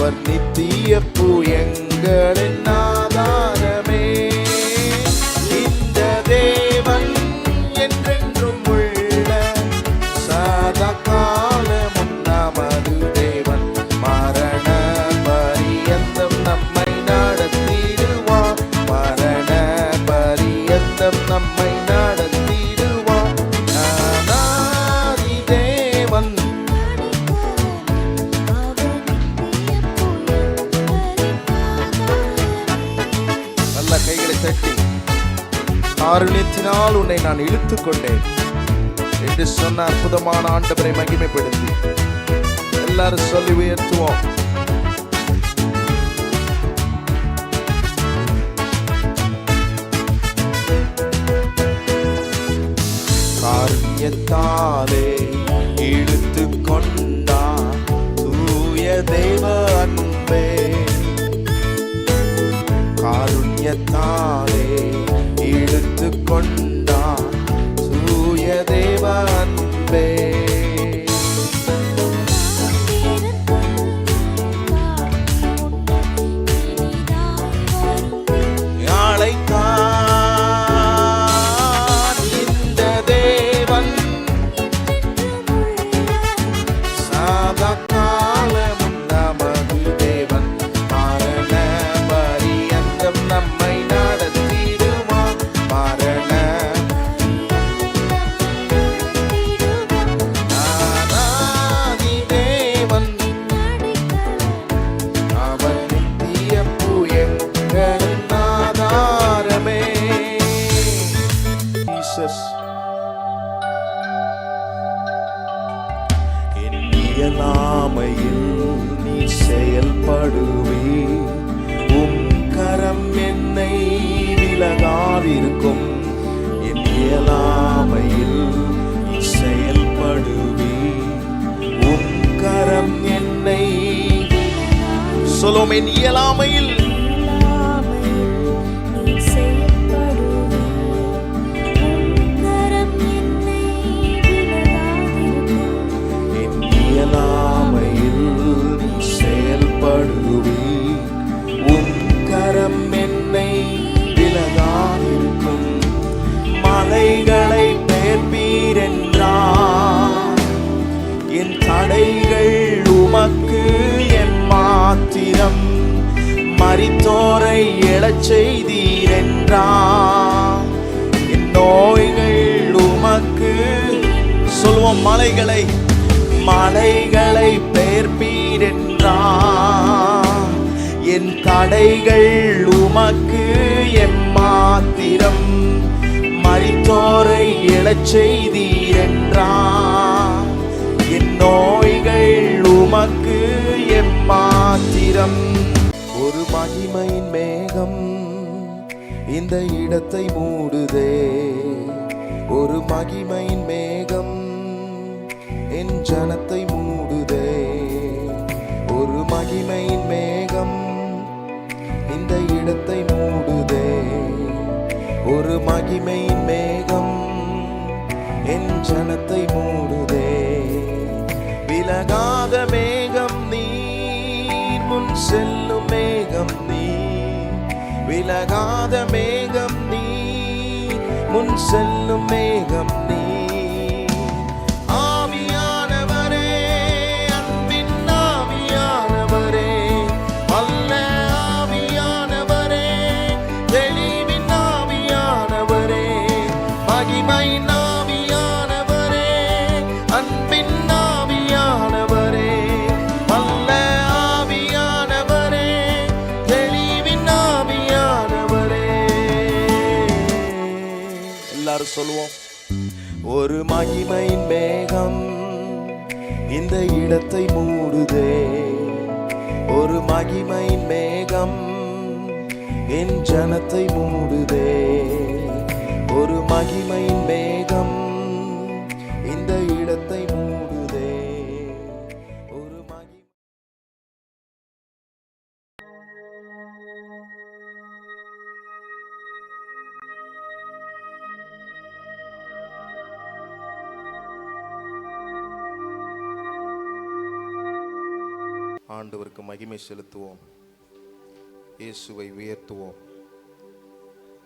அவர் நித்திய எங்களின் ஆதாரமே. இந்த தேவன் என்றென்றும் உள்ள சதா காலமும் நமது தேவன். மரண பரியந்தம் நம்மை நடத்திடுவார். மரண பரியந்தம் நம்மை நடத்திடுவார். அநாதி தேவன். நல்ல கைகளை தட்டி, காருண்யத்தினால் உன்னை நான் இழுத்துக் கொண்டேன் என்று சொன்ன அற்புதமான ஆண்டவரை மகிமைப்படுத்தி எல்லாரும் சொல்லி உயர்த்துவோம். காருண்யத்தாலே இழுத்து கொண்டார் தூய தேவ அன்பே. காருண்யத்தாலே இழுத்து கொண்டார் தூய தேவ அன்பே. அழைத்தார் இந்த தேவன் சதா காலமும் நமது தேவன். மரண பரியந்தம் நம்மை நடத்திடுவார். மரண அநாதி தேவன். அவர் நித்திய எங்களின் ஆதாரமே. ஜீசஸ். என் இயலாமையில் நீ செயல்படுவே. உம் கரம் என்னை விலகாதிருக்கும். என் இயலாமையில் நீ செயல்படுவே. உம் கரம் என்னை சொல்லும். என் இயலாமையில் செயல்படுவே. உம் கரம் என்னை விலகாதிருக்கும். மலைகளை பெயர்ப்பீர் என்றார். என் தடைகள் உமக்கு எம்மாத்திரம். மரித்தோரை எழச் செய்தீர் என்றார். என் நோய்கள் உமக்கு சொல்வோம். மலைகளை பெயர்ப்பீர் என்றார். என் தடைகள் உமக்கு எம்மாத்திரம். மரித்தோரை எழச் செய்தீர் என்றார். என் நோய்கள் உமக்கு எம்மாத்திரம். ஒரு மகிமையின் மேகம் இந்த இடத்தை மூடுதே. ஒரு மகிமையின் மேகம் என் ஜனத்தை மூடுதே. ஒரு மகிமையின் மேகம் இந்த இடத்தை மூடுதே. ஒரு மகிமையின் மேகம் என் ஜனத்தை மூடுதே. விலகாத மேகம் நீர். முன் செல்லும் மேகம் நீர். விலகாத மேகம் நீர். முன் செல்லும் மேகம் நீர். சொல்லுவோம். ஒரு மகிமையின் மேகம் இந்த இடத்தை மூடுதே. ஒரு மகிமையின் மேகம் என் ஜனத்தை மூடுதே. ஒரு மகிமையின் மேகம் இந்த இடத்தை மூடுதே. ஒரு ஆண்டவருக்கு மகிமை செலுத்துவோம். இயேசுவை உயர்த்துவோம்.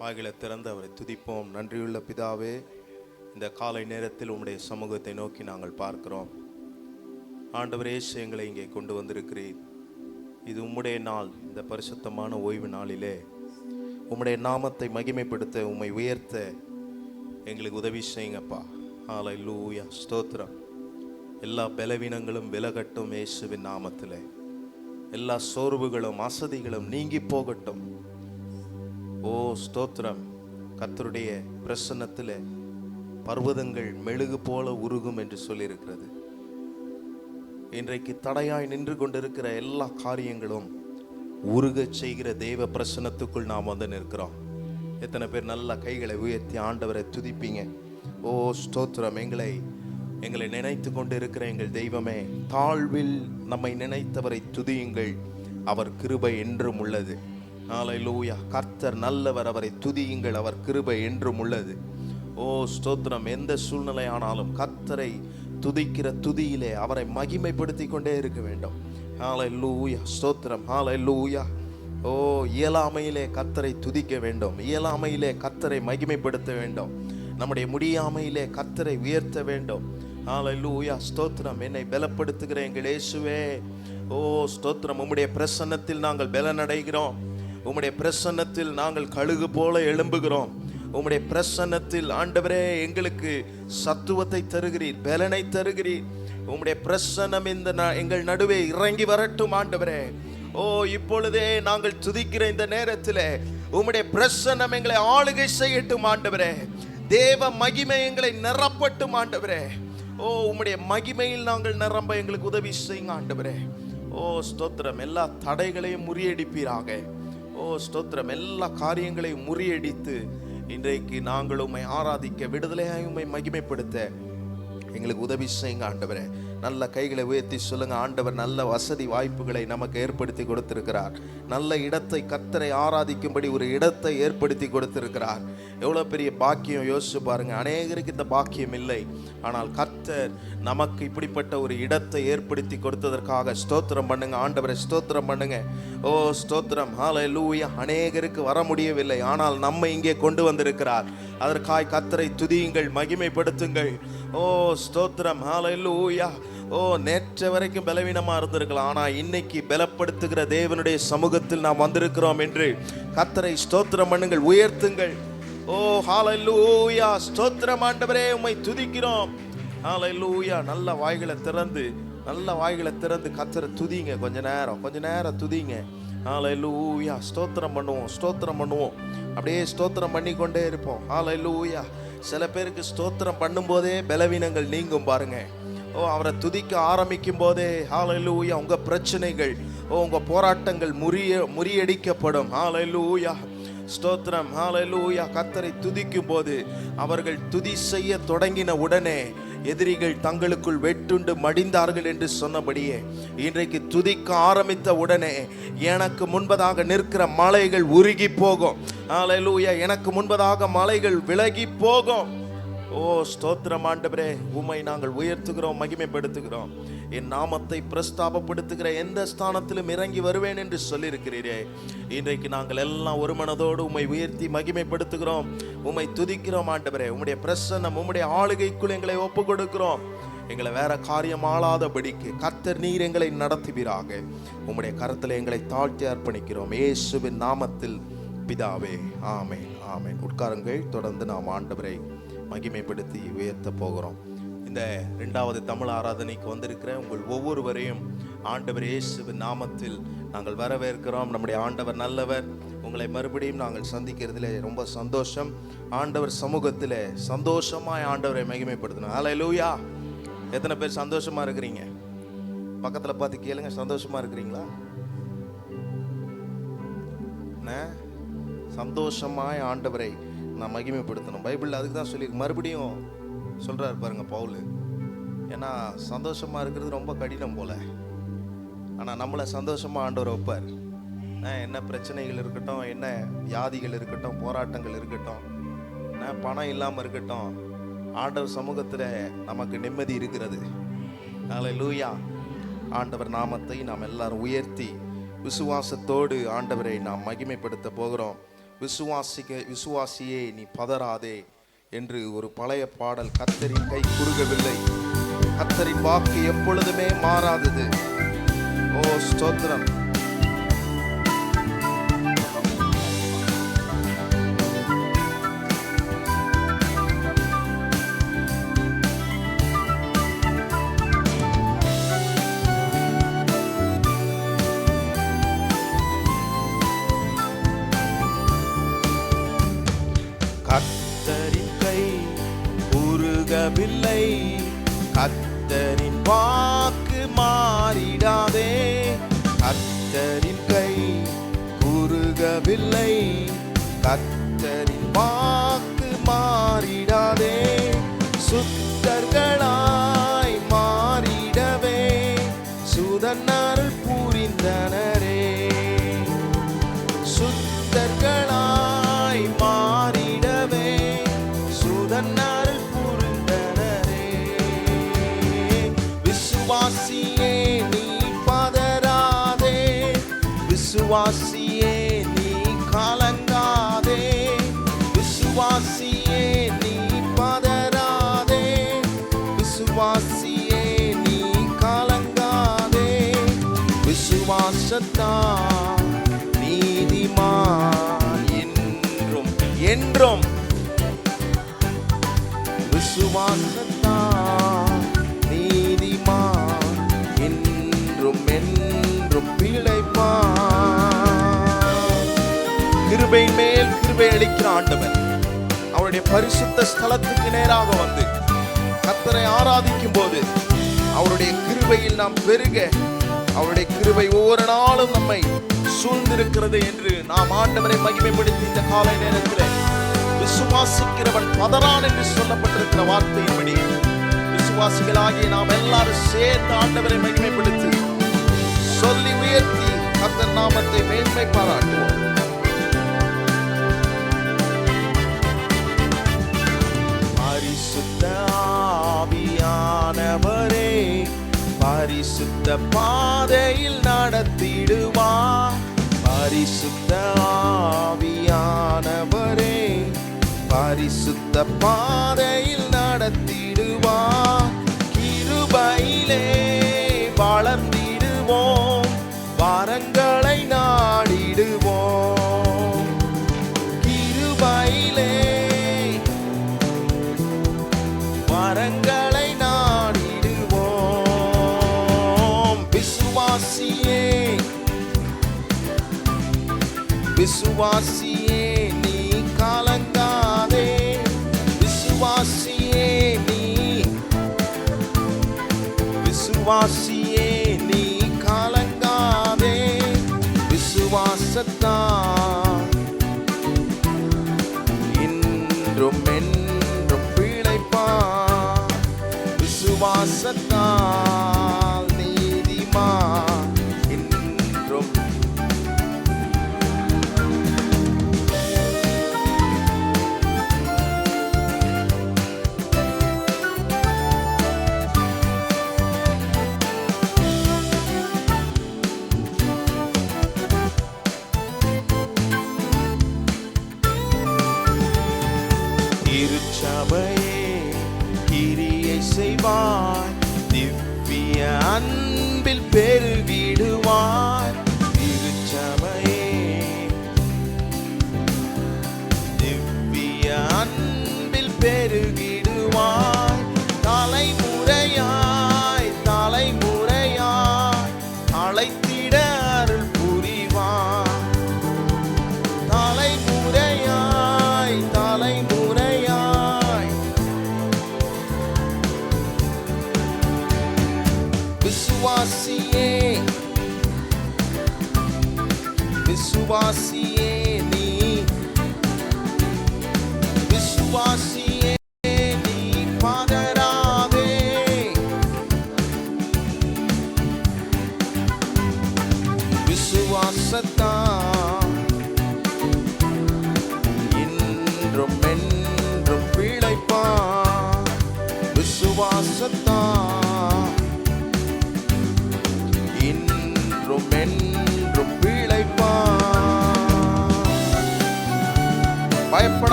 வாய்களை திறந்து அவரை துதிப்போம். நன்றியுள்ள பிதாவே, இந்த காலை நேரத்தில் உம்முடைய சமூகத்தை நோக்கி நாங்கள் பார்க்கிறோம். ஆண்டவர் இயேசு எங்களை இங்கே கொண்டு வந்திருக்கிறீர். இது உம்முடைய நாள். இந்த பரிசுத்தமான ஓய்வு நாளிலே உம்முடைய நாமத்தை மகிமைப்படுத்த, உம்மை உயர்த்த எங்களுக்கு உதவி செய்யுங்கப்பா. ஹல்லேலூயா, ஸ்தோத்திரம். எல்லா பலவீனங்களும் விலகட்டும் இயேசுவின் நாமத்திலே. எல்லா சோர்வுகளும் அசதிகளும் நீங்கி போகட்டும். ஓ ஸ்தோத்திரம். கர்த்தருடைய பிரசன்னத்திலே பர்வதங்கள் மெழுகு போல உருகும் என்று சொல்லியிருக்கிறது. இன்றைக்கு தடையாய் நின்று கொண்டிருக்கிற எல்லா காரியங்களும் உருகச் செய்கிற தெய்வ பிரசன்னத்துக்குள் நாம் வந்து நிற்கிறோம். எத்தனை பேர் நல்ல கைகளை உயர்த்தி ஆண்டவரை துதிப்பீங்க? ஓ ஸ்தோத்திரம். எங்களை நினைத்து கொண்டு இருக்கிற எங்கள் தெய்வமே, தாழ்வில் நம்மை நினைத்தவரை துதியுங்கள், அவர் கிருபை என்றும் உள்ளது. ஹல்லேலூயா. கர்த்தர் நல்லவர், அவரை துதியுங்கள், அவர் கிருபை என்றும் உள்ளது. ஓ ஸ்தோத்திரம். எந்த சூழ்நிலை ஆனாலும் கர்த்தரை துதிக்கிற துதியிலே அவரை மகிமைப்படுத்தி கொண்டே இருக்க வேண்டும். ஹல்லேலூயா, ஸ்தோத்திரம். ஹல்லேலூயா. ஓ இயலாமையிலே கர்த்தரை துதிக்க வேண்டும், இயலாமையிலே கர்த்தரை மகிமைப்படுத்த வேண்டும், நம்முடைய முடியாமையிலே கர்த்தரை உயர்த்த வேண்டும். ஹல்லேலூயா, ஸ்தோத்திரம். என்னை பலப்படுத்துகிற எங்கள் இயேசுவே, ஓ ஸ்தோத்திரம். உம்முடைய பிரசன்னத்தில் நாங்கள் பலனடைகிறோம். உம்முடைய பிரசன்னத்தில் நாங்கள் கழுகு போல எழும்புகிறோம். உம்முடைய பிரசன்னத்தில் ஆண்டவரே எங்களுக்கு சத்துவத்தை தருகிறீர், பலனை தருகிறீர். உம்முடைய பிரசன்னம் இந்த எங்கள் நடுவே இறங்கி வரட்டும் ஆண்டவரே. ஓ இப்பொழுதே நாங்கள் துதிக்கிற இந்த நேரத்திலே உம்முடைய பிரசன்னம் எங்களை ஆளுகை செய்யட்டும் ஆண்டவரே. தேவ மகிமை எங்களை நிரப்பட்டும் ஆண்டவரே. ஓ உம்முடைய மகிமையில் நாங்கள் நிரம்ப எங்களுக்கு உதவி செய்யுங்க ஆண்டவரே. ஓ ஸ்தோத்திரம். எல்லா தடைகளையும் முறியடிப்பீராக. ஓ ஸ்தோத்திரம். எல்லா காரியங்களையும் முறியடித்து இன்றைக்கு நாங்கள் உம்மை ஆராதிக்க, விடுதலையாய் உம்மை மகிமைப்படுத்த எங்களுக்கு உதவி செய்யுங்க ஆண்டவரே. நல்ல கைகளை உயர்த்தி சொல்லுங்க, ஆண்டவர் நல்ல வசதி வாய்ப்புகளை நமக்கு ஏற்படுத்தி கொடுத்திருக்கிறார். நல்ல இடத்தை, கர்த்தரை ஆராதிக்கும்படி ஒரு இடத்தை ஏற்படுத்தி கொடுத்திருக்கிறார். எவ்வளோ பெரிய பாக்கியம் யோசிச்சு பாருங்க. அநேகருக்கு இந்த பாக்கியம் இல்லை. ஆனால் கர்த்தர் நமக்கு இப்படிப்பட்ட ஒரு இடத்தை ஏற்படுத்தி கொடுத்ததற்காக ஸ்தோத்திரம் பண்ணுங்க ஆண்டவரை, ஸ்தோத்திரம் பண்ணுங்க. ஓ ஸ்தோத்திரம். ஹல்லேலூயா. அநேகருக்கு வர முடியவில்லை, ஆனால் நம்மை இங்கே கொண்டு வந்திருக்கிறார். அதற்காய் கர்த்தரை துதியுங்கள், மகிமைப்படுத்துங்கள். ஓ ஸ்தோத்திரம். ஹல்லேலூயா. ஓ நேற்று வரைக்கும் பலவீனமா இருந்திருக்கலாம், ஆனா இன்னைக்கு பலப்படுத்துகிற தேவனுடைய சமூகத்தில் நாம் வந்திருக்கிறோம் என்று கர்த்தரை ஸ்தோத்திரம் பண்ணுங்கள், உயர்த்துங்கள். ஓ ஹல்லேலூயா, ஸ்தோத்திரம் ஆண்டவரே, உம்மை துதிக்கிறோம். ஹல்லேலூயா. நல்ல வாய்களை திறந்து கர்த்தரை துதிங்க. கொஞ்ச நேரம் துதிங்க. ஹல்லேலூயா. ஸ்தோத்திரம் பண்ணுவோம். அப்படியே ஸ்தோத்திரம் பண்ணிக்கொண்டே இருப்போம். ஹல்லேலூயா. சில பேருக்கு ஸ்தோத்திரம் பண்ணும்போதே பலவீனங்கள் நீங்கும் பாருங்க. ஓ அவரை துதிக்க ஆரம்பிக்கும் போதே ஹல்லேலூயா உங்க பிரச்சனைகள், உங்க போராட்டங்கள் முறியடிக்கப்படும். ஹல்லேலூயா, ஸ்தோத்திரம். ஹல்லேலூயா. கர்த்தரை துதிக்கும் போது அவர்கள் துதி செய்ய தொடங்கின உடனே எதிரிகள் தங்களுக்குள் வெட்டுண்டு மடிந்தார்கள் என்று சொன்னபடியே இன்றைக்கு துதிக்க ஆரம்பித்த உடனே எனக்கு முன்பதாக நிற்கிற மலைகள் உருகி போகும். ஹல்லேலூயா. எனக்கு முன்பதாக மலைகள் விலகி போகும். ஓ ஸ்தோத்திரம் ஆண்டவரே, உம்மை நாங்கள் உயர்த்துகிறோம், மகிமைப்படுத்துகிறோம். என் நாமத்தை பிரஸ்தாபப்படுத்துகிற எந்த ஸ்தானத்திலும் இறங்கி வருவேன் என்று சொல்லியிருக்கிறீரே. இன்றைக்கு நாங்கள் எல்லாம் ஒரு மனதோடு உம்மை உயர்த்தி மகிமைப்படுத்துகிறோம், உம்மை துதிக்கிறோம் ஆண்டவரே. உம்முடைய பிரசன்னம், உம்முடைய ஆளுகைக்குள் எங்களை ஒப்பு கொடுக்கிறோம். எங்களை வேற காரியம் ஆளாதபடிக்கு கர்த்தர் நீர் எங்களை நடத்துவீராக. உம்முடைய கரத்தில் எங்களை தாழ்த்தி அர்ப்பணிக்கிறோம் இயேசுவின் நாமத்தில் பிதாவே. ஆமென், ஆமென். உட்காருங்கள். தொடர்ந்து நாம் ஆண்டவரை மகிமைப்படுத்தி உயர்த்த போகிறோம். இந்த 2வது தமிழ் ஆராதனைக்கு வந்திருக்கிற உங்கள் ஒவ்வொருவரையும் ஆண்டவர் இயேசுவின் நாமத்தில் நாங்கள் வரவேற்கிறோம். நம்முடைய ஆண்டவர் நல்லவர். உங்களை மறுபடியும் நாங்கள் சந்திக்கிறதுல ரொம்ப சந்தோஷம். ஆண்டவர் சமூகத்தில் சந்தோஷமாய் ஆண்டவரை மகிமைப்படுத்தணும். ஹல்லேலூயா. எத்தனை பேர் சந்தோஷமா இருக்கிறீங்க? பக்கத்தில் பார்த்து கேளுங்க, சந்தோஷமா இருக்கிறீங்களா? சந்தோஷமாய் ஆண்டவரை நான் மகிமைப்படுத்தணும். பைபிள் அதுக்கு தான் சொல்லி மறுபடியும் சொல்றாரு பாருங்க பவுல். ஏன்னா சந்தோஷமா இருக்கிறது ரொம்ப கடினம் போல, ஆனால் நம்மளை சந்தோஷமா ஆண்டவர் வைப்பார். என்ன பிரச்சனைகள் இருக்கட்டும், என்ன வியாதிகள் இருக்கட்டும், போராட்டங்கள் இருக்கட்டும், பணம் இல்லாமல் இருக்கட்டும், ஆண்டவர் சமூகத்தில் நமக்கு நிம்மதி இருக்கிறது. ஹல்லேலூயா. ஆண்டவர் நாமத்தை நாம் எல்லாரும் உயர்த்தி விசுவாசத்தோடு ஆண்டவரை நாம் மகிமைப்படுத்த போகிறோம். விசுவாசியே நீ பதறாதே என்று ஒரு பழைய பாடல். கர்த்தரின் கை குறுகவில்லை, கர்த்தரின் வாக்கு எப்பொழுதுமே மாறாதது. ஓ ஸ்தோத்திரம். கர்த்தரின் கை குறுகவில்லை, கர்த்தரின் வாக்கு மாறிடாதே. கர்த்தரின் கை குறுகவில்லை, கர்த்தரின் வாக்கு மாறிடாதே. சுத்தர்களாய் மாறிடவே சுதனருள் புரிந்தனரே. சுத்தர்களாய் மாறிடவே சுதனருள் புரிந்தனரே. விசுவாசியே நீ பதறாதே, விசுவாசியே நீ கலங்காதே. விசுவாசியே நீ பதறாதே, விசுவாசியே நீ கலங்காதே. விசுவாசத்தான் நீதிமான் என்றும் என்றும், விசுவாசத்தான் நீதிமான் என்றும் என்றும் பிழைப்பான். கிருபையின் மேல் கிருபை அளிக்கிற ஆண்டவர் அவருடைய பரிசுத்த ஸ்தலத்துக்கு நேராக வந்து கர்த்தரை ஆராதிக்கும் போது அவருடைய கிருபையில் நாம் பெருக, அவருடைய கிருபை ஒவ்வொரு நாளும் நம்மை சூழ்ந்திருக்கிறது என்று நாம் ஆண்டவரை மகிமைப்படுத்தி இந்த காலை நேரத்தில் விசுவாசிக்கிறவன் பதறான் என்று சொல்லப்பட்டிருக்கிற வார்த்தையின்படி விசுவாசிகளாகிய நாம் எல்லாரும் சேர்ந்து ஆண்டவரை மகிமைப்படுத்தி சொல்லி உயர்த்தி கர்த்தர் நாமத்தை மேன்மை பாராட்டுவோம். பரிசுத்த ஆவியானவரே பரிசுத்த பாதையில் நடத்திடுவார். பரிசுத்த ஆவியானவரே பரிசுத்த பாதையில் நடத்திடுவார். கிருபையிலே வளர்ந்திடுவோம், வரங்களை நாடிடுவோம். கிருபையிலே வரங்களை நாடிடுவோம். விசுவாசியே விசுவாசியே நீ கலங்காதே. விசுவாசியே நீ விசுவாசியே நீ கலங்காதே. விசுவாசத்தான் என்றும் என்றும் பிழைப்பான். விசுவாசத்தால் நீதிமான் என்றும். திருச்சபையே கிரியை செய்வாய், திவ்ய அன்பில் பெருகிடுவாய். திருச்சபையே திவ்ய அன்பில் பெருகிடுவாய். தலைமுறையாய் தலைமுறையாய் அழைத்திட அருள் புரிவாய். தலைமுறையாய் தலைமுறையாய் விசுவாசியே விசுவாசியே நீ விசுவாசியே நீ பதறாதே. விசுவாசத்தான் என்றும் என்றும் பிழைப்பான். விசுவாசத்தான்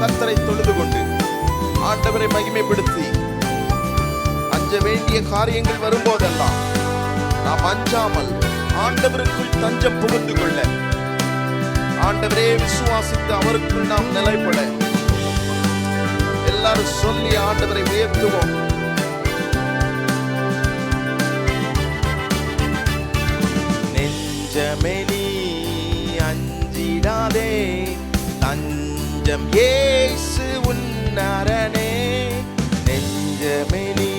கர்த்தரை தொழுது கொண்டு ஆண்டவரை மகிமைப்படுத்தி அஞ்ச வேண்டிய காரியங்கள் வரும்போதெல்லாம் நாம் அஞ்சாமல் ஆண்டவருக்குள் தஞ்சம் புகுந்து கொள்ள, ஆண்டவரே விசுவாசித்து அவருக்குள் நாம் நிலைப்பட எல்லாரும் சொல்லி ஆண்டவரை உயர்த்துவோம். நெஞ்சமே நீ அஞ்சிடாதே, தஞ்சம் இயேசு உன் அரணே. நெஞ்சமே நீ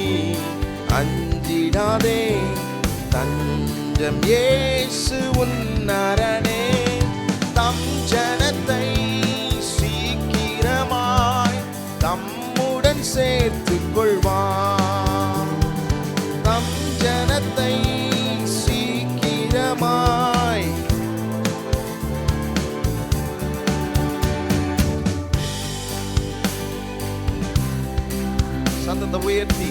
அஞ்சிடாதே, தஞ்சம் இயேசு உன் அரணே. தம் ஜனத்தை சீக்கிரமாய் தம்முடன் சேர்த்துக் கொள்வார். தம் ஜனத்தை சீக்கிரமாய் சத்தத்தை உயர்த்தி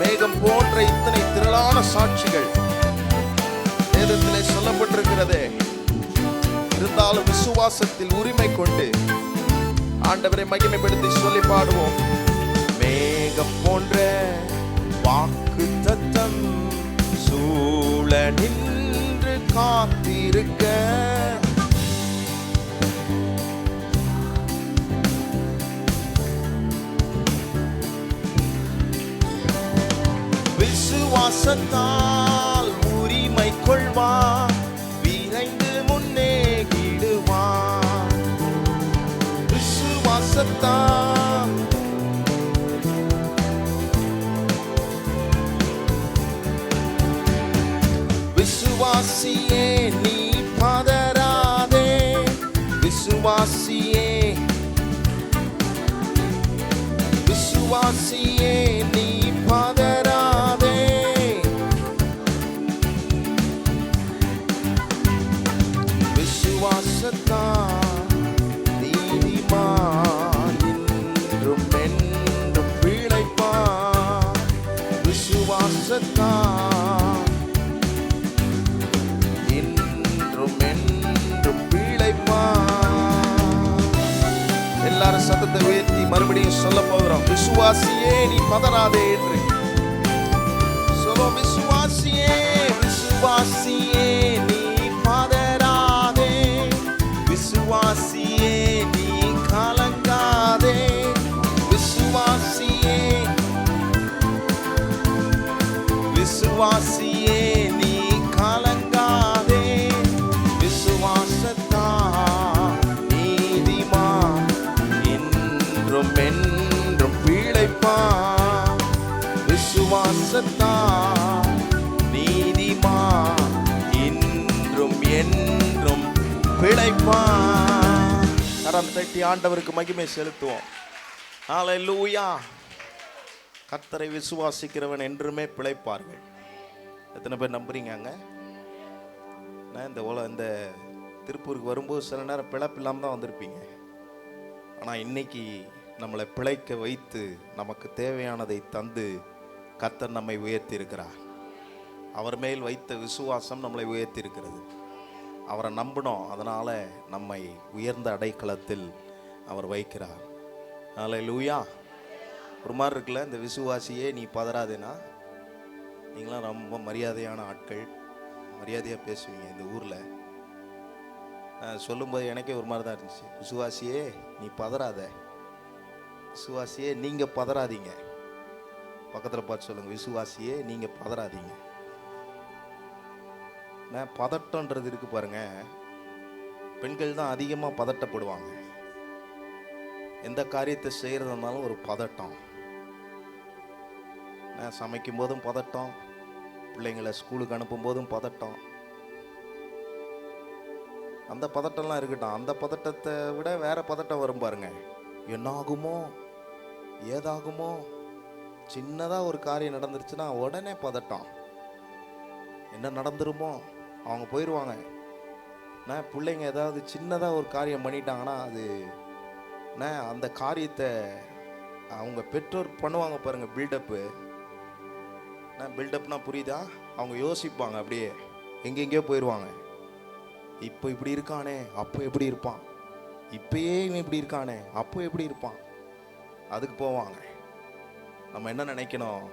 மேகம் போன்ற இத்தனை திரளான சாட்சிகள் வேதத்திலே சொல்லப்பட்டிருக்கிறதே. இருந்தாலும் விசுவாசத்தில் உரிமை கொண்டு ஆண்டவரை மகிமைப்படுத்தி சொல்லி பாடுவோம். மேகம் போன்ற வாக்கு தத்தம் சூழ நின்று காத்திருக்க, விசுவாசத்தால் உரிமை கொள்வார், விரைந்து முன்னேகிடுவார். விசுவாசத்தால் விசுவாசியே நீ பதறாதே, விசுவாசியே விசுவாசியே நீ பதறாதே. விசுவாசத்தால் நீதிமான் என்றும் என்றும் பிழைப்பான். விசுவாசத்தால் என்றும் என்றும் பிழைப்பான். எல்லாரும் சத்தத்தை உயர்த்தி மறுபடியும் சொல்ல போகிறோம். விசுவாசியே நீ பதறாதே என்று சொல்லுவோம். விசுவாசியே விசுவாசியே நீ பதறாதே, விசுவாசியே நீ கலங்காதே. விசுவாசியே விசுவாசியே நீ கலங்காதே. விசுவாசத்தால் நீதிமான் என்றும் என்றும் பிழைப்பான். விசுவாசத்தால் நீதிமான் என்றும் என்றும் பிழைப்பான். கரம் தட்டி ஆண்டவருக்கு மகிமை செலுத்துவோம். ஹல்லேலூயா. கர்த்தரை விசுவாசிக்கிறவன் என்றுமே பிழைப்பார்கள். எத்தனை பேர் நம்புறீங்க? நான் இந்த திருப்பூருக்கு வரும்போது சில நேரம் பிழைப்பு இல்லாமல் தான் வந்திருப்பீங்க. ஆனால் இன்னைக்கு நம்மளை பிழைக்க வைத்து நமக்கு தேவையானதை தந்து கர்த்தர் நம்மை உயர்த்தி இருக்கிறார். அவர் மேல் வைத்த விசுவாசம் நம்மளை உயர்த்தி இருக்கிறது. அவரை நம்பினோம், அதனால் நம்மை உயர்ந்த அடைக்கலத்தில் அவர் வைக்கிறார். ஹல்லேலூயா. ஒரு மாதிரி இருக்குல்ல, இந்த விசுவாசியே நீ பதறாதேனா. நீங்களாம் ரொம்ப மரியாதையான ஆட்கள், மரியாதையாக பேசுவீங்க இந்த ஊரில். நான் சொல்லும்போது எனக்கே ஒரு மாதிரி தான் இருந்துச்சு. விசுவாசியே நீ பதறாத, விசுவாசியே நீங்கள் பதறாதீங்க. பக்கத்தில் பார்த்து சொல்லுங்கள், விசுவாசியே நீங்கள் பதறாதீங்க. நான் பதட்டன்றது இருக்கு பாருங்க, பெண்கள் தான் அதிகமாக பதட்டப்படுவாங்க. எந்த காரியத்தை செய்கிறதுனாலும் ஒரு பதட்டம். நான் சமைக்கும் போதும் பதட்டம், பிள்ளைங்களை ஸ்கூலுக்கு அனுப்பும் போதும் பதட்டம். அந்த பதட்டம்லாம் இருக்கட்டும். அந்த பதட்டத்தை விட வேற பதட்டம் வரும் பாருங்க. என்னாகுமோ, ஏதாகுமோ, சின்னதாக ஒரு காரியம் நடந்துருச்சுன்னா உடனே பதட்டம். என்ன நடந்துருமோ, அவங்க போயிடுவாங்க. நான் பிள்ளைங்க ஏதாவது சின்னதாக ஒரு காரியம் பண்ணிட்டாங்கன்னா அது அந்த காரியத்தை அவங்க பெற்றோர் பண்ணுவாங்க பாருங்க, பில்டப்பு. பில்டப்னா புரியுதா? அவங்க யோசிப்பாங்க, அப்படியே எங்கெங்கேயோ போயிடுவாங்க. இப்போ இப்படி இருக்கானே, அப்போ எப்படி இருப்பான், இப்பயே இவன் இப்படி இருக்கானே, அப்போ எப்படி இருப்பான், அதுக்கு போவாங்க. நம்ம என்ன நினைக்கணும்?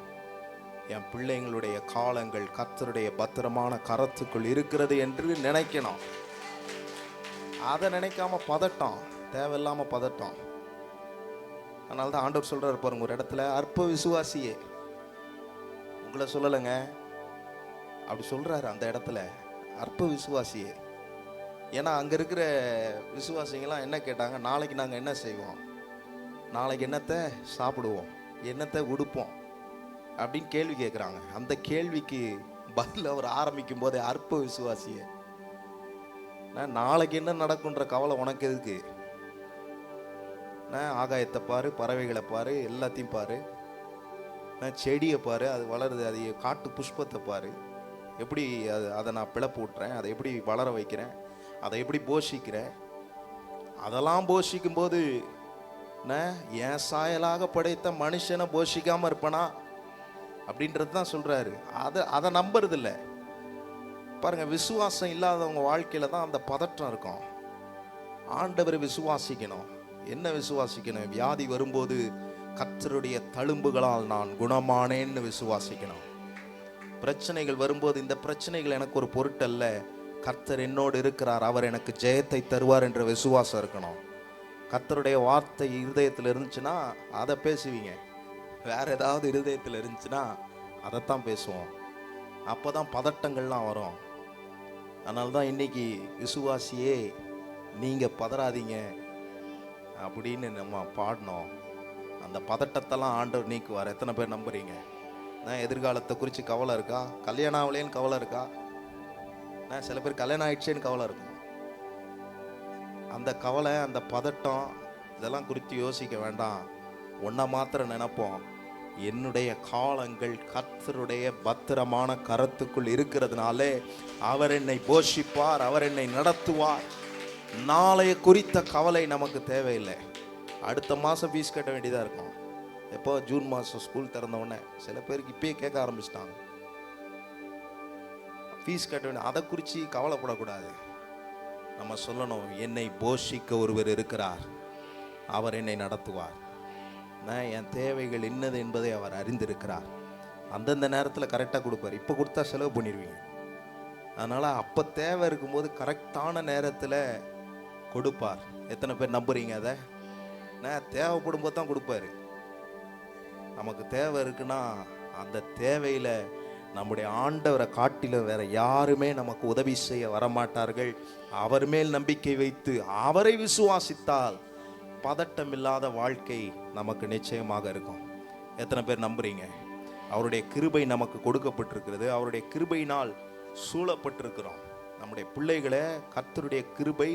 என் பிள்ளைங்களுடைய காலங்கள் கர்த்தருடைய பத்திரமான கரத்துக்குள் இருக்கிறது என்று நினைக்கணும். அதை நினைக்காம பதட்டம், தேவையில்லாம பதட்டம். அதனால தான் ஆண்டவர் சொல்றாரு பாருங்க ஒரு இடத்துல, அற்ப விசுவாசியே, உங்களை சொல்லலைங்க, அப்படி சொல்றாரு அந்த இடத்துல, அற்ப விசுவாசியே. ஏன்னா அங்க இருக்கிற விசுவாசிங்கெல்லாம் என்ன கேட்டாங்க? நாளைக்கு நாங்க என்ன செய்வோம், நாளைக்கு என்னத்தை சாப்பிடுவோம், என்னத்தை உடுப்போம் அப்படின்னு கேள்வி கேட்குறாங்க. அந்த கேள்விக்கு பதில் அவர் ஆரம்பிக்கும் போதே, அற்ப விசுவாசியே, நாளைக்கு என்ன நடக்குன்ற கவலை உனக்கு எதுக்கு? ஆகாயத்தை பாரு, பறவைகளை பாரு, எல்லாத்தையும் பாரு, செடியை பாரு, அது வளருது, அது காட்டு புஷ்பத்தை பாரு, எப்படி அதை நான் பிளப்பு விட்டுறேன், அதை எப்படி வளர வைக்கிறேன், அதை எப்படி போஷிக்கிறேன். அதெல்லாம் போஷிக்கும் போது என் சாயலாக படைத்த மனுஷனை போஷிக்காம இருப்பனா அப்படின்றது தான் சொல்றாரு. அதை நம்புறது இல்லை பாருங்க. விசுவாசம் இல்லாதவங்க வாழ்க்கையில தான் அந்த பதற்றம் இருக்கும். ஆண்டவரை விசுவாசிக்கணும். என்ன விசுவாசிக்கணும்? வியாதி வரும்போது கர்த்தருடைய தழும்புகளால் நான் குணமானேன்னு விசுவாசிக்கணும். பிரச்சனைகள் வரும்போது இந்த பிரச்சனைகள் எனக்கு ஒரு பொருட்டல்ல, கர்த்தர் என்னோடு இருக்கிறார், அவர் எனக்கு ஜெயத்தை தருவார் என்ற விசுவாசம் இருக்கணும். கர்த்தருடைய வார்த்தை இருதயத்தில் இருந்துச்சுன்னா அதை பேசுவீங்க. வேற ஏதாவது இருதயத்தில் இருந்துச்சுன்னா அதைத்தான் பேசுவோம். அப்போதான் பதட்டங்கள்லாம் வரும். அதனால தான் இன்னைக்கு விசுவாசியே நீங்க பதறாதீங்க அப்படின்னு நம்ம பாடணும். அந்த பதட்டத்தெல்லாம் ஆண்டவர் நீக்குவார். எத்தனை பேர் நம்புறீங்க? எதிர்காலத்தை குறித்து கவலை இருக்கா? கல்யாணம் ஆகலேன்னு கவலை இருக்கா? சில பேர் கல்யாணம் ஆயிடுச்சேன்னு கவலை இருக்கும். அந்த கவலை, அந்த பதட்டம், இதெல்லாம் குறித்து யோசிக்க வேண்டாம். ஒன்றை மாத்திரம் நினைப்போம், என்னுடைய காலங்கள் கர்த்தருடைய பத்திரமான கரத்துக்குள் இருக்கிறதுனாலே அவர் என்னை போஷிப்பார், அவர் என்னை நடத்துவார். நாளைய குறித்த கவலை நமக்கு தேவையில்லை. அடுத்த மாதம் ஃபீஸ் கட்ட வேண்டியதாக இருக்கும். எப்போ? ஜூன் மாதம் ஸ்கூல் திறந்தவுடனே சில பேருக்கு இப்பயே கேட்க ஆரம்பிச்சிட்டாங்க, ஃபீஸ் கட்ட வேண்டிய. அதை குறித்து கவலைப்படக்கூடாது. நம்ம சொல்லணும், என்னை போஷிக்க ஒருவர் இருக்கிறார், அவர் என்னை நடத்துவார். என் தேவைகள் என்னது என்பதை அவர் அறிந்திருக்கிறார். அந்தந்த நேரத்தில் கரெக்டாக கொடுப்பார். இப்போ கொடுத்தா செலவு பண்ணிடுவீங்க. அதனால் அப்போ தேவை இருக்கும்போது கரெக்டான நேரத்தில் கொடுப்பார். எத்தனை பேர் நம்புறீங்க அதை? தேவைப்படும் போது தான் கொடுப்பாரு. நமக்கு தேவை இருக்குன்னா அந்த தேவையில் நம்முடைய ஆண்டவரை காட்டிலும் வேற யாருமே நமக்கு உதவி செய்ய வரமாட்டார்கள். அவர் மேல் நம்பிக்கை வைத்து அவரை விசுவாசித்தால் பதட்டம் இல்லாத வாழ்க்கை நமக்கு நிச்சயமாக இருக்கும். எத்தனை பேர் நம்புறீங்க? அவருடைய கிருபை நமக்கு கொடுக்கப்பட்டிருக்கிறது. அவருடைய கிருபையினால் சூழப்பட்டிருக்கிறோம். நம்முடைய பிள்ளைகளை கர்த்தருடைய கிருபை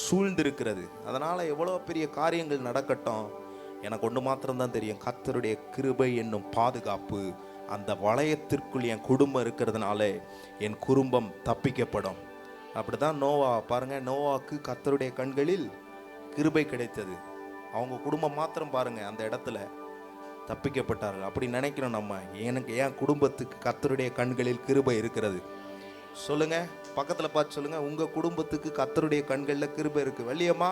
சூழ்ந்திருக்கிறது. அதனால எவ்வளோ பெரிய காரியங்கள் நடக்கட்டும், எனக்கு ஒன்று மாத்திரம்தான் தெரியும், கர்த்தருடைய கிருபை என்னும் பாதுகாப்பு அந்த வளையத்திற்குள் என் குடும்பம் இருக்கிறதுனால என் குடும்பம் தப்பிக்கப்படும். அப்படிதான் நோவா பாருங்க, நோவாக்கு கர்த்தருடைய கண்களில் கிருபை கிடைத்தது. அவங்க குடும்பம் மாத்திரம் பாருங்க அந்த இடத்துல தப்பிக்கப்பட்டார்கள். அப்படி நினைக்கிறோம் நம்ம. எனக்கு என் குடும்பத்துக்கு கர்த்தருடைய கண்களில் கிருபை இருக்கிறது. சொல்லுங்க, பக்கத்துல பார்த்து சொல்லுங்க, உங்க குடும்பத்துக்கு கர்த்தருடைய கண்களில் கிருபை இருக்கு. வள்ளியம்மா,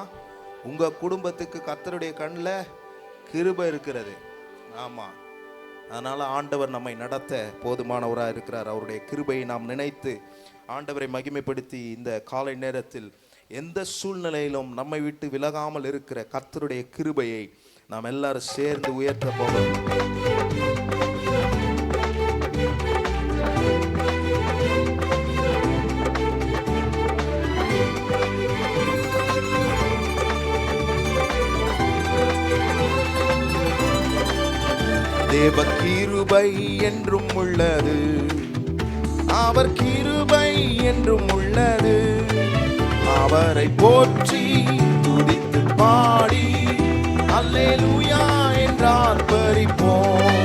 உங்க குடும்பத்துக்கு கர்த்தருடைய கண்ணில் கிருபை இருக்கிறது. ஆமா, அதனால ஆண்டவர் நம்மை நடத்த போதுமானவராக இருக்கிறார். அவருடைய கிருபையை நாம் நினைத்து ஆண்டவரை மகிமைப்படுத்தி இந்த காலை நேரத்தில் எந்த சூழ்நிலையிலும் நம்மை விட்டு விலகாமல் இருக்கிற கர்த்தருடைய கிருபையை நாம் எல்லாரும் சேர்ந்து உயர்த்த போகிறோம். தேவ கிருபை என்றும் உள்ளது, அவர் கிருபை என்றும் உள்ளது, அவரை போற்றி துதித்து பாடி அல்லேலூயா என்று ஆர்ப்பரிப்போம்.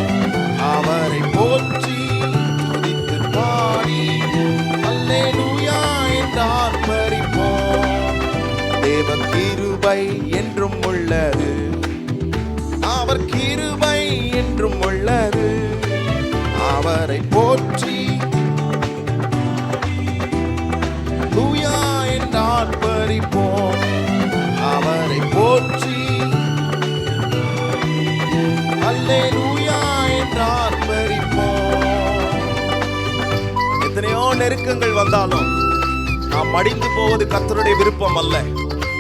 அவரை போற்றி துதித்து பாடி அல்லேலூயா என்று ஆர்ப்பரிப்போம். தேவ கிருபை என்றும் உள்ளது, அவர் கிருபை என்றும் உள்ளது. அவரை போற்றி அல்லேலூயா என்று ஆர்ப்பரிப்போம். அவரை போற்றி அல்லேலூயா என்று ஆர்ப்பரிப்போம். எத்தனையோ நெருக்கங்கள் வந்தாலும் நாம் மடிந்து போவது கர்த்தருடைய விருப்பம் அல்ல.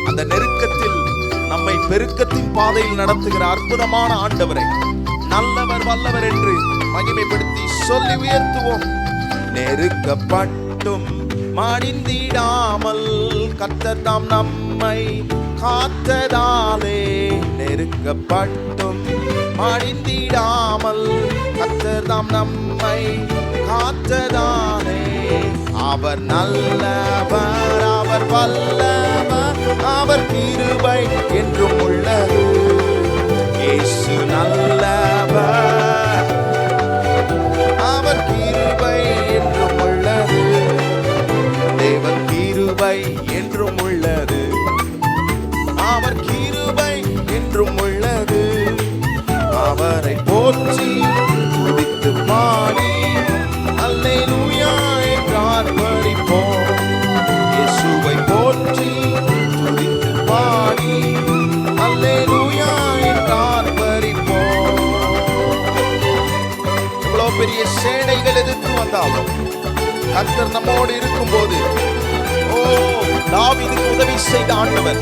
அந்த நெருக்கத்தில் நம்மை பெருக்கத்தின் பாதையில் நடத்துகிற அற்புதமான ஆண்டவரை நல்லவர் வல்லவர் என்று மகிமைப்படுத்தி சொல்லி உயர்த்துவோம். நெருக்கப்பட்டும் மடிந்திடாமல் கர்த்தர் தாம் நம்மை காத்ததாலே, நெருக்கப்பட்டும் மடிந்திடாமல் கர்த்தர் தாம் நம்மை காத்ததாலே, அவர் நல்லவர், அவர் வல்லவர், அவர் கிருபை என்றும் உள்ளது. இயேசு நல்லவர், அவர் கிருபை என்றும் உள்ளது. தேவன் கிருபை என்றும் உள்ளது, அவர் கிருபை என்றும் உள்ளது. அவரை போற்றி துதித்து பாடி அல்லேலூயா என்று ஆர்ப்பரிப்போம். இயேசுவை போற்றி துதித்து பாடி அல்லேலூயா என்று ஆர்ப்பரிப்போம். எவ்வளவு பெரிய சேனைகள் எதிர்த்து வந்தாலும் கர்த்தர் நம்மோடு இருக்கும்போது, ஓ தாவீதுக்கு உதவி செய்த ஆண்டவர்,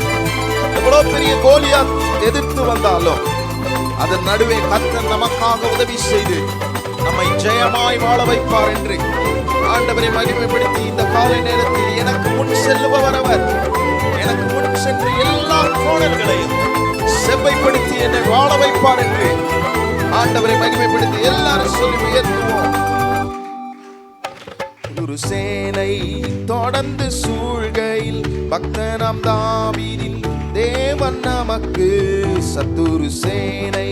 எவ்வளவு பெரிய கோலியாத் எதிர்த்து வந்தாலும் அதன் நடுவே கர்த்தர் நமக்காக உதவி செய்து நம்மை ஜெயமாய் வாழ வைப்பார் என்று ஆண்டவரை மகிமைப்படுத்தி இந்த காலை நேரத்தில் எனக்கு முன் செல்லுபவர் அவர், எனக்கு முன் சென்று எல்லா கோணல்களையும் செவ்வைப்படுத்தி என்னை வாழ வைப்பார் என்று ஆண்டவரை மகிமைப்படுத்தி எல்லாரும் சொல்லி உயர்த்துவோம். ஒரு சேனை தொடர்ந்து சூழ்கையில் பக்தனாம் தாவீதின் தேவன் நமக்கு, சத்துரு சேனை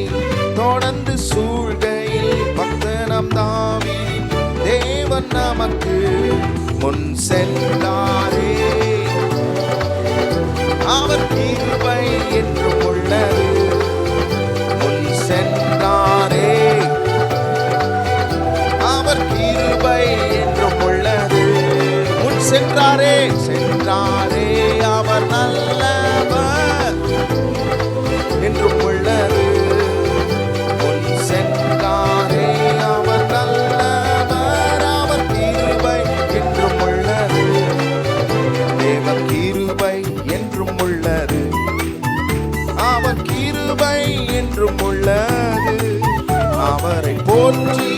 தொடர்ந்து சூழ்கையில் பக்தனாம் தாவீதின் தேவன் நமக்கு முன் சென்றாரே, அவர் கிருபை என்றும் உள்ளது. முன் சென்றாரே, அவர் கிருபை என்றும் உள்ளது. முன் சென்றாரே, சென்றாரே, அவர் நல்லவர் என்றும் உள்ளது. முன் சென்றாரே, அவர் நல்லவர், அவர் கிருபை என்றும் உள்ளது. தேவ கிருபை என்றும் உள்ளது, அவர் கிருபை என்றும் உள்ளது. அவரை போற்றி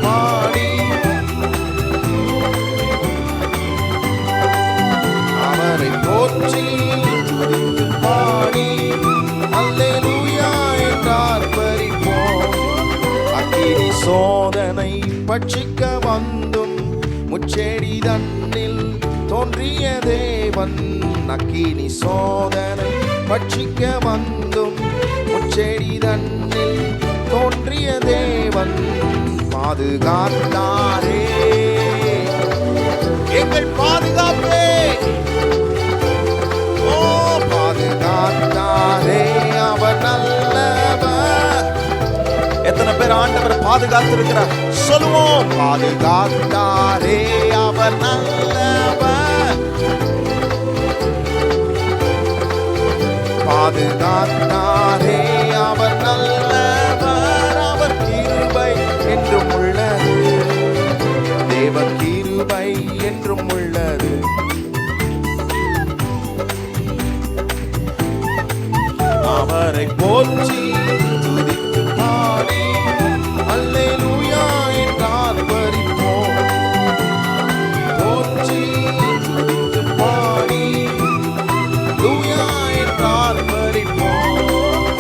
பாடி அவரை போற்றி பாடி அல்லேலூயா என்று ஆர்ப்பரிப்போம். அக்கினி சோதனை பட்சிக்க வந்தும் முச்செடி தன்னில் தோன்றிய தேவன், அக்கினி சோதனை பட்சிக்க வந்தும் முச்செடி தன்னில் தோன்றிய தேவன் பாதுகாத்தாரே, எங்கள் பாதுகாப்பே, ஓ பாதுகாத்தாரே, அவர் நல்லவர். எத்தனை பேர் ஆண்டவர் பாதுகாத்து இருக்கிறார் சொல்லுவோம். பாதுகாத்தாரே, அவர் நல்லவர், பாதுகாத்தாரே, அவர் நல்லவர், அவர் கிருபை என்றும் உள்ளது. தேவ கிருபை என்றும் உள்ளது. அவரை போற்றி துதித்து பாடி அல்லேலூயா என்று ஆர்ப்பரிப்போம். போற்றி துதித்து பாடி அல்லேலூயா என்று ஆர்ப்பரிப்போம்.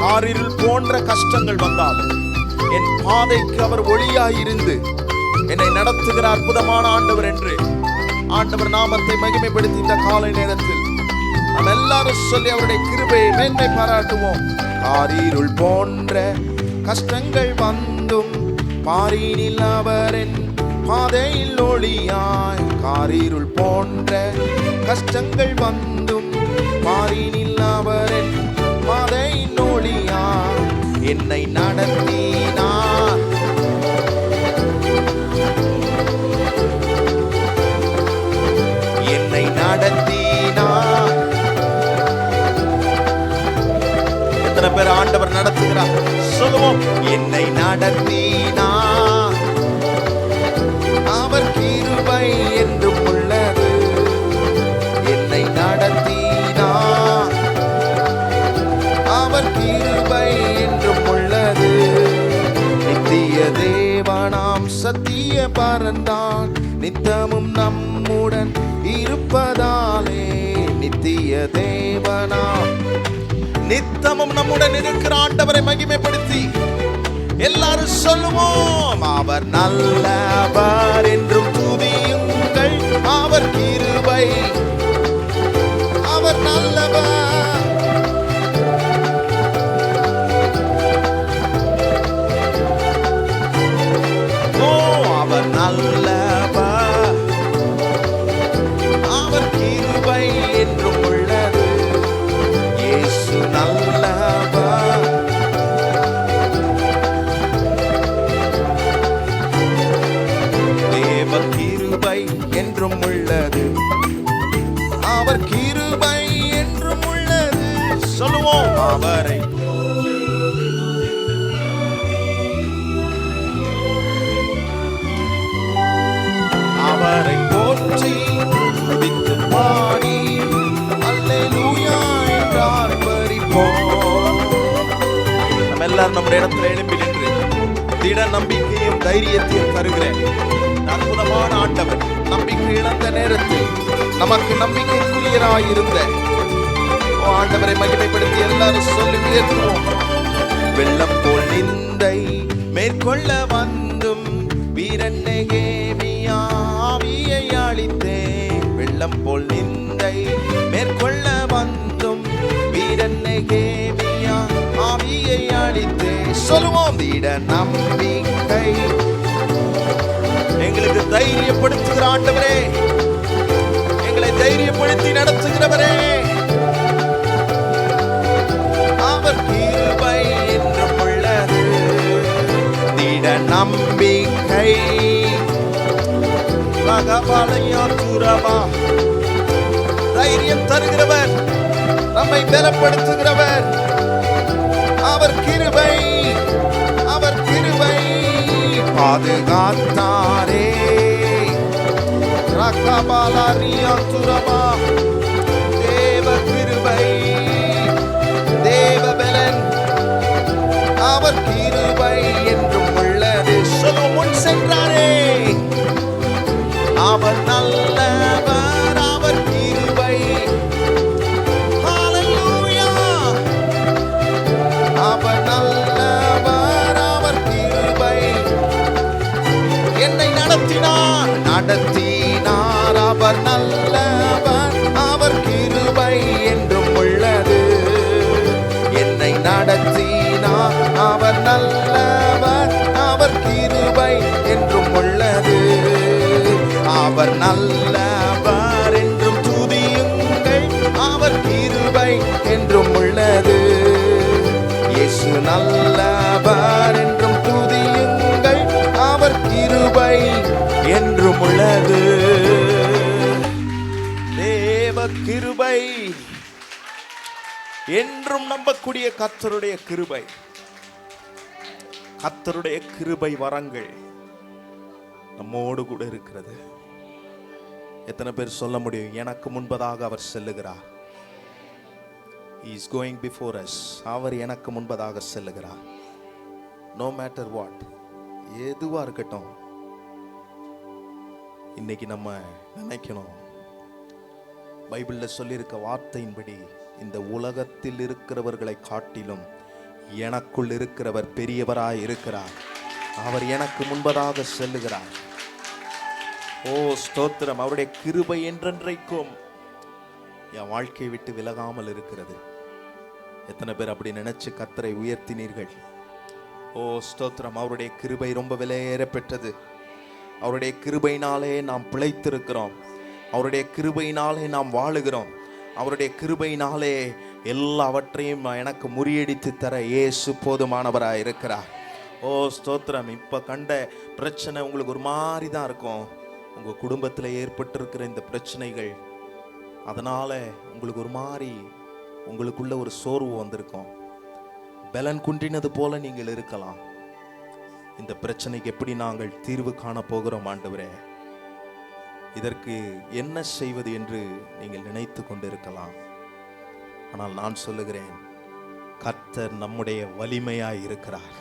காரிருள் போன்ற கஷ்டங்கள் வந்தாலும் என் பாதைக்கு அவர் ஒளியாயிருந்து என்னை நடத்துகிற அற்புதமான ஆண்டவர் என்று ஆண்டவர் நாமத்தை மகிமைப்படுத்தி இந்த காலை நேரத்தில் நாம் எல்லாரும் சொல்லி அவருடைய கிருபையை மேன்மை பாராட்டுவோம். காரிருள் போன்ற கஷ்டங்கள் வந்தும் பாரினில் அவரின் பாதையில் ஒளியாய். காரிருள் போன்ற கஷ்டங்கள் வந்தும் பாரினில் அவரின் பாதையில் ஒளியாய். என்னை நடத்தினார், என்னை நடத்தினார். எத்தனை பேர் ஆண்டவர் நடத்துகிறார் சொல்லுவோம். என்னை நடத்தினார், அவர் கிருபை என்றும் உள்ளது. என்னை நடத்தினார், அவர் கிருபை என்றும் உள்ளது. நித்திய தேவனாம் சத்திய பரந்தான் நித்தமும் நம்முடன் இருப்பதாலே. நித்திய தேவனாம் நித்தமும் நம்முடன் இருக்கிற ஆண்டவரை மகிமைப்படுத்தி எல்லாரும் சொல்லுவோம். அவர் நல்லவர் என்றும் துதியுங்கள். அவர் கிருபை, அவர் நல்லவர். ஓ அவர் நல்லவர், அவர் கிருபை என்றும் உள்ளது. இயேசு நல்லவர், தேவ கிருபை என்றும் உள்ளது. அவர் கிருபை என்றும் உள்ளது. சொல்லுவோம். அவரை அவரை போற்றி துதித்து பாடி அல்லேலூயா என்று ஆர்ப்பரிப்போம். நம்ம எல்லாரும் நம்முடைய இடத்துல எழும்பி நின்று திட நம்பிக்கையும் தைரியத்தையும் தருகிற அற்புதமான ஆண்டவர், நம்பிக்கை இழந்த நேரத்தில் நமக்கு நம்பிக்கைக்குரியராயிருந்த ஆண்டவரை மகிமைப்படுத்தி எல்லாரும் சொல்லி உயர்த்துவோம். வெள்ளம் போல் நிந்தை மேற்கொள்ள வந்தும் வீரன் நெகேமியா ஆவியை அளித்தே. வெள்ளம் போல் நிந்தை மேற்கொள்ள வந்தும் வீரன் நெகேமியா ஆவியை அளித்தே. சொல்லுவோம். திட நம்பிக்கை எங்களுக்கு தைரியப்படுத்துகிற ஆண்டவரே, எங்களை தைரியப்படுத்தி நடத்துகிறவரே, அவர் கிருபை என்றும் உள்ளது. திட நம்பிக்கை தைரியம் தருகிறவர், நம்மை பலப்படுத்துகிறவர். அவர் கிருபை, அவர் கிருபை பாதுகாத்தாரே. தேவ கிருபை, தேவ பலன், அவர் கிருபை என்றும் உள்ளது. சொல்ல முன் சென்றாரே. அவர் நல்லவர், அவர் கிருபை. ஹல்லேலூயா. அவர் நல்லவர், அவர் கிருபை. என்னை நடத்தினார், நடத்தினார். அவர் நல்லவர், அவர் கிருபை என்றும் உள்ளது. என்னை நடத்தினார், அவர் நல்லவர், அவர் கிருபை என்றும் உள்ளது. அவர் நல்லவர் என்றும் துதியுங்கள். அவர் கிருபை என்றும் உள்ளது. இயேசு நல்லவர் என்றும் துதியுங்கள். அவர் கிருபை என்றும் உள்ளது. தேவ கிருபை என்றும் நம்பக்கூடிய கர்த்தருடைய கிருபை, கர்த்தருடைய கிருபை வரங்கள் நம்மோடு கூட இருக்கிறது. எத்தனை பேர் சொல்ல முடியும், எனக்கு முன்பதாக அவர் செல்லுகிறார். He is going before us. அவர் எனக்கு முன்பதாக செல்லுகிறார். No matter what, எதுவா இருக்கட்டும், இன்னைக்கு நம்ம நினைக்கணும், பைபிள்ல சொல்லியிருக்க வார்த்தையின்படி இந்த உலகத்தில் இருக்கிறவர்களை காட்டிலும் எனக்குள் இருக்கிறவர் பெரியவராய் இருக்கிறார். அவர் எனக்கு முன்பதாக செல்லுகிறார். ஓ ஸ்தோத்திரம். அவருடைய கிருபை என்றென்றைக்கும் என் வாழ்க்கையை விட்டு விலகாமல் இருக்கிறது. எத்தனை பேர் அப்படி நினைச்சு கர்த்தரை உயர்த்தினீர்கள்? ஓ ஸ்தோத்திரம். அவருடைய கிருபை ரொம்ப விலையேற பெற்றது. அவருடைய கிருபையினாலே நாம் பிழைத்திருக்கிறோம். அவருடைய கிருபையினாலே நாம் வாழுகிறோம். அவருடைய கிருபையினாலே எல்லாவற்றையும் எனக்கு முறியடித்து தர இயேசு போதுமானவராக இருக்கிறார். ஓ ஸ்தோத்திரம். இப்போ கண்ட பிரச்சனை உங்களுக்கு ஒரு மாதிரி தான் இருக்கும். உங்கள் குடும்பத்தில் ஏற்பட்டிருக்கிற இந்த பிரச்சனைகள், அதனால் உங்களுக்கு ஒரு மாதிரி உங்களுக்குள்ள ஒரு சோர்வு வந்திருக்கும். பலன் குன்றினது போல நீங்கள் இருக்கலாம். இந்த பிரச்சனைக்கு எப்படி நாங்கள் தீர்வு காண போகிறோம் ஆண்டவரே, இதற்கு என்ன செய்வது என்று நீங்கள் நினைத்து கொண்டிருக்கலாம். ஆனால் நான் சொல்லுகிறேன், கர்த்தர் நம்முடைய வலிமையாய் இருக்கிறார்.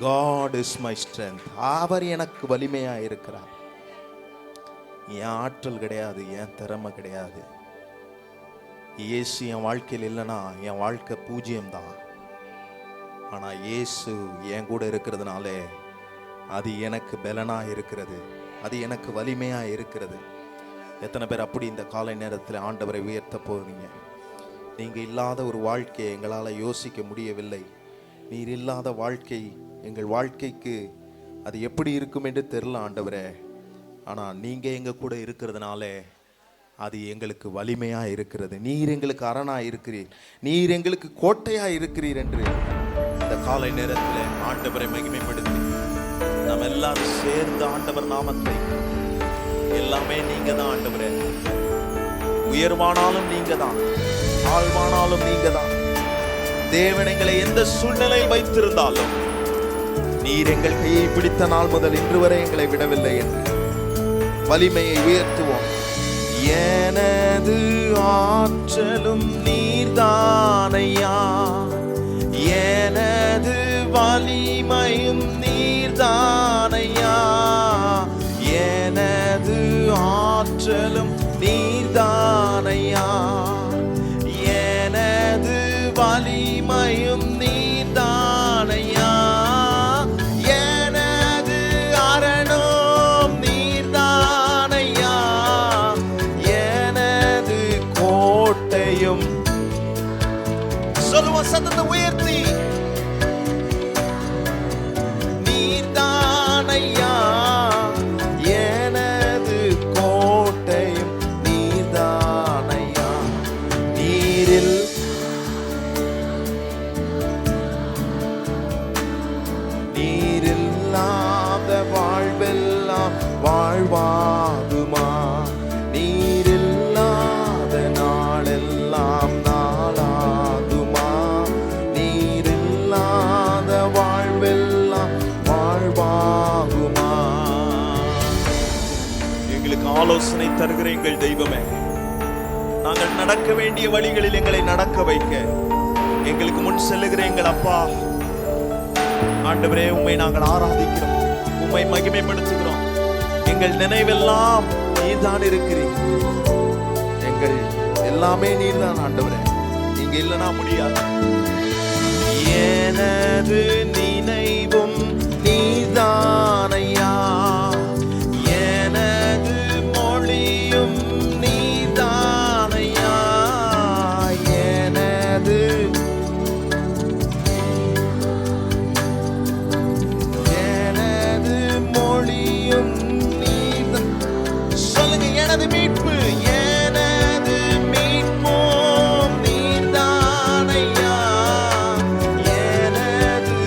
God is my strength. அவர் எனக்கு வலிமையாய் இருக்கிறார். என் ஆற்றல் கிடையாது, என் திறமை கிடையாது. இயேசு என் வாழ்க்கையில் இல்லைன்னா என் வாழ்க்கை பூஜ்ஜியம்தான். ஆனால் இயேசு என் கூட இருக்கிறதுனால அது எனக்கு பலனாக இருக்கிறது, அது எனக்கு வலிமையாக இருக்கிறது. எத்தனை பேர் அப்படி இந்த காலை நேரத்தில் ஆண்டவரை உயர்த்த போகிறீங்க? நீங்கள் இல்லாத ஒரு வாழ்க்கையை எங்களால் யோசிக்க முடியவில்லை. நீர் இல்லாத வாழ்க்கை எங்கள் வாழ்க்கைக்கு அது எப்படி இருக்கும் என்று தெரியல ஆண்டவரே. ஆனால் நீங்கள் எங்கள் கூட இருக்கிறதுனால அது எங்களுக்கு வலிமையாக இருக்கிறது. நீர் எங்களுக்கு அரணாக இருக்கிறீர், நீர் எங்களுக்கு கோட்டையாக இருக்கிறீர் என்று இந்த காலை நேரத்தில் ஆண்டவரை மகிமைப்படுத்தி நாம் எல்லாரும் சேர்ந்து ஆண்டவர் நாமத்தை, எல்லாமே நீங்க தான் ஆண்டவரே. உயர்வானாலும் நீங்க தான், தாழ்வானாலும் நீங்க தான். தேவன் எங்களை எந்த சூழ்நிலையில் வைத்திருந்தாலும் நீர் எங்கள் கையை பிடித்த நாள் முதல் இன்று வரை எங்களை விடவில்லை என்று வலிமையை உயர்த்துவோம். எனது ஆற்றலும் நீர்தானையா, எனது வலிமையும் நீர்தானையா, எனது ஆற்றலும் நீர்தானையா, எனது வலிமையும் நீர்தானையா, எனது அரணும் நீர்தானையா, எனது கோட்டையும். சொல்லுவோம் சத்தத்தை உயர்த்தி, நீர்தானையா, எனது கோட்டையும் நீர்தானையா. நீரில் நீரில்லாத வாழ்வெல்லாம் வாழ்வாகுமா, நீரில்லாத நாளெல்லாம் நாளாகுமா, நீரில்லாத வாழ்வெல்லாம் வாழ்வாகுமா. எங்களுக்கு ஆலோசனை தருகிற எங்கள் தெய்வமே, நாங்கள் நடக்க வேண்டிய வழிகளில் எங்களை நடக்க வைக்க எங்களுக்கு முன் செல்லுகிற எங்கள் அப்பா ஆண்டவரே, உம்மை நாங்கள் ஆராதிக்கிறோம், உம்மை மகிமைப்படுத்துகிறோம். எங்கள் நினைவெல்லாம் நீர்தான் இருக்கிறீர், எங்கள் எல்லாமே நீர்தான் ஆண்டவரே. நீங்க இல்லைனா முடியாது. எனது நினைவும் நீர்தானையா, எனது மொழியும் நீர்தானையா, எனது மொழியும் நீர்தான். சொல்லுங்க, எனது மீட்பு, எனது மீட்பும் நீர்தானையா, எனது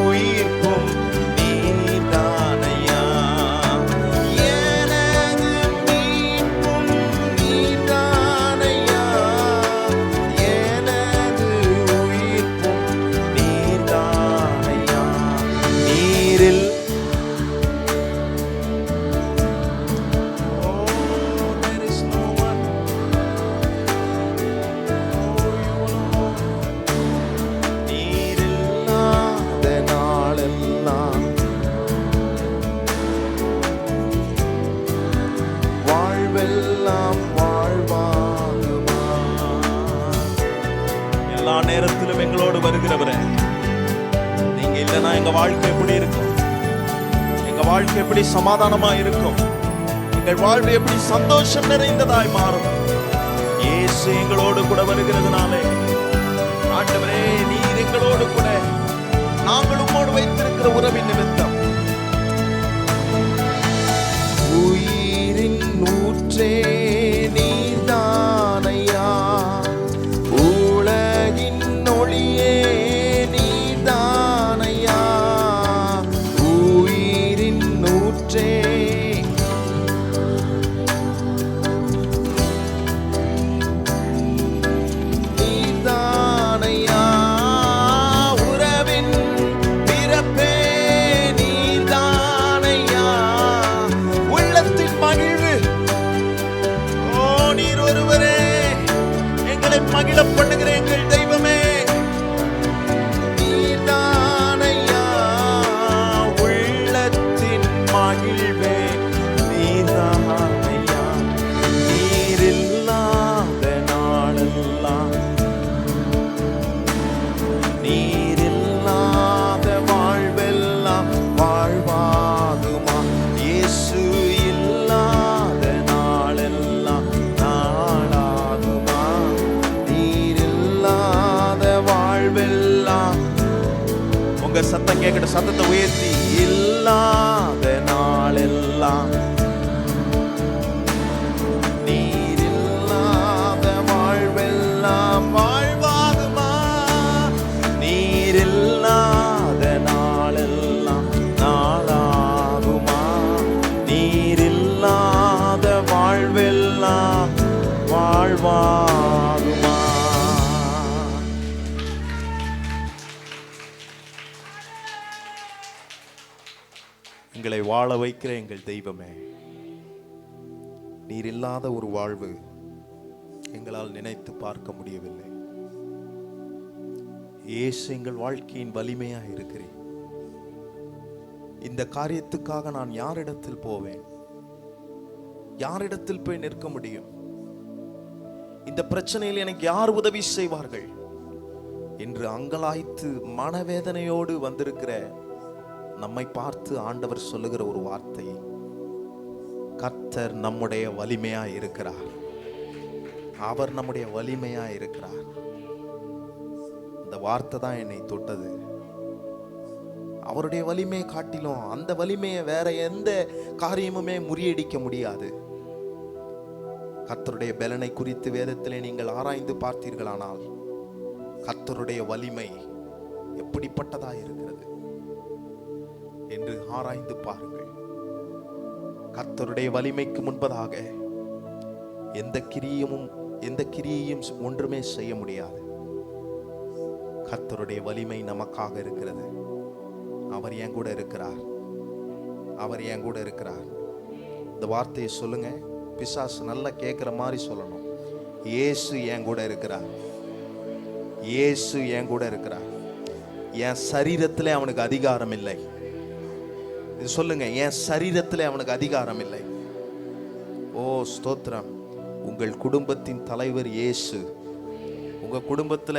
உயிர்ப்பும் நீர்தானையா, எனது மீட்பும் நீர்தானையா, எனது உயிர்ப்பும் நீர்தானையா. நீரில் நேரத்திலும் எங்களோடு வருகிறவரே, நீங்க இல்லைன்னா எங்க வாழ்க்கை எப்படி இருக்கும்? எங்க வாழ்க்கை எப்படி சமாதானமா இருக்கும்? எங்கள் வாழ்வு எப்படி சந்தோஷம் நிறைந்ததாய் மாறும். இயேசு எங்களோடு கூட வருகிறதுனாலே ஆண்டவரே, நீர் எங்களோடு கூட, நாங்கள் உம்மோடு வைத்திருக்கிற உறவின் நிமித்தம் உயிரின் ஊற்றே நீர்தானையா, உலகின் ஒளியே நீர்தானையா, உயிரின் ஊற்றே நீர்தானையா, உறவின் பிறப்பே நீர்தானையா, உள்ளத்தின் மகிழ்வு. ஓ, நீர் ஒருவரே எங்களை மகிழ பண்ணுகிற எங்கள் தெய்வமே, நீர்தானையா, உள்ளத்தின் மகிழ்வே நீர்தானையா, நீரில்லாத நாளெல்லாம், நீரில்லாத வாழ்வெல்லாம் வாழ்வாகுமா, இயேசு இல்லாத நாளெல்லாம் நாளாகுமா, நீரில்லாத வாழ்வெல்லாம். உங்க சத்தம் கேட்கட்டும், சத்தத்தை உயர்த்தி. இல்லாத நாளெல்லாம், நீரில்லாத வாழ்வெல்லாம் வாழ்வாகுமா, நீரில்லாத நாளெல்லாம் நாளாகுமா, நீரில்லாத வாழ்வெல்லாம் வாழ்வாகுமா. எங்களை வாழ வைக்கிற எங்கள் தெய்வமே, நீர் இல்லாத ஒரு வாழ்வு எங்களால் நினைத்து பார்க்க முடியவில்லை. இயேசு எங்கள் வாழ்க்கையின் வலிமையாக இருக்கிறேன். இந்த காரியத்துக்காக நான் யாரிடத்தில் போவேன்? யாரிடத்தில் போய் நிற்க முடியும்? இந்த பிரச்சனையில் எனக்கு யார் உதவி செய்வார்கள் என்று அங்கலாய்த்து மனவேதனையோடு வந்திருக்கிற நம்மை பார்த்து ஆண்டவர் சொல்லுகிற ஒரு வார்த்தை, கர்த்தர் நம்முடைய வலிமையா இருக்கிறார். அவர் நம்முடைய வலிமையா இருக்கிறார். இந்த வார்த்தை தான் என்னை தொட்டது. அவருடைய வலிமையை காட்டிலும் அந்த வலிமையை வேற எந்த காரியமுமே முறியடிக்க முடியாது. கர்த்தருடைய பலனை குறித்து வேதத்திலே நீங்கள் ஆராய்ந்து பார்த்தீர்களானால் கர்த்தருடைய வலிமை எப்படிப்பட்டதா இருக்கிறது என்று ஆராய்ந்து பாருங்கள். கர்த்தருடைய வலிமைக்கு முன்பதாக எந்த கிரியையும் ஒன்றுமே செய்ய முடியாது. கர்த்தருடைய வலிமை நமக்காக இருக்கிறது. அவர் என் கூட இருக்கிறார். அவர் என் கூட இருக்கிறார். இந்த வார்த்தையை சொல்லுங்க. பிசாசு நல்லா கேட்கிற மாதிரி சொல்லணும். இயேசு என் கூட இருக்கிறார். இயேசு என் கூட இருக்கிறார். என் சரீரத்திலே அவனுக்கு அதிகாரம் இல்லை. இது சொல்லுங்க, என் சரீரத்திலே அவனுக்கு அதிகாரம் இல்லை. ஓ ஸ்தோத்திரம். உங்கள் குடும்பத்தின் தலைவர் இயேசு. உங்க குடும்பத்துல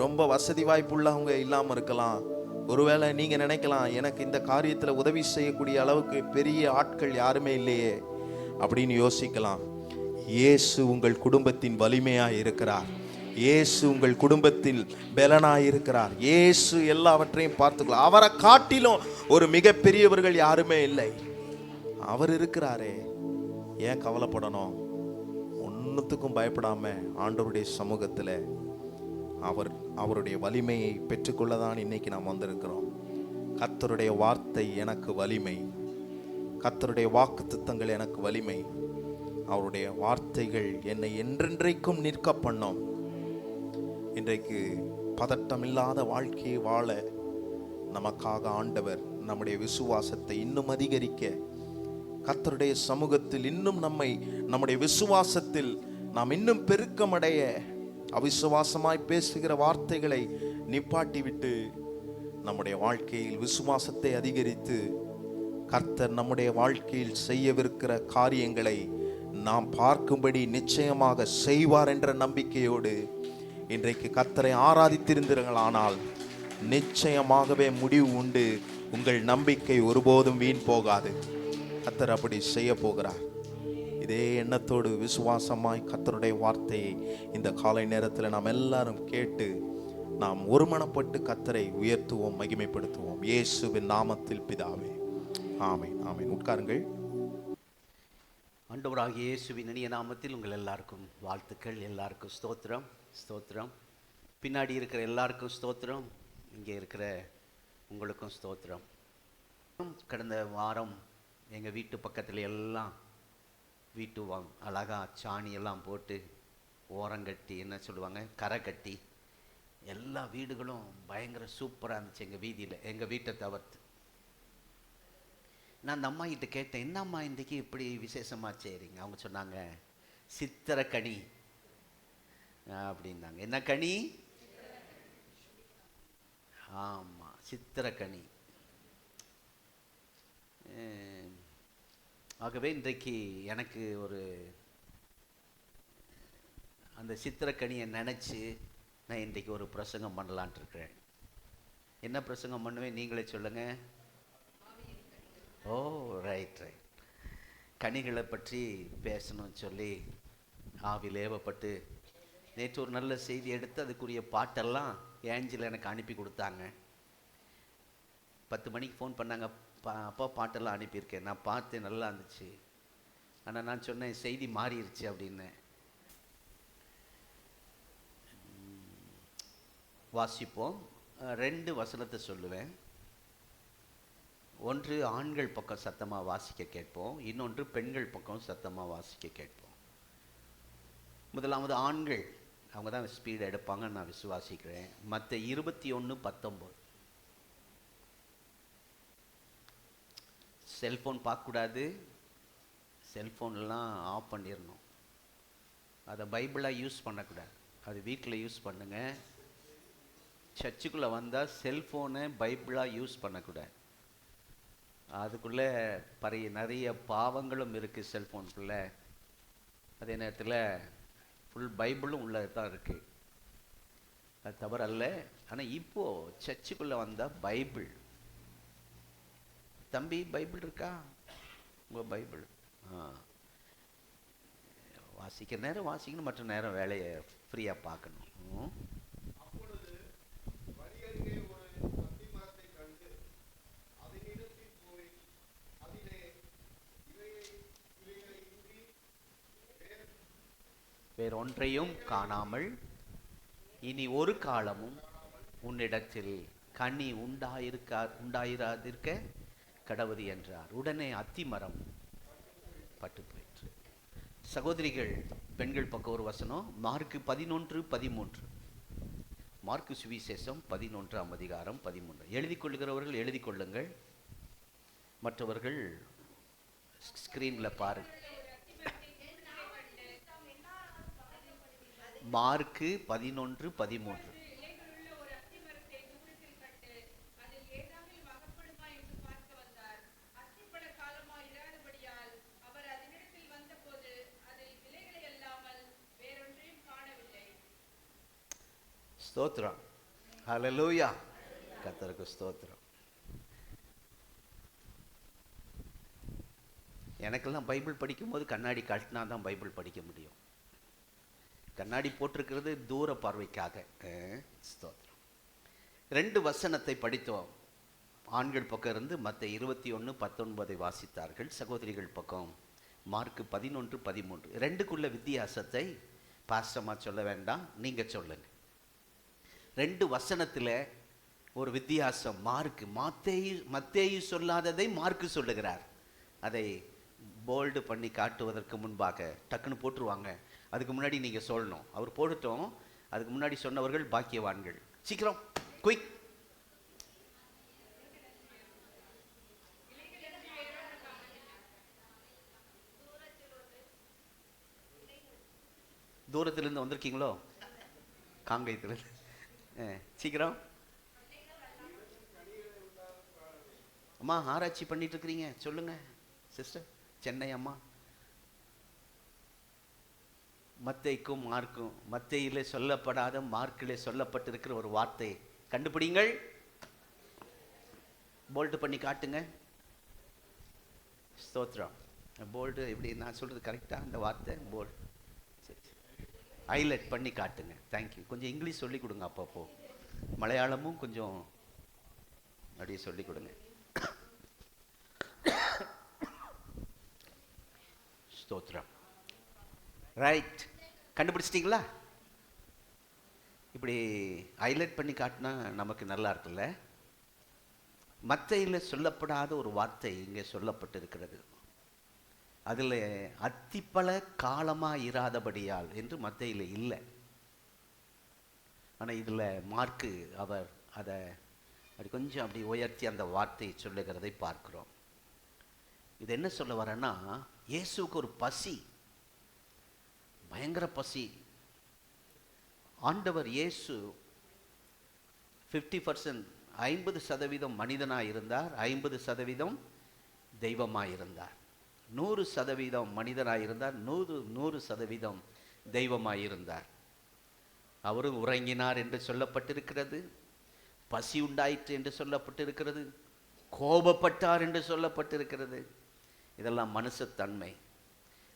ரொம்ப வசதி வாய்ப்புள்ளவங்க இல்லாம இருக்கலாம். ஒருவேளை நீங்க நினைக்கலாம், எனக்கு இந்த காரியத்துல உதவி செய்யக்கூடிய அளவுக்கு பெரிய ஆட்கள் யாருமே இல்லையே அப்படின்னு யோசிக்கலாம். இயேசு உங்கள் குடும்பத்தின் வலிமையா இருக்கிறார். இயேசு உங்கள் குடும்பத்தில் பலனாய் இருக்கிறார். இயேசு எல்லாவற்றையும் பார்த்துக்கலாம். அவரை காட்டிலும் ஒரு மிக பெரியவர்கள் யாருமே இல்லை. அவர் இருக்கிறாரே, ஏன் கவலைப்படணும்? ஒன்னுத்துக்கும் பயப்படாம ஆண்டவருடைய சமூகத்துல அவருடைய வலிமையை பெற்றுக்கொள்ளதான் இன்னைக்கு நாம் வந்திருக்கிறோம். கர்த்தருடைய வார்த்தை எனக்கு வலிமை. கர்த்தருடைய வாக்குத்தத்தங்கள் எனக்கு வலிமை. அவருடைய வார்த்தைகள் என்னை என்றென்றைக்கும் நிற்க பண்ணும். இன்றைக்கு பதட்டமில்லாத வாழ்க்கையை வாழ நமக்காக ஆண்டவர் நம்முடைய விசுவாசத்தை இன்னும் அதிகரிக்க, கர்த்தருடைய சமூகத்தில் இன்னும் நம்முடைய விசுவாசத்தில் நாம் இன்னும் பெருக்கமடைய, அவிசுவாசமாய் பேசுகிற வார்த்தைகளை நிப்பாட்டி விட்டு நம்முடைய வாழ்க்கையில் விசுவாசத்தை அதிகரித்து கர்த்தர் நம்முடைய வாழ்க்கையில் செய்யவிருக்கிற காரியங்களை நாம் பார்க்கும்படி நிச்சயமாக செய்வார் என்ற நம்பிக்கையோடு இன்றைக்கு கர்த்தரை ஆராதித்திருந்தீர்களானால் நிச்சயமாகவே முடிவு உண்டு. உங்கள் நம்பிக்கை ஒருபோதும் வீண் போகாது. கர்த்தர் அப்படி செய்ய போகிறார். இதே எண்ணத்தோடு விசுவாசமாய் கர்த்தருடைய வார்த்தையை இந்த காலை நேரத்தில் நாம் எல்லாரும் கேட்டு நாம் ஒருமனப்பட்டு கர்த்தரை உயர்த்துவோம், மகிமைப்படுத்துவோம். இயேசுவின் நாமத்தில் பிதாவே, ஆமென், ஆமென். உட்காருங்கள். ஆண்டவராகிய இயேசுவின் இனிய நாமத்தில் உங்கள் எல்லாருக்கும் வாழ்த்துக்கள். எல்லாருக்கும் ஸ்தோத்திரம், ஸ்தோத்திரம். பின்னாடி இருக்கிற எல்லாருக்கும் ஸ்தோத்திரம், இங்கே இருக்கிற உங்களுக்கும் ஸ்தோத்திரம். கடந்த வாரம் எங்கள் வீட்டு பக்கத்தில் எல்லாம் வீட்டு அழகாக சாணியெல்லாம் போட்டு ஓரங்கட்டி, என்ன சொல்லுவாங்க, கரை கட்டி எல்லா வீடுகளும் பயங்கர சூப்பராக இருந்துச்சு எங்கள் வீதியில், எங்கள் வீட்டை தவிர்த்து. நான் அந்த அம்மா கிட்ட கேட்டேன், என்னம்மா இன்றைக்கி இப்படி விசேஷமாக செய்கிறீங்க? அவங்க சொன்னாங்க, சித்திரக்கனி அப்படின்னாங்க. என்ன கனி? ஆமாம், சித்திரக்கனி. ஆகவே இன்றைக்கு எனக்கு ஒரு அந்த சித்திரக்கனியை நினச்சி நான் இன்றைக்கு ஒரு பிரசங்கம் பண்ணலான்ட்டு இருக்கிறேன். என்ன பிரசங்கம் பண்ணுவேன் நீங்களே சொல்லுங்கள். ஓ, ரைட் ரைட். கனிகளை பற்றி பேசணும்னு சொல்லி ஆவியில் ஏவப்பட்டு நேற்று ஒரு நல்ல செய்தி எடுத்து அதுக்குரிய பாட்டெல்லாம் ஏஞ்சல் எனக்கு அனுப்பி கொடுத்தாங்க. 10 மணிக்கு ஃபோன் பண்ணாங்க, அப்பா பாட்டெல்லாம் அனுப்பியிருக்கேன். நான் பார்த்தேன், நல்லா இருந்துச்சு. ஆனால் நான் சொன்னேன் செய்தி மாறிடுச்சு அப்படின்னு. வாசிப்போம். 2 வசனத்தை சொல்லுவேன். ஒன்று ஆண்கள் பக்கம் சத்தமாக வாசிக்க கேட்போம், இன்னொன்று பெண்கள் பக்கம் சத்தமாக வாசிக்க கேட்போம். முதலாவது ஆண்கள், அவங்க தான் ஸ்பீடு எடுப்பாங்கன்னு நான் விசுவாசிக்கிறேன். மற்ற 21:19. செல்ஃபோன் பார்க்கக்கூடாது, செல்ஃபோன்லாம் ஆஃப் பண்ணிடணும். அதை பைபிளாக யூஸ் பண்ணக்கூடாது, அது வீட்டில் யூஸ் பண்ணுங்கள். சர்ச்சுக்குள்ளே வந்தால் செல்ஃபோனை பைபிளாக யூஸ் பண்ணக்கூடாது. அதுக்குள்ளே நிறைய பாவங்களும் இருக்குது செல்ஃபோனுக்குள்ளே. அதே நேரத்தில் ஃபுல் பைபிளும் உள்ள தான் இருக்குது, அது தவறல்ல. ஆனால் இப்போது சர்ச்சுக்குள்ளே வந்தால் பைபிள், தம்பி பைபிள் இருக்கா உங்கள்? பைபிள் வாசிக்கிற நேரம் வாசிக்கணும், மற்ற நேரம் வேலையை ஃப்ரீயாக பார்க்கணும். வேறொன்றையும் காணாமல் இனி ஒரு காலமும் உன்னிடத்தில் கனி உண்டாயிராதிருக்க கடவுது என்றார். உடனே அத்திமரம் பட்டு போயிற்று. சகோதரிகள், பெண்கள் பக்கம் ஒரு வசனம், மார்க்கு 11:13. மார்க்கு சுவிசேஷம் 11:13. எழுதி கொள்ளுகிறவர்கள் எழுதி கொள்ளுங்கள், மற்றவர்கள் ஸ்கிரீனில் பாருங்கள். மார்க்கு 11:13. ஸ்தோத்திரம், ஹல்லேலூயா, கர்த்தருக்கு ஸ்தோத்திரம். எனக்கெல்லாம் பைபிள் படிக்கும்போது கண்ணாடி காட்டினா தான் பைபிள் படிக்க முடியும். கண்ணாடி போட்டிருக்கிறது தூர பார்வைக்காக. ஸ்தோத்திரம். 2 வசனத்தை படித்தோம். ஆண்கள் பக்கம் இருந்து மற்ற 21:19 வாசித்தார்கள். சகோதரிகள் பக்கம் மார்க்கு 11:13. 2க்குள்ள வித்தியாசத்தை பாஸ்டமா சொல்ல வேண்டாம், நீங்கள் சொல்லுங்கள். 2 வசனத்தில் ஒரு வித்தியாசம். மத்தேயு சொல்லாததை மார்க்கு சொல்லுகிறார். அதை போல்டு பண்ணி காட்டுவதற்கு முன்பாக டக்குன்னு போட்டுருவாங்க. அதுக்கு முன்னாடி நீங்கள் சொல்லணும். அவர் போட்டுட்டோம், அதுக்கு முன்னாடி சொன்னவர்கள் பாக்கியவான்கள். சீக்கிரம், குயிக். தூரத்திலிருந்து வந்திருக்கீங்களோ? காங்கயத்திலிருந்து. சீக்கிரம் அம்மா, ஆராய்ச்சி பண்ணிட்டு இருக்கிறீங்க, சொல்லுங்க சிஸ்டர். சென்னை அம்மா. மத்தேய்க்கும் மார்க்கும், மத்தேயிலே சொல்லப்படாத மார்க்கிலே சொல்லப்பட்டிருக்கிற ஒரு வார்த்தை கண்டுபிடிங்கள். போல்ட் பண்ணி காட்டுங்க. ஸ்தோத்திரம். போல்டு எப்படி நான் சொல்கிறது கரெக்டாக அந்த வார்த்தை? போல்டு. சரி, ஹைலைட் பண்ணி காட்டுங்க. தேங்க்யூ. கொஞ்சம் இங்கிலீஷ் சொல்லிக் கொடுங்க அப்பப்போ, மலையாளமும் கொஞ்சம் அப்படியே சொல்லிக் கொடுங்க. ஸ்தோத்திரம். ரைட், கண்டுபிடிச்சிட்டிங்களா? இப்படி ஹைலைட் பண்ணி காட்டினா நமக்கு நல்லா இருக்குல்ல. மத்தையில் சொல்லப்படாத ஒரு வார்த்தை இங்கே சொல்லப்பட்டிருக்கிறது. அதில் அத்திப்பழ காலமாக இராதபடியால் என்று மத்தையில் இல்லை. ஆனால் இதில் மார்க்கு அவர் அதை அப்படி கொஞ்சம் அப்படி உயர்த்தி அந்த வார்த்தையை சொல்லுகிறதை பார்க்கிறோம். இது என்ன சொல்ல வரேன்னா, இயேசுவுக்கு ஒரு பசி, பயங்கர பசி. ஆண்டவர் இயேசு 50% 50% மனிதனாக இருந்தார், 50% தெய்வமாக இருந்தார். 100% மனிதனாக இருந்தார், 100% தெய்வமாக இருந்தார். அவரும் உறங்கினார் என்று சொல்லப்பட்டிருக்கிறது, பசி உண்டாயிற்று என்று சொல்லப்பட்டிருக்கிறது, கோபப்பட்டார் என்று சொல்லப்பட்டிருக்கிறது. இதெல்லாம் மனுஷத்தன்மை.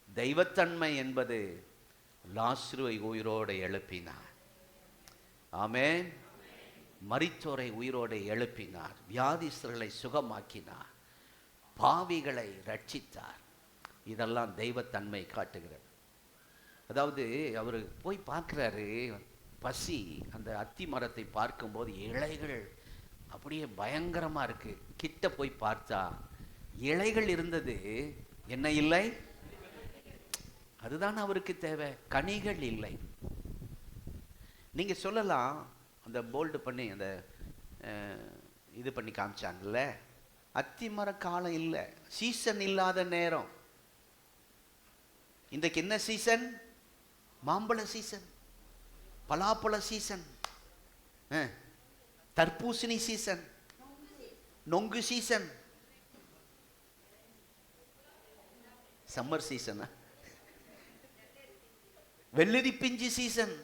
தெய்வத்தன்மை என்பது லாசருவை உயிரோடு எழுப்பினார். ஆமென். மரித்தோரை உயிரோடு எழுப்பினார், வியாதிஸ்தர்களை சுகமாக்கினார், பாவிகளை ரட்சித்தார். இதெல்லாம் தெய்வத்தன்மை காட்டுகிறது. அதாவது அவர் போய் பார்க்குறாரு, பசி. அந்த அத்தி மரத்தை பார்க்கும்போது இலைகள் அப்படியே பயங்கரமாக இருக்கு. கிட்ட போய் பார்த்தா இலைகள் இருந்தது, என்ன இல்லை? அதுதான் அவருக்கு தேவை, கனிகள் இல்லை. நீங்க சொல்லலாம், அந்த போல்டு பண்ணி அந்த இது பண்ணி காமிச்சாங்கல்ல, அத்திமர காலம் இல்லை, சீசன் இல்லாத நேரம். இன்றைக்கு என்ன சீசன்? மாம்பழ சீசன், பலாப்பழ சீசன், தர்பூசணி சீசன், நொங்கு சீசன், சம்மர் சீசனா, வெள்ளரி பிஞ்சு சீசன்,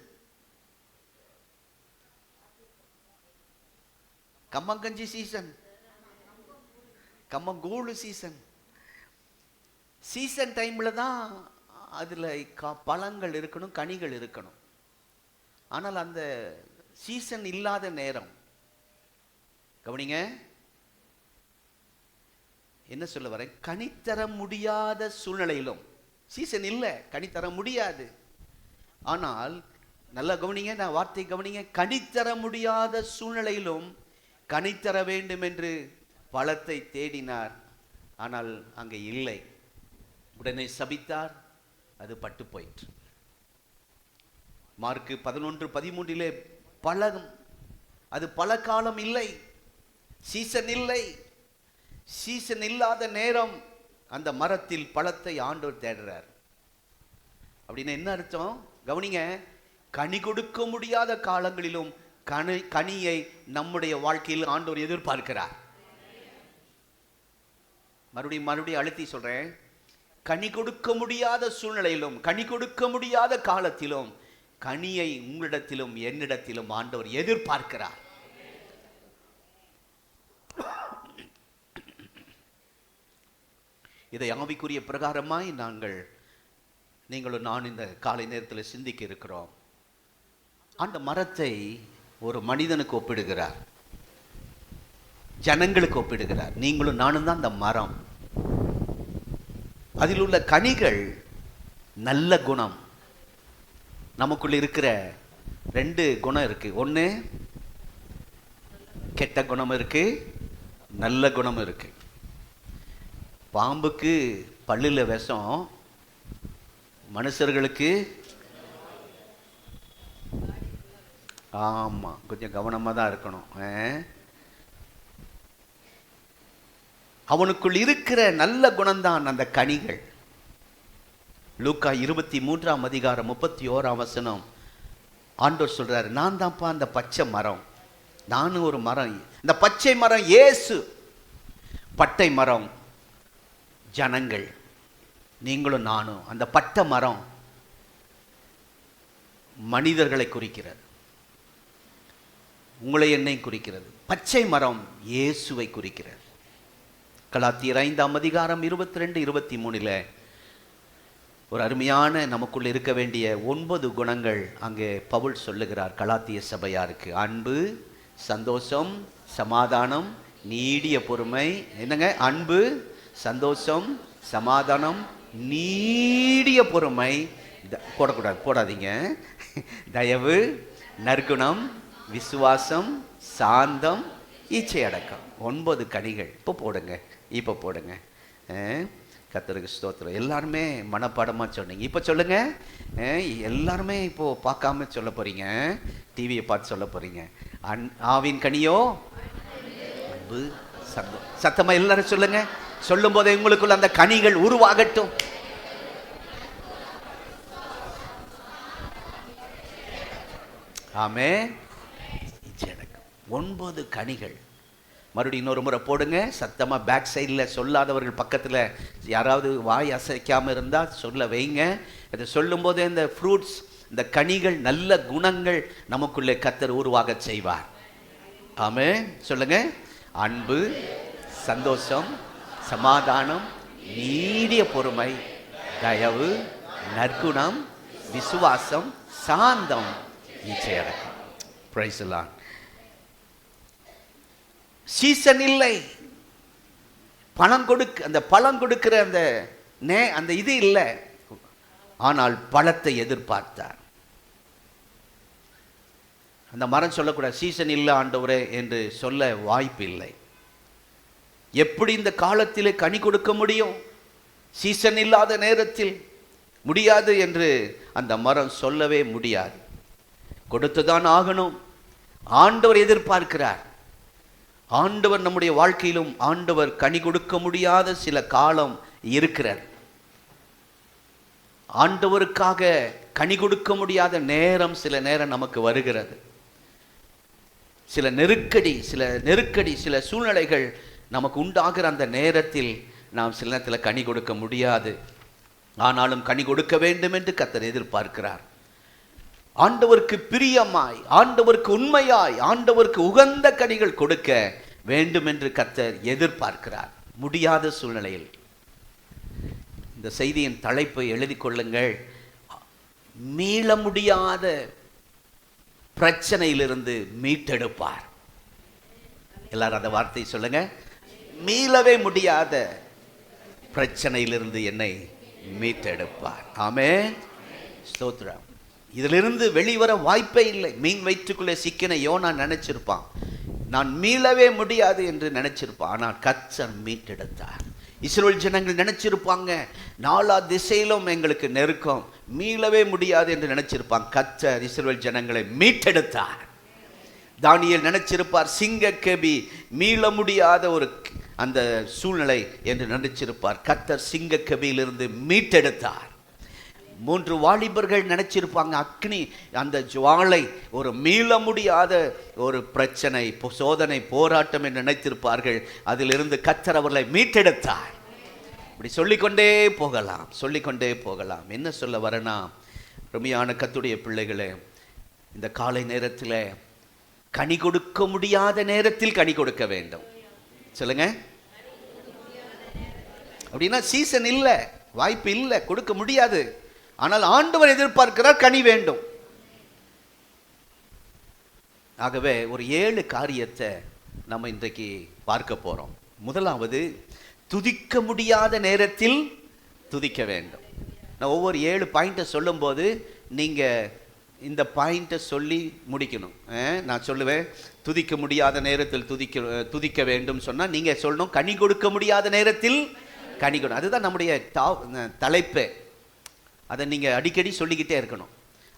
கம்மங்கஞ்சி சீசன், கம்மங்கூழு சீசன். சீசன் டைம்ல தான் அதுல பழங்கள் இருக்கணும், கனிகள் இருக்கணும். ஆனால் அந்த சீசன் இல்லாத நேரம், கவனிங்க என்ன சொல்ல வரேன், கனித்தர முடியாத சூழ்நிலையிலும், சீசன் இல்லை, கனித்தர முடியாது. ஆனால் நல்லா கவனிங்க, நான் வார்த்தை கவனிங்க, கனித்தர முடியாத சூழ்நிலையிலும் கனித்தர வேண்டும் என்று பழத்தை தேடினார். ஆனால் அங்கே இல்லை. உடனே சபித்தார், அது பட்டு போயிற்று. மார்க்கு 11:13 பழம், அது பல காலம் இல்லை, சீசன் இல்லை. சீசன் இல்லாத நேரம் அந்த மரத்தில் பழத்தை ஆண்டவர் தேடுறார். அப்படின்னு என்ன அர்த்தம்? கவனிங்க, கனி கொடுக்க முடியாத காலங்களிலும் கனியை நம்முடைய வாழ்க்கையில் ஆண்டவர் எதிர்பார்க்கிறார். மறுபடியும் அழுத்தி சொல்றேன், கனி கொடுக்க முடியாத சூழ்நிலையிலும், கனி கொடுக்க முடியாத காலத்திலும் கனியை உங்களிடத்திலும் என்னிடத்திலும் ஆண்டவர் எதிர்பார்க்கிறார். இதை ஆவிக்குரிய பிரகாரமாய் நீங்களும் நான் இந்த காலை நேரத்தில் சிந்திக்க இருக்கிறோம். அந்த மரத்தை ஒரு மனிதனுக்கு ஒப்பிடுகிறார், ஜனங்களுக்கு ஒப்பிடுகிறார். நீங்களும் நானும் தான் அந்த மரம். அதில் உள்ள கனிகள் நல்ல குணம். நமக்குள்ள இருக்கிற 2 குணம் இருக்கு. ஒன்று கெட்ட குணம் இருக்கு, நல்ல குணம் இருக்கு. பாம்புக்கு பல்லுல விஷம், மனுஷர்களுக்கு ஆமா கொஞ்சம் கவனமா தான் இருக்கணும். அவனுக்குள் இருக்கிற நல்ல குணம்தான் அந்த கனிகள். லூக்கா 23:31 ஆண்டவர் சொல்றாரு, நான் தான்ப்பா அந்த பச்சை மரம், நானும் ஒரு மரம். இந்த பச்சை மரம் இயேசு, பட்டை மரம் ஜனங்கள், நீங்களும் நானும். அந்த பட்டை மரம் மனிதர்களை குறிக்கிறது, உங்களை என்னை குறிக்கிறது. பச்சை மரம் இயேசுவை குறிக்கிறது. கலாத்தியர் 5ஆம் அதிகாரம் 22, 23 ஒரு அருமையான நமக்குள்ள இருக்க வேண்டிய 9 குணங்கள் அங்கே பவுல் சொல்லுகிறார் கலாத்திய சபையாருக்கு. அன்பு, சந்தோஷம், சமாதானம், நீடிய பொறுமை. என்னங்க? அன்பு, சந்தோஷம், சமாதானம், நீடிய பொறுமை. போடாதீங்க. தயவு, நற்குணம், விசுவாசம், சாந்தம், இச்சை அடக்கம். 9 கனிகள். இப்போ போடுங்க. கர்த்தருக்கு ஸ்தோத்திரம். எல்லாருமே மனப்பாடமாக சொன்னீங்க. இப்போ சொல்லுங்க. எல்லாருமே இப்போ பார்க்காம சொல்ல போறீங்க, டிவியை பார்த்து சொல்ல போறீங்க. ஆவின் கனியோ அன்பு, சத்தமா எல்லாரும் சொல்லுங்க. சொல்லும் போதே உங்களுக்குள்ள அந்த கனிகள் உருவாகட்டும். ஆமென். 9 கனிகள். மறுபடியும் இன்னொரு முறை போடுங்க சத்தமாக. பேக் சைடில் சொல்லாதவர்கள் பக்கத்தில் யாராவது வாய் அசைக்காமல் இருந்தால் சொல்ல வைங்க. அதை சொல்லும்போது இந்த ஃப்ரூட்ஸ், இந்த கனிகள், நல்ல குணங்கள் நமக்குள்ளே கர்த்தர் உருவாக செய்வார். ஆமென். சொல்லுங்க. அன்பு, சந்தோஷம், சமாதானம், நீடிய பொறுமை, தயவு, நற்குணம், விசுவாசம், சாந்தம், இச்சை அடக்கம். Praise the Lord. சீசன் இல்லை, அந்த பழம் கொடுக்கிற அந்த இது இல்லை. ஆனால் பழத்தை எதிர்பார்த்தார். அந்த மரம் சொல்லக்கூடாது சீசன் இல்லை ஆண்டவரே என்று சொல்ல வாய்ப்பு இல்லை. எப்படி இந்த காலத்திலே கனி கொடுக்க முடியும்? சீசன் இல்லாத நேரத்தில் முடியாது என்று அந்த மரம் சொல்லவே முடியாது. கொடுத்துதான் ஆகணும். ஆண்டவர் எதிர்பார்க்கிறார். ஆண்டவர் நம்முடைய வாழ்க்கையிலும் ஆண்டவர் கனி கொடுக்க முடியாத சில காலம் இருக்கிறது. ஆண்டவருக்காக கனி கொடுக்க முடியாத நேரம் சில நேரம் நமக்கு வருகிறது. சில நெருக்கடி, சில சூழ்நிலைகள் நமக்கு உண்டாகிற அந்த நேரத்தில் நாம் சில நேரத்தில் கனி கொடுக்க முடியாது. ஆனாலும் கனி கொடுக்க வேண்டும் என்று கர்த்தர் எதிர்பார்க்கிறார். ஆண்டவருக்கு பிரியமாய், ஆண்டவருக்கு உண்மையாய், ஆண்டவருக்கு உகந்த கனிகள் கொடுக்க வேண்டும் என்று கர்த்தர் எதிர்பார்க்கிறார். முடியாத சூழ்நிலையில் இந்த செய்தியின் தலைப்பை எழுதி கொள்ளுங்கள். மீள முடியாத பிரச்சனையிலிருந்து மீட்டெடுப்பார். எல்லாரும் அந்த வார்த்தை சொல்லுங்க. மீளவே முடியாத பிரச்சனையிலிருந்து என்னை மீட்டெடுப்பார். ஆமென். ஸ்தோத்திரம். இதிலிருந்து வெளிவர வாய்ப்பே இல்லை. மீன் வயிற்றுக்குள்ளே சிக்கின யோனா நினைச்சிருப்பான், நான் மீளவே முடியாது என்று நினைச்சிருப்பான். ஆனால் கர்த்தர் மீட்டெடுத்தார். இஸ்ரவேல் ஜனங்கள் நினைச்சிருப்பாங்க, நாலா திசையிலும் எங்களுக்கு நெருக்கம், மீளவே முடியாது என்று நினைச்சிருப்பாங்க. கர்த்தர் இஸ்ரவேல் ஜனங்களை மீட்டெடுத்தார். தானியேல் நினைச்சிருப்பார், சிங்கக்கேபி மீள முடியாத ஒரு அந்த சூழ்நிலை என்று நினைச்சிருப்பார். கர்த்தர் சிங்கக்கேபியிலிருந்து மீட்டெடுத்தார். 3 வாலிபர்கள் நினைச்சிருப்பாங்க, அக்னி அந்த ஜுவாலை ஒரு மீள முடியாத ஒரு பிரச்சனை, சோதனை, போராட்டம் என்று நினைத்திருப்பார்கள். அதிலிருந்து கர்த்தர் அவர்களை மீட்டெடுத்தார். இப்படி சொல்லிக்கொண்டே போகலாம். என்ன சொல்ல வரனா, ரம்மியான கர்த்தருடைய பிள்ளைகளே, இந்த காலை நேரத்தில் கனி கொடுக்க முடியாத நேரத்தில் கனி கொடுக்க வேண்டும். சொல்லுங்க. அப்படின்னா சீசன் இல்லை, வாய்ப்பு இல்லை, கொடுக்க முடியாது. ஆனால் ஆண்டவர் எதிர்பார்க்கிறார் கனி வேண்டும். ஆகவே ஒரு 7 காரியத்தை நம்ம இன்றைக்கு பார்க்க போறோம். முதலாவது, துதிக்க முடியாத நேரத்தில் துதிக்க வேண்டும். நான் ஒவ்வொரு 7 பாயிண்ட்டை சொல்லும்போது நீங்க இந்த பாயிண்ட்டை சொல்லி முடிக்கணும். நான் சொல்லுவேன், துதிக்க முடியாத நேரத்தில் துதிக்க வேண்டும் சொன்னால் நீங்க சொல்லணும் கனி கொடுக்க முடியாத நேரத்தில் கனி கொடு. அதுதான் நம்முடைய தலைப்பு. அதை நீங்கள் அடிக்கடி சொல்லிக்கிட்டே இருக்கணும்.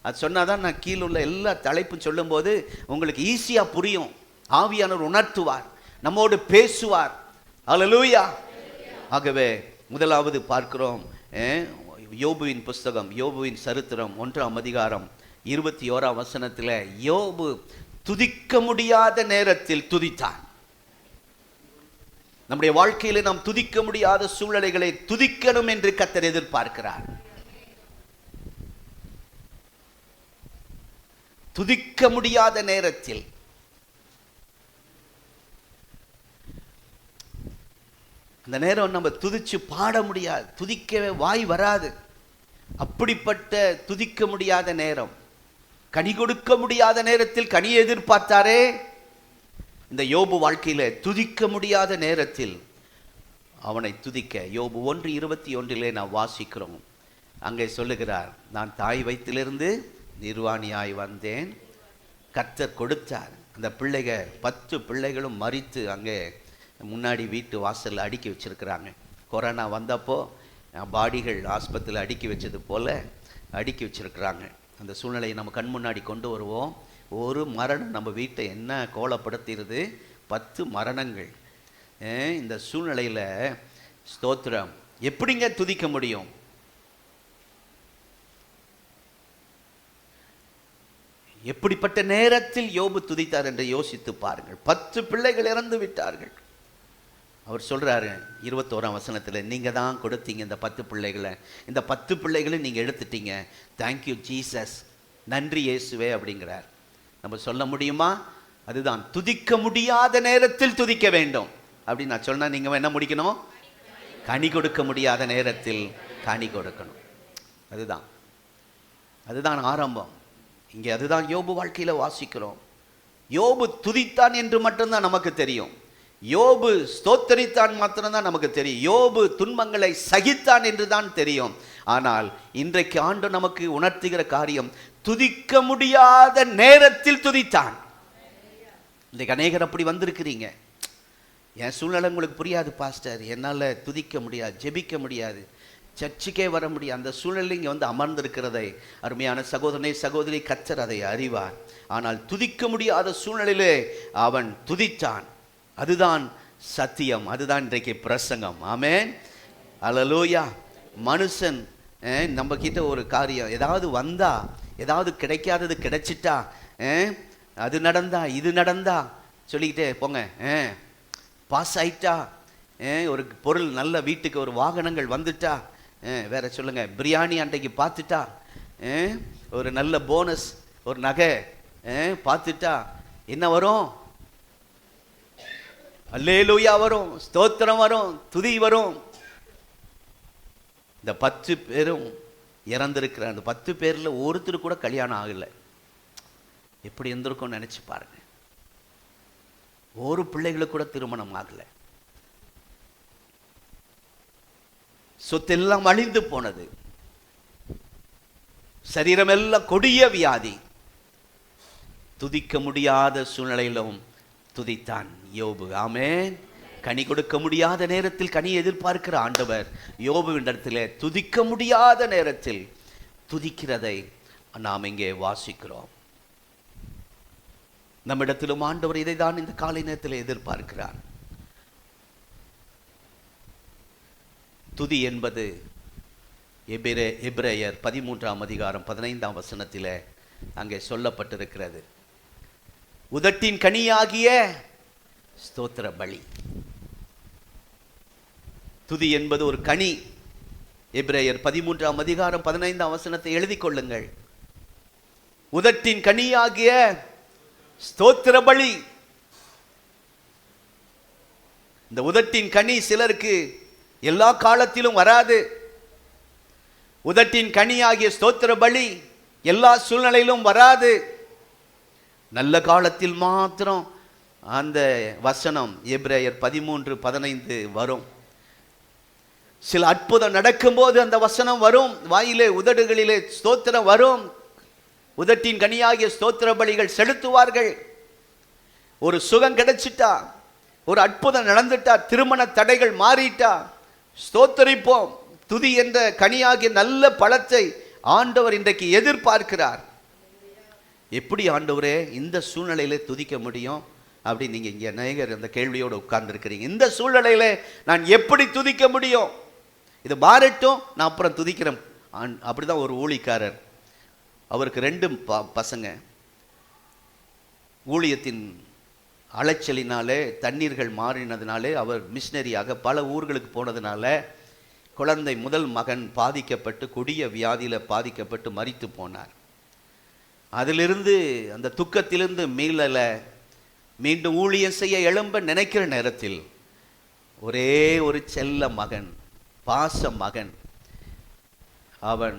அது சொன்னால் தான் நான் கீழே உள்ள எல்லா தலைப்பும் சொல்லும்போது உங்களுக்கு ஈஸியாக புரியும். ஆவியானவர் உணர்த்துவார், நம்மோடு பேசுவார். அல்லேலூயா. ஆகவே முதலாவது பார்க்கிறோம், யோபுவின் புஸ்தகம், யோபுவின் சரித்திரம் 1ஆம் அதிகாரம் 21ஆம் வசனத்தில் யோபு துதிக்க முடியாத நேரத்தில் துதித்தான். நம்முடைய வாழ்க்கையில் நாம் துதிக்க முடியாத சூழ்நிலைகளை துதிக்கணும் என்று கர்த்தர் எதிர்பார்க்கிறார். துதிக்க முடியாத நேரத்தில் அந்த நேரம் நம்ம துதிச்சு பாட முடியாது, துதிக்கவே வாய் வராது. அப்படிப்பட்ட துதிக்க முடியாத நேரம், கனி கொடுக்க முடியாத நேரத்தில் கனியை எதிர்பார்த்தாரே, இந்த யோபு வாழ்க்கையில துதிக்க முடியாத நேரத்தில் அவனை துதிக்க யோபு 1:21 நான் வாசிக்கிறோம். அங்கே சொல்லுகிறார், நான் தாய் வயிற்றிலிருந்து நிர்வாணியாய் வந்தேன், கர்த்தர் கொடுத்தார். அந்த 10 பிள்ளைகளும் மரித்து அங்கே முன்னாடி வீட்டு வாசலில் அடுக்கி வச்சிருக்கிறாங்க. கொரோனா வந்தப்போ பாடிகள் ஆஸ்பத்திரியில் அடுக்கி வச்சது போல அடுக்கி வச்சிருக்கிறாங்க. அந்த சூழ்நிலையை நம்ம கண் முன்னாடி கொண்டு வருவோம். ஒரு மரணம் நம்ம வீட்டை என்ன கோலப்படுத்திடுது, 10 மரணங்கள். இந்த சூழ்நிலையில் ஸ்தோத்திரம் எப்படிங்க துதிக்க முடியும்? எப்படிப்பட்ட நேரத்தில் யோபு துதித்தார் என்று யோசித்து பாருங்கள். 10 பிள்ளைகள் இறந்து விட்டார்கள். அவர் சொல்றாரு 21ஆம் வசனத்தில், நீங்க தான் கொடுத்தீங்க இந்த 10 பிள்ளைகளை, இந்த 10 பிள்ளைகளை நீங்க எடுத்துட்டீங்க, தேங்க்யூ ஜீசஸ், நன்றி இயேசுவே அப்படிங்கிறார். நம்ம சொல்ல முடியுமா? அதுதான் துதிக்க முடியாத நேரத்தில் துதிக்க வேண்டும் அப்படின்னு நான் சொன்னா, நீங்க என்ன முடிக்கணும்? கனி கொடுக்க முடியாத நேரத்தில் கனி கொடுக்கணும். அதுதான் ஆரம்பம். இங்கே அதுதான் யோபு வாழ்க்கையில வாசிக்கிறோம். யோபு துதித்தான் என்று மட்டும்தான் நமக்கு தெரியும். யோபு ஸ்தோத்தரித்தான் மாத்திரம்தான் நமக்கு தெரியும். யோபு துன்பங்களை சகித்தான் என்று தான் தெரியும். ஆனால் இன்றைக்கு ஆண்டு நமக்கு உணர்த்துகிற காரியம், துதிக்க முடியாத நேரத்தில் துதித்தான். இன்றைக்கு அநேகர் அப்படி வந்திருக்கிறீங்க. என் சூழ்நிலை உங்களுக்கு புரியாது பாஸ்டர், என்னால் துதிக்க முடியாது, ஜெபிக்க முடியாது, சர்ச்சுக்கே வர முடியாது. அந்த சூழ்நிலை இங்கே வந்து அமர்ந்திருக்கிறதை அருமையான சகோதரனை சகோதரி, கர்த்தர் அதை அறிவார். ஆனால் துதிக்க முடியாத சூழ்நிலையிலே அவன் துதித்தான். அதுதான் சத்தியம், அதுதான் இன்றைக்கு பிரசங்கம். ஆமென், அல்லேலூயா. மனுஷன் நம்ம கிட்ட ஒரு காரியம் ஏதாவது வந்தா, ஏதாவது கிடைக்காதது கிடைச்சிட்டா, அது நடந்தா இது நடந்தா சொல்லிக்கிட்டே போங்க, பாஸ் ஆயிட்டா, ஒரு பொருள் நல்ல வீட்டுக்கு ஒரு வாகனங்கள் வந்துட்டா, வேற சொல்லுங்க, பிரியாணி அன்றைக்கு பார்த்துட்டா, ஒரு நல்ல போனஸ், ஒரு நகை பார்த்துட்டா என்ன வரும்? அல்லேலூயா வரும், ஸ்தோத்திரம் வரும், துதி வரும். இந்த 10 பேரும் இறந்திருக்கிற அந்த 10 பேர்ல ஒருத்தர் கூட கல்யாணம் ஆகல. எப்படி இருந்திருக்கும் நினைச்சு பாருங்க. ஒரு பிள்ளைகளுக்கு கூட திருமணம் ஆகல. சொத்தெல்லாம் அழிந்து போனது. சரீரம் எல்லாம் கொடிய வியாதி. துதிக்க முடியாத சூழ்நிலையிலும் துதித்தான் யோபு. ஆமென். கனி கொடுக்க முடியாத நேரத்தில் கனி எதிர்பார்க்கிற ஆண்டவர் யோபுவினிடத்திலே துதிக்க முடியாத நேரத்தில் துதிக்கிறதை நாம் இங்கே வாசிக்கிறோம். நம்மிடத்திலும் ஆண்டவர் இதை தான் இந்த காலை நேரத்தில் எதிர்பார்க்கிறார். துதி என்பது எபிரேயர் 13ஆம் அதிகாரம் 15ஆம் வசனத்தில் அங்கே சொல்லப்பட்டிருக்கிறது. உதட்டின் கனியாகிய ஸ்தோத்திர பலி. துதி என்பது ஒரு கனி. எபிரேயர் 13ஆம் அதிகாரம் 15ஆம் வசனத்தை எழுதி கொள்ளுங்கள். உதட்டின் கனியாகிய ஸ்தோத்திர பலி. இந்த உதட்டின் கனி சிலருக்கு எல்லா காலத்திலும் வராது. உதட்டின் கனியாகிய ஸ்தோத்திர பலி எல்லா சூழ்நிலையிலும் வராது. நல்ல காலத்தில் மாத்திரம் அந்த வசனம் எபிரேயர் 13:15 வரும். சில அற்புதம் நடக்கும்போது அந்த வசனம் வரும். வாயிலே உதடுகளிலே ஸ்தோத்திரம் வரும். உதட்டின் கனியாகிய ஸ்தோத்திர பலிகள் செலுத்துவார்கள். ஒரு சுகம் கிடைச்சிட்டா, ஒரு அற்புதம் நடந்துட்டா, திருமண தடைகள் மாறிட்டா, ஸ்தோத்தரிப்போம். துதி என்ற கனியாகிய நல்ல பழத்தை ஆண்டவர் இன்றைக்கு எதிர்பார்க்கிறார். எப்படி ஆண்டவரே இந்த சூழ்நிலையில துதிக்க முடியும் அப்படி நீங்க இங்க அநேகர் அந்த கேள்வியோடு உட்கார்ந்து இருக்கிறீங்க. இந்த சூழ்நிலையில நான் எப்படி துதிக்க முடியும்? இது மாறட்டும், நான் அப்புறம் துதிக்கிறேன். அப்படிதான் ஒரு ஊழியக்காரர், அவருக்கு 2 பசங்க. ஊழியத்தின் அலைச்சலினாலே, தண்ணீர்கள் மாறினதுனாலே, அவர் மிஷினரியாக பல ஊர்களுக்கு போனதுனால குழந்தை முதல் மகன் பாதிக்கப்பட்டு கொடிய வியாதியில் பாதிக்கப்பட்டு மரித்து போனார். அதிலிருந்து அந்த துக்கத்திலிருந்து மீண்டும் ஊழியம் செய்ய எழும்ப நினைக்கிற நேரத்தில் ஒரே ஒரு செல்ல மகன், பாச மகன், அவன்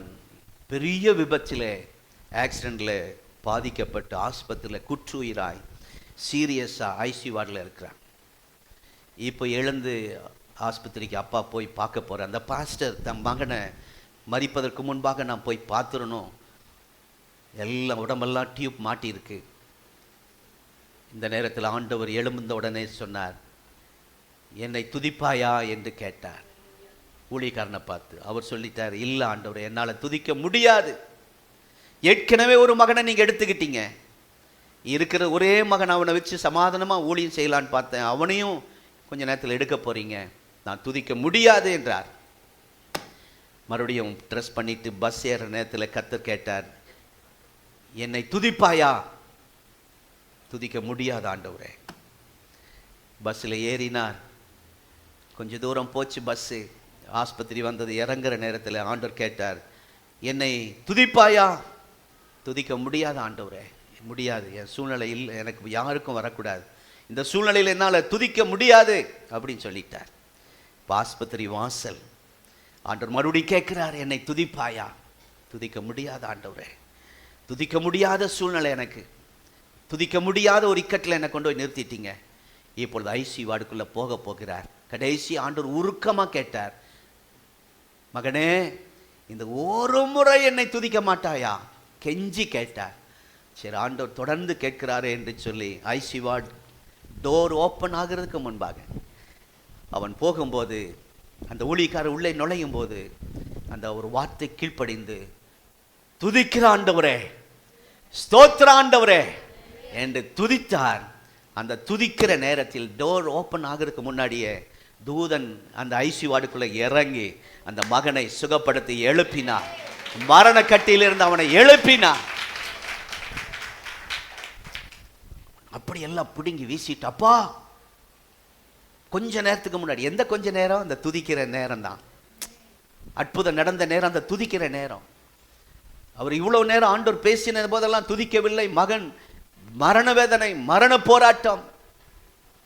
பெரிய விபத்தில், ஆக்சிடெண்ட்டில் பாதிக்கப்பட்டு ஆஸ்பத்திரியில் குற்றுயிராய் சீரியஸாக ஐசி வார்டில் இருக்கிறான். இப்போ எழுந்து ஆஸ்பத்திரிக்கு அப்பா போய் பார்க்க போகிறேன். அந்த பாஸ்டர் தன் மகனை மரிப்பதற்கு முன்பாக நான் போய் பார்த்துடணும், எல்லாம் உடம்பெல்லாம் டியூப் மாட்டியிருக்கு. இந்த நேரத்தில் ஆண்டவர் எழுந்த உடனே சொன்னார், என்னை துதிப்பாயா என்று கேட்டார். ஊழியக்காரனை பார்த்து அவர் சொல்லிட்டார், இல்லை ஆண்டவரே, என்னால் துதிக்க முடியாது. ஏற்கனவே ஒரு மகனை நீங்கள் எடுத்துக்கிட்டீங்க, இருக்கிற ஒரே மகன், அவனை வச்சு சமாதானமாக ஊழியம் செய்யலான்னு பார்த்தேன், அவனையும் கொஞ்ச நேரத்தில் எடுக்க போகிறீங்க, நான் துதிக்க முடியாது என்றார். மறுபடியும் ட்ரெஸ் பண்ணிட்டு பஸ் ஏற நேரத்தில் கர்த்தர் கேட்டார், என்னை துதிப்பாயா? துதிக்க முடியாது ஆண்டவரே. பஸ்ஸில் ஏறினார். கொஞ்சம் தூரம் போச்சு பஸ்ஸு. ஆஸ்பத்திரி வந்தது. இறங்குற நேரத்தில் ஆண்டவர் கேட்டார், என்னை துதிப்பாயா? துதிக்க முடியாது ஆண்டவரே, முடியாது, என் சூழ்நிலை இல்லை, எனக்கு யாருக்கும் வரக்கூடாது, இந்த சூழ்நிலையில் என்னால் துதிக்க முடியாது அப்படின்னு சொல்லிட்டார். இப்போ ஆஸ்பத்திரி வாசல் ஆண்டவர் மறுபடியும் கேட்குறார், என்னை துதிப்பாயா? துதிக்க முடியாது ஆண்டவரே, துதிக்க முடியாத சூழ்நிலை, எனக்கு துதிக்க முடியாத ஒரு இக்கட்டில் என்னை கொண்டு போய் நிறுத்திட்டீங்க. இப்பொழுது ஐசி வார்டுக்குள்ளே போக போகிறார். கடைசி ஆண்டவர் உருக்கமாக கேட்டார், மகனே, இந்த ஒரு முறை என்னை துதிக்க மாட்டாயா? கெஞ்சி கேட்டார். சரி, ஆண்டவர் தொடர்ந்து கேட்கிறாரே என்று சொல்லி ஐசி வார்டு டோர் ஓப்பன் ஆகிறதுக்கு முன்பாக அவன் போகும்போது, அந்த ஊழியக்காரர் உள்ளே நுழையும் போது அந்த ஒரு வார்த்தை கீழ்ப்படிந்து, துதிக்கிற ஆண்டவரே, ஸ்தோத்திர ஆண்டவரே என்று துதித்தார். அந்த துதிக்கிற நேரத்தில் டோர் ஓப்பன் ஆகிறதுக்கு முன்னாடியே தூதன் அந்த ஐசி வார்டுக்குள்ளே இறங்கி அந்த மகனை சுகப்படுத்தி எழுப்பினார். மரண கட்டியிலிருந்து அவனை எழுப்பினார். அப்படி எல்லாம் பிடுங்கி வீசிட்டு, அப்பா, கொஞ்ச நேரத்துக்கு முன்னாடி, எந்த கொஞ்ச நேரம்? அந்த துதிக்கிற நேரம் தான். அற்புதம் நடந்த நேரம், அந்த துதிக்கிற நேரம். அவர் இவ்வளவு நேரம் ஆண்டவர் பேசின போதெல்லாம் துதிக்கவில்லை. மகன் மரண வேதனை, மரண போராட்டம்,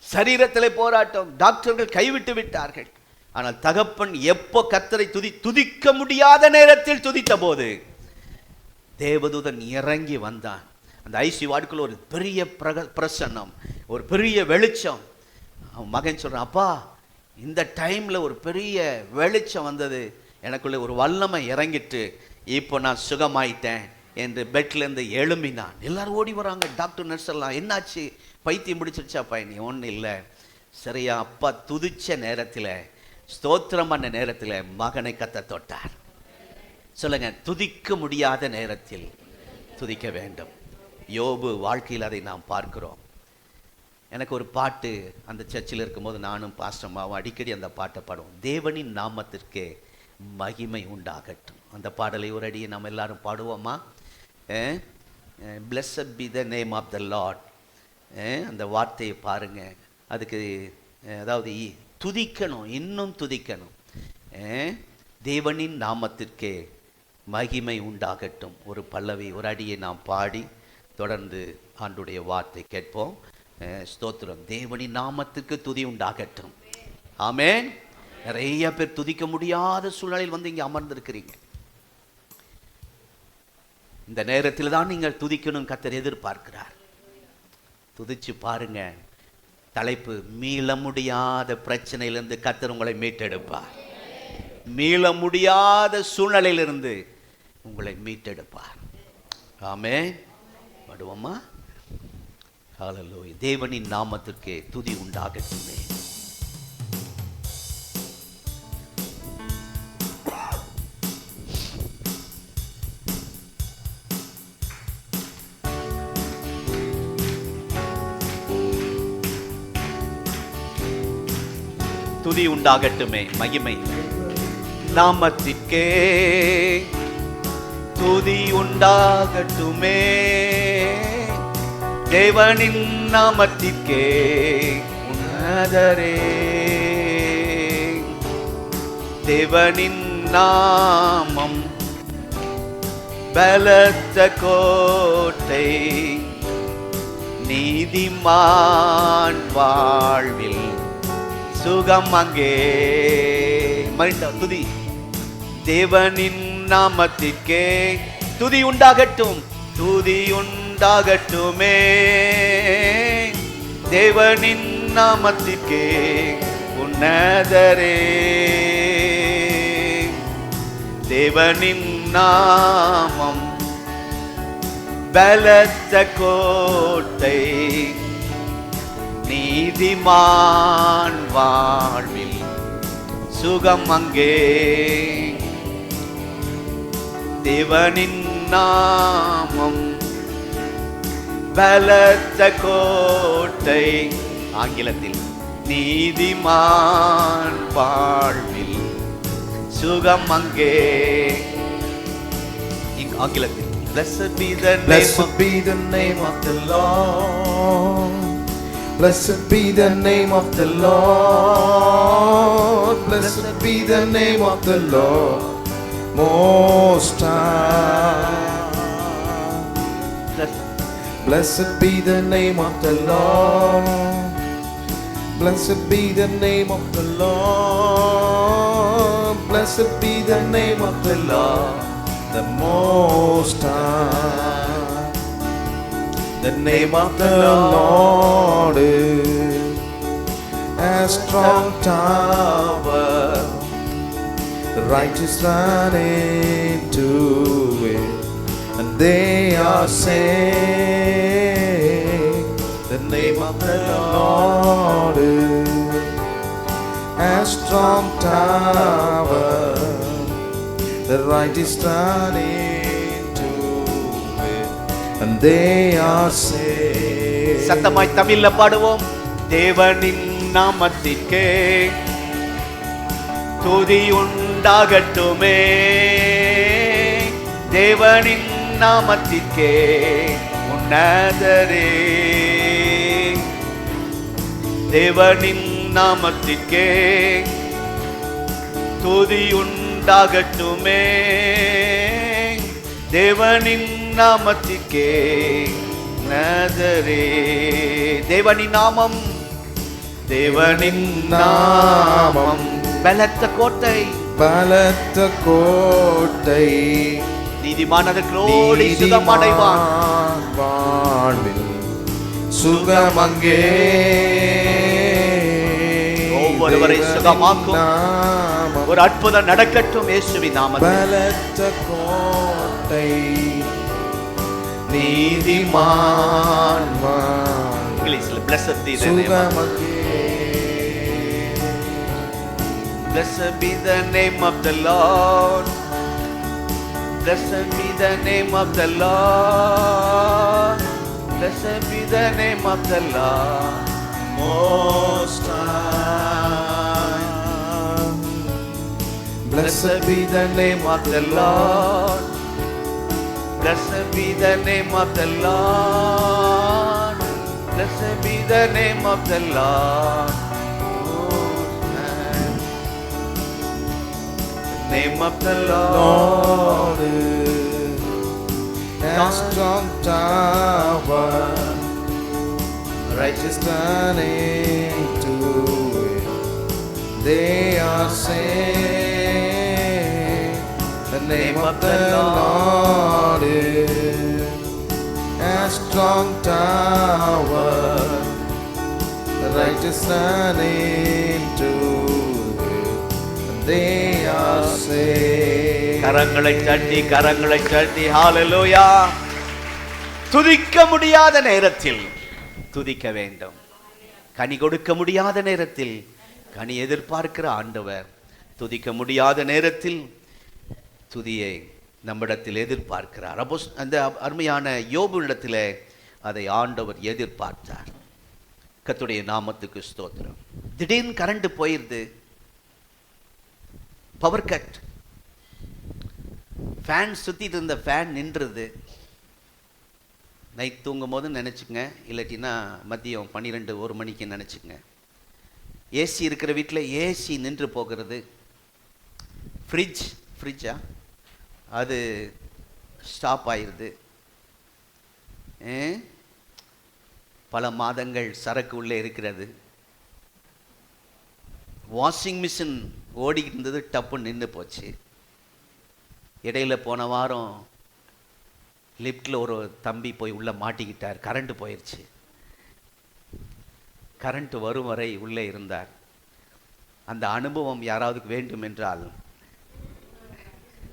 சரீரத்திலே போராட்டம், டாக்டர்கள் கைவிட்டு விட்டார்கள். ஆனால் தகப்பன் எப்போ கர்த்தரை துதிக்க முடியாத நேரத்தில் துதித்த போது தேவதூதன் இறங்கி வந்தான். அந்த ஐசி வார்டுக்குள்ள ஒரு பெரிய பிரசன்னம், ஒரு பெரிய வெளிச்சம். அவன் மகன் சொல்றான், அப்பா, இந்த டைம்ல ஒரு பெரிய வெளிச்சம் வந்தது, எனக்குள்ள ஒரு வல்லமை இறங்கிட்டு, இப்போ நான் சுகமாயிட்டேன் என்று பெட்லேருந்து எழும்பினான். எல்லாரும் ஓடி வராங்க. டாக்டர், நர்ஸ் எல்லாம், என்னாச்சு, பைத்தியம் பிடிச்சிருச்சா பையன்? ஒன்றும் இல்லை. சரியா, அப்பா துதிச்ச நேரத்தில், ஸ்தோத்திரம் பண்ண நேரத்தில் மகனை கத்த தொட்டார். சொல்லுங்க, துதிக்க முடியாத நேரத்தில் துதிக்க வேண்டும். யோபு வாழ்க்கையில் அதை நாம் பார்க்கிறோம். எனக்கு ஒரு பாட்டு, அந்த சர்ச்சில் இருக்கும்போது நானும் பாஸ்டமாவும் அடிக்கடி அந்த பாட்டை பாடுவோம். தேவனின் நாமத்திற்கே மகிமை உண்டாகட்டும். அந்த பாடலை ஒரு அடியை நம்ம எல்லாரும் பாடுவோமா? Blessed be the name of the Lord. அந்த வார்த்தையை பாருங்க. அதுக்கு அதாவது துதிக்கணும், இன்னும் துதிக்கணும். தேவனின் நாமத்திற்கே மகிமை உண்டாகட்டும். ஒரு பல்லவி, ஒரு அடியை நாம் பாடி தொடர்ந்து ஆண்டுடைய வார்த்தை கேட்போம். ஸ்தோத்திரம். தேவனின் நாமத்துக்கு துதி உண்டாகட்டும். ஆமென். நிறைய பேர் துதிக்க முடியாத சூழ்நிலையில் வந்து இங்கே அமர்ந்திருக்கிறீங்க. இந்த நேரத்தில் தான் நீங்கள் துதிக்கணும், கர்த்தர் எதிர்பார்க்கிறார். துதிச்சு பாருங்க. தலைப்பு, மீள முடியாத பிரச்சனையிலிருந்து கர்த்தர் உங்களை மீட்டெடுப்பார். மீள முடியாத சூழ்நிலையிலிருந்து உங்களை மீட்டெடுப்பார். ஆமென். பாடுவோமா? ஹல்லேலூயா. தேவனின் நாமத்திற்கு துதி உண்டாகட்டுமே. துதி உண்டாகட்டுமே. மகிமை நாமத்திற்கே துதி உண்டாகட்டுமே. தேவனின் நாமத்திற்கே உன்னதரே. தேவனின் நாமம் பலத்த கோட்டை, நீதிமான் வாழ்வில் சுகம் அங்கே. மறுபடியும் துதி. தேவனின் நாமத்திற்கே துதி உண்டாகட்டும், துதி உண்டாகட்டுமே. தேவனின் நாமத்திற்கே உன்னதரே. தேவனின் நாமம் பலத்த கோட்டை, நீதிமான் வாழ்வில் சுகம் அங்கே. தேவனின் நாமம் பலத்த கோட்டை. ஆங்கிலத்தில் நீதிமான் வாழ்வில் சுகம் அங்கே. ஆங்கிலத்தில் Blessed be the name, Blessed be the name of the Lord. Blessed be the name of the Lord. Blessed be the name of the Lord Most High. Blessed be the name of the Lord. Blessed be the name of the Lord. Blessed be the name of the Lord, the Most High. The name of the Lord is a strong tower. The righteous run into it, and they are saved. The name of the Lord is a strong tower. The righteous run into it, and they are saved. சத்தமாய் தமிழ்ல பாடுவோம். தேவனின் நாமத்திற்கே துதி உண்டாகட்டுமே. தேவனின் நாமத்திற்கே உன்னதரே. தேவனின் நாமத்திற்கே துதி உண்டாகட்டுமே. தேவனின் நாமத்திற்கே உன்னதரே. தேவனின் நாமம், தேவனின் நாமம் பலத்த கோட்டை, பலத்த கோட்டை. நீதிமான் அதற்கோடி சுகம் அடைவான். வாழ்வில் சுகம் அங்கே. ஒவ்வொருவரை சுகமாக்கும் ஒரு அற்புதம் நடக்கட்டும் இயேசுவின் நாமத்தில். பலத்த கோட்டை, நீதிமான் இங்கிலீஷ்ல blessed be the name of சுகம் அங்கே. Blessed be the name of the Lord. Blessed be the name of the Lord. Blessed be the name of the Lord Most High. Blessed be the name of the Lord. Blessed be the name of the Lord. Blessed be the name of the Lord. Name of the Lord is a strong tower. Righteous run into it, they are saved. The name of the Lord is a strong tower. The righteous run into it, and they are saved. கரங்களை தட்டி ஹalleluya. துதிக்க முடியாத நேரத்தில் துதிக்க வேண்டும். கனி கொடுக்க முடியாத நேரத்தில் கனி எதிர்பார்க்கிற ஆண்டவர் துதிக்க முடியாத நேரத்தில் துதியை நம்மிடத்தில் எதிர்பார்க்கிறார். அந்த அருமையான யோபு இடத்தில் அதை ஆண்டவர் எதிர்பார்த்தார். கர்த்தருடைய நாமத்துக்கு ஸ்தோத்திரம். திடீர்னு கரண்ட் போயிருது, பவர் கட், ஃபேன் சுத்திட்டு இருந்த ஃபேன் நின்றுது. நைட் தூங்கும் போது நினச்சிங்க, இல்லாட்டினா மதியம் 12-1 மணிக்கு நினச்சிங்க. ஏசி இருக்கிற வீட்டில் ஏசி நின்று போகிறது. ஃப்ரிட்ஜா அது ஸ்டாப் ஆயிடுது. பல மாதங்கள் சரக்கு உள்ளே இருக்கிறது. வாஷிங் மிஷின் ஓடிக்கிட்டு இருந்தது, டப்புன்னு நின்று போச்சு. இடையில போன வாரம் லிஃப்டில் ஒரு தம்பி போய் உள்ளே மாட்டிக்கிட்டார், கரண்ட் போயிடுச்சு. கரண்ட் வரும் வரை உள்ளே இருந்தார். அந்த அனுபவம் யாராவது வேண்டும் என்றால்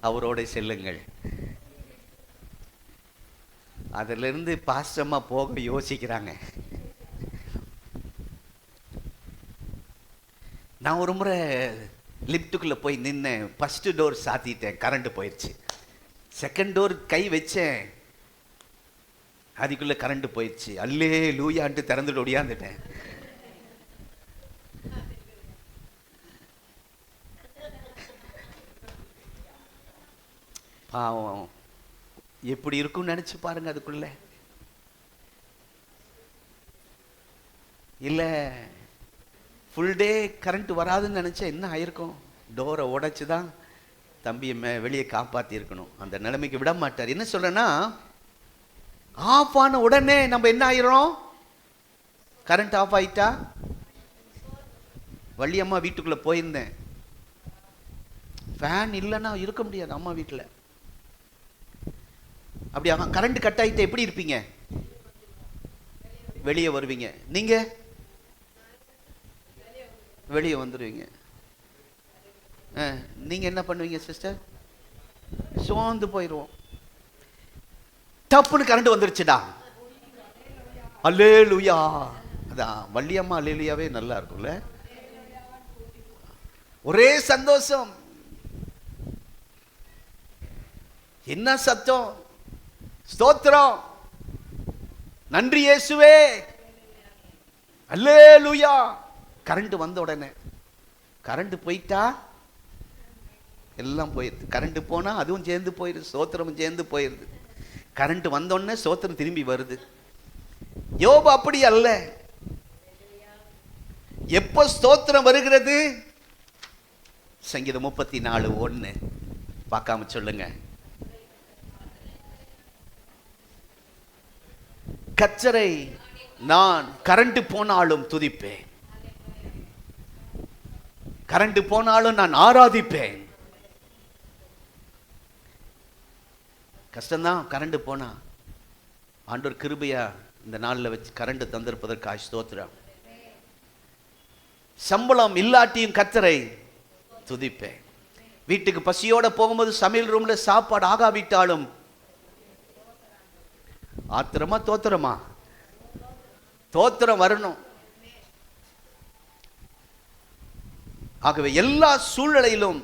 அவரோட செல்லுங்கள். அதிலிருந்து பாஸ்டமா போக யோசிக்கிறாங்க. நான் ஒரு முறை லிஃப்ட்டுக்குள்ளே போய் நின்னேன். ஃபஸ்ட்டு டோர் சாத்திட்டேன், கரண்ட் போயிடுச்சு. செகண்ட் டோர் கை வச்சேன், அதுக்குள்ளே கரண்ட் போயிடுச்சு. அல்லே லூயான்ட்டு திறந்துட்டு ஒடியாந்துட்டேன். பாவம் எப்படி இருக்கும்னு நினச்சி பாருங்க. அதுக்குள்ள இல்லை ஃபுல் டே கரண்ட் வராதுன்னு நினச்சா என்ன ஆயிருக்கும்? டோரை உடைச்சி தான் தம்பியை வெளியே காப்பாற்றி இருக்கணும். அந்த நிலைமைக்கு விட மாட்டார். என்ன சொல்றேன்னா, ஆஃப் ஆன உடனே நம்ம என்ன ஆயிரும்? கரண்ட் ஆஃப் ஆயிட்டா. வள்ளியம்மா வீட்டுக்குள்ளே போயிருந்தேன், ஃபேன் இல்லைன்னா இருக்க முடியாது அம்மா வீட்டில். அப்படி கரண்ட் கட் ஆகிட்டு எப்படி இருப்பீங்க? வெளியே வருவீங்க. நீங்க வெளியே வந்துடுவீங்க. நீங்க என்ன பண்ணுவீங்க சிஸ்டர்? சோர்ந்து போயிடுவோம். டப்புன்னு கரண்ட் வந்துருச்சுடா, அல்லேலூயா. அதான் வள்ளியம்மா அல்லேலூயாவே நல்லா இருக்கும்ல, ஒரே சந்தோஷம். என்ன சத்தம்! ஸ்தோத்திரம், நன்றி இயேசுவே, அல்லேலூயா. கரண்ட் வந்த உடனே, கரண்ட் போயிட்டா எல்லாம் போயிடுது. கரண்ட் போனா அதுவும் சேர்ந்து போயிடுது, ஸ்தோத்திரமும் சேர்ந்து போயிடுது. கரண்ட் வந்தோடனே ஸ்தோத்திரம் திரும்பி வருது. யோபு அப்படி அல்ல. எப்போ ஸ்தோத்திரம் வருகிறது? சங்கீதம் 34:1 பார்க்காம சொல்லுங்க. கர்த்தரை நான் கரண்ட் போனாலும் துதிப்பேன், கரண்ட் போனாலும் நான் ஆராதிப்பேன். கஷ்டம்தான் கரண்ட் போனா. ஆண்டவர் கிருபையா இந்த நாளில் வச்சு கரண்ட் தந்திருப்பதற்காக ஸ்தோத்திரம். சம்பளம் இல்லாட்டியும் கர்த்தரை துதிப்பேன். வீட்டுக்கு பசியோட போகும்போது சமையல் ரூம்ல சாப்பாடு ஆகாவிட்டாலும் ஆத்திரமா தோத்திரமா? தோத்திரம் வரணும். ஆகவே எல்லா சூழ்நிலையிலும்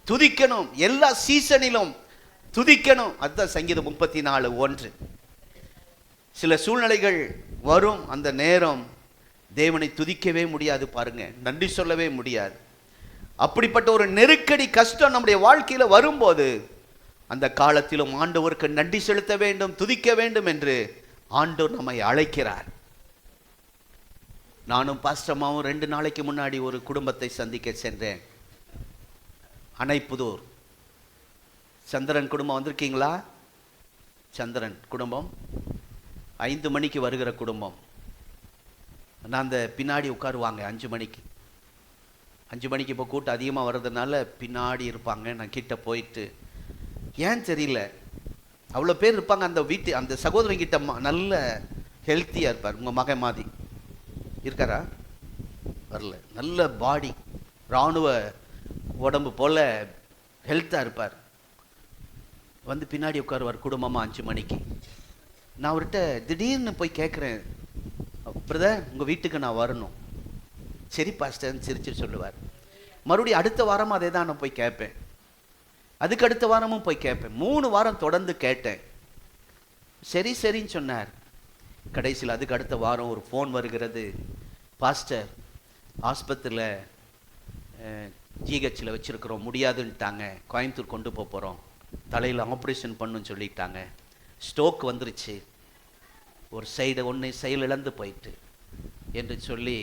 துதிக்கணும், எல்லா சீசனிலும் துதிக்கணும். அதுதான் சங்கீதம் 34:1. சில சூழ்நிலைகள் வரும், அந்த நேரம் தேவனை துதிக்கவே முடியாது பாருங்க, நன்றி சொல்லவே முடியாது. அப்படிப்பட்ட ஒரு நெருக்கடி கஷ்டம் நம்முடைய வாழ்க்கையில வரும்போது அந்த காலத்திலும் ஆண்டவருக்கு நன்றி செலுத்த வேண்டும், துதிக்க வேண்டும் என்று ஆண்டவர் நம்மை அழைக்கிறார். நானும் பாஸ்டமாவும் 2 நாளைக்கு முன்னாடி ஒரு குடும்பத்தை சந்திக்க சென்றேன். அணைப்புதூர் சந்திரன் குடும்பம் வந்திருக்கீங்களா? சந்திரன் குடும்பம் 5 மணிக்கு வருகிற குடும்பம். நான் அந்த பின்னாடி உட்காருவாங்க 5 மணிக்கு. 5 மணிக்கு இப்போ கூட்டம் அதிகமாக வர்றதுனால பின்னாடி இருப்பாங்க. நான் கிட்ட போயிட்டு, ஏன் தெரியல அவ்வளோ பேர் இருப்பாங்க. அந்த வீட்டு அந்த சகோதரங்கிட்ட நல்ல ஹெல்த்தியாக இருப்பார். உங்கள் மகன் மாதிரி இருக்காரா? வரல. நல்ல பாடி, இராணுவ உடம்பு போல் ஹெல்த்தாக இருப்பார். வந்து பின்னாடி உட்காருவார் குடும்பமாக 5 மணிக்கு. நான் அவர்கிட்ட திடீர்னு போய் கேட்குறேன், பிரதர் உங்கள் வீட்டுக்கு நான் வரணும். சரி பாஸ்டர்ன்னு சிரிச்சு சொல்லுவார். மறுபடியும் அடுத்த வாரமும் அதே தான் நான் போய் கேட்பேன். அதுக்கு அடுத்த வாரமும் போய் கேட்பேன். 3 வாரம் தொடர்ந்து கேட்டேன். சரி சரின்னு சொன்னார். கடைசியில் அதுக்கு அடுத்த வாரம் ஒரு ஃபோன் வருகிறது, பாஸ்டர் ஆஸ்பத்திரியில் ஜிஹெச்சில் வச்சுருக்கிறோம், முடியாதுன்ட்டாங்க, கோயம்புத்தூர் கொண்டு போகிறோம், தலையில் ஆப்ரேஷன் பண்ணுன்னு சொல்லிட்டாங்க, ஸ்ட்ரோக் வந்துருச்சு, ஒரு சைடு ஒன்று செயலிழந்து போயிட்டு என்று சொல்லி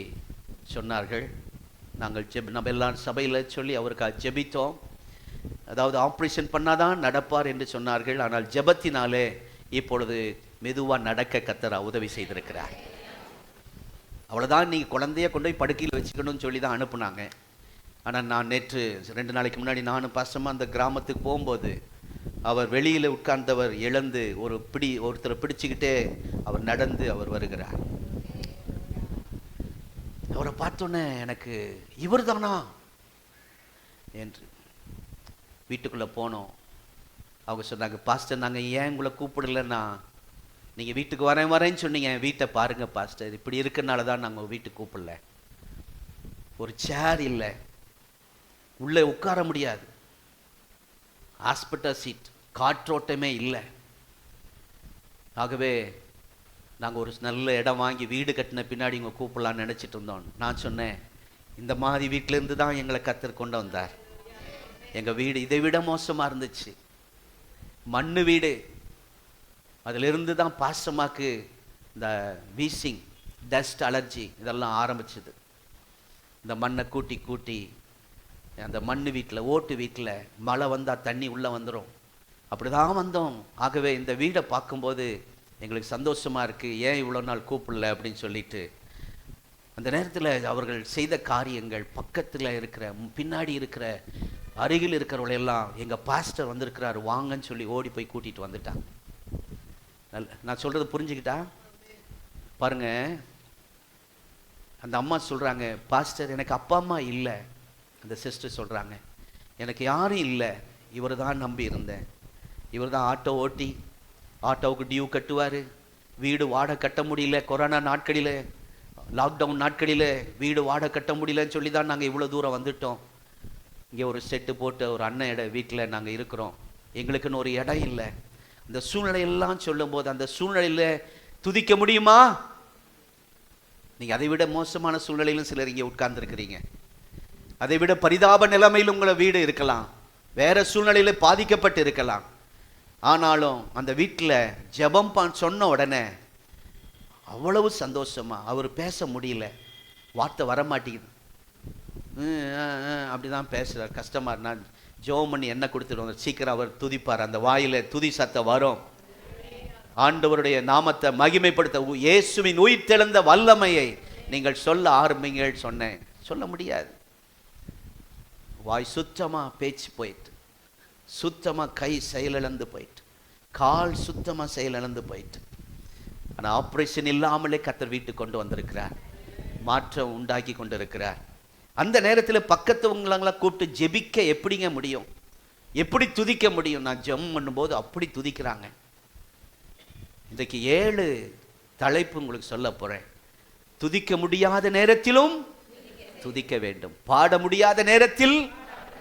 சொன்னார்கள். நாங்கள் நம்ம எல்லாம் சபையில் சொல்லி அவருக்காக ஜெபித்தோம். அதாவது ஆப்ரேஷன் பண்ணாதான் நடப்பார் என்று சொன்னார்கள். ஆனால் ஜெபத்தினாலே இப்பொழுது மெதுவாக நடக்க கர்த்தர் உதவி செய்திருக்கிறார். அவ்வளோதான். நீங்கள் குழந்தைய கொண்டு போய் படுக்கையில் வச்சுக்கணும்னு சொல்லி தான் அனுப்புனாங்க. ஆனால் நான் நேற்று 2 நாளைக்கு முன்னாடி நானும் பாஸ்டமாக அந்த கிராமத்துக்கு போகும்போது அவர் வெளியில் உட்கார்ந்தவர் எழுந்து ஒருத்தரை பிடிச்சிக்கிட்டே அவர் நடந்து அவர் வருகிறார். அவரை பார்த்தோன்னே எனக்கு இவர் தானா என்று வீட்டுக்குள்ளே போனோம். அவங்க சொன்னாங்க, பாஸ்டர் நாங்கள் ஏன் உங்களை கூப்பிடலன்னா, நீங்கள் வீட்டுக்கு வரேன்னு சொன்னீங்க, வீட்டை பாருங்கள் பாஸ்டர், இப்படி இருக்கிறனால தான் நாங்கள் வீட்டுக்கு கூப்பிடல. ஒரு சேர் இல்லை, உள்ளே உட்கார முடியாது, ஹாஸ்பிட்டல் சீட், காற்றோட்டமே இல்லை. ஆகவே நாங்கள் ஒரு நல்ல இடம் வாங்கி வீடு கட்டின பின்னாடி இங்கே கூப்பிடலான்னு நினச்சிட்டு இருந்தோம். நான் சொன்னேன், இந்த மாதிரி வீட்டிலேருந்து தான் எங்களை கர்த்தர் கொண்டு வந்தார். எங்கள் வீடு இதை விட மோசமாக இருந்துச்சு, மண்ணு வீடு. அதிலிருந்து தான் பாஸ்டமாக்கு இந்த வீசிங், டஸ்ட் அலர்ஜி இதெல்லாம் ஆரம்பிச்சது. இந்த மண்ணை கூட்டி கூட்டி அந்த மண்ணு வீட்டில், ஓட்டு வீட்டில் மழை வந்தால் தண்ணி உள்ளே வந்துடும், அப்படி தான் வந்தோம். ஆகவே இந்த வீடை பார்க்கும்போது எங்களுக்கு சந்தோஷமாக இருக்குது, ஏன் இவ்வளோ நாள் கூப்பிடல அப்படின்னு சொல்லிட்டு. அந்த நேரத்தில் அவர்கள் செய்த காரியங்கள், பக்கத்தில் இருக்கிற பின்னாடி இருக்கிற அருகில் இருக்கிறவங்களெல்லாம் எங்கள் பாஸ்டர் வந்திருக்கிறாரு வாங்கன்னு சொல்லி ஓடி போய் கூட்டிகிட்டு வந்துட்டாங்க. நான் சொல்கிறது புரிஞ்சுக்கிட்டா பாருங்க. அந்த அம்மா சொல்கிறாங்க, பாஸ்டர் எனக்கு அப்பா அம்மா இல்லை. அந்த சிஸ்டர் சொல்கிறாங்க, எனக்கு யாரும் இல்லை, இவர் தான் நம்பி இருந்தேன். இவர் தான் ஆட்டோ ஓட்டி ஆட்டோவுக்கு டியூ கட்டுவார், வீடு வாடகை கட்ட முடியல, கொரோனா நாட்களில், லாக்டவுன் நாட்களில் வீடு வாடகை கட்ட முடியலன்னு சொல்லி தான் நாங்கள் இவ்வளோ தூரம் வந்துட்டோம். இங்கே ஒரு செட்டு போட்டு ஒரு அண்ணன் வீட்டில் நாங்கள் இருக்கிறோம், எங்களுக்குன்னு ஒரு இடம் இல்லை. இந்த சூழ்நிலையெல்லாம் சொல்லும்போது அந்த சூழ்நிலையில் துதிக்க முடியுமா? நீங்கள் அதை விட மோசமான சூழ்நிலையிலும் சிலர் இங்கே உட்கார்ந்துருக்கிறீங்க. அதை விட பரிதாப நிலைமையில் உங்களை வீடு இருக்கலாம், வேற சூழ்நிலையில் பாதிக்கப்பட்டு இருக்கலாம். ஆனாலும் அந்த வீட்டில் ஜெபம் சொன்ன உடனே அவ்வளவு சந்தோஷமா, அவர் பேச முடியல, வார்த்தை வரமாட்டேங்குது, அப்படி தான் பேசுகிறார், கஷ்டமாக. நான் ஜெபம் பண்ணி என்ன கொடுத்துருவோம், சீக்கிரம் அவர் துதிப்பார், அந்த வாயில் துதி சத்தம் வரும். ஆண்டவருடைய நாமத்தை மகிமைப்படுத்த, இயேசுவின் உயிர்த்தெழுந்த வல்லமையை நீங்கள் சொல்ல ஆரம்பிங்கள். சொன்னேன், சொல்ல முடியாது. வாய் சுத்தமாக பேச்சு போயிட்டு, சுத்தமாக கை செயலிழந்து போயிட்டு, கால் சுத்தமாக செயலிழந்து போயிட்டு. ஆனால் ஆப்ரேஷன் இல்லாமலே கர்த்தர் வீட்டுக்கு கொண்டு வந்திருக்கிறார், மாற்றம் உண்டாக்கி கொண்டு இருக்கிறார். அந்த நேரத்தில் பக்கத்துவங்களெல்லாம் கூப்பிட்டு ஜெபிக்க எப்படிங்க முடியும், எப்படி துதிக்க முடியும்? நான் ஜெபம் பண்ணும்போது அப்படி துதிக்கிறாங்க. இன்றைக்கு 7 தலைப்பு உங்களுக்கு சொல்ல போகிறேன். துதிக்க முடியாத நேரத்திலும் துதிக்க வேண்டும், பாட முடியாத நேரத்தில்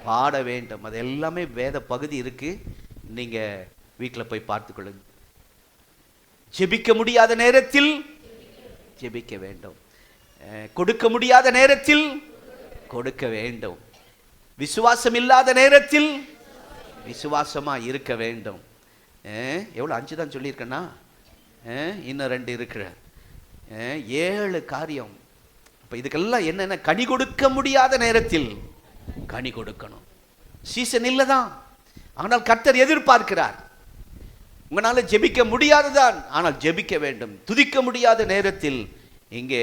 பாட வேண்டும். அது எல்லாமே வேத பகுதி இருக்கு, நீங்க வீட்டில் போய் பார்த்துக்கொள்ளுங்க. ஜெபிக்க முடியாத நேரத்தில் ஜெபிக்க வேண்டும், கொடுக்க முடியாத நேரத்தில் கொடுக்க வேண்டும், விசுவாசம் இல்லாத நேரத்தில் விசுவாசமா இருக்க வேண்டும். எவ்வளோ 5 தான் சொல்லியிருக்கேன்னா, இன்னும் 2 இருக்கிற 7 காரியம். இப்போ இதுக்கெல்லாம் என்னென்ன, கனி கொடுக்க முடியாத நேரத்தில் கனி கொடுக்கணும். சீசன் இல்லை தான், ஆனால் கர்த்தர் எதிர்பார்க்கிறார். உங்களால் ஜெபிக்க முடியாதுதான், ஆனால் ஜெபிக்க வேண்டும். துதிக்க முடியாத நேரத்தில் இங்கே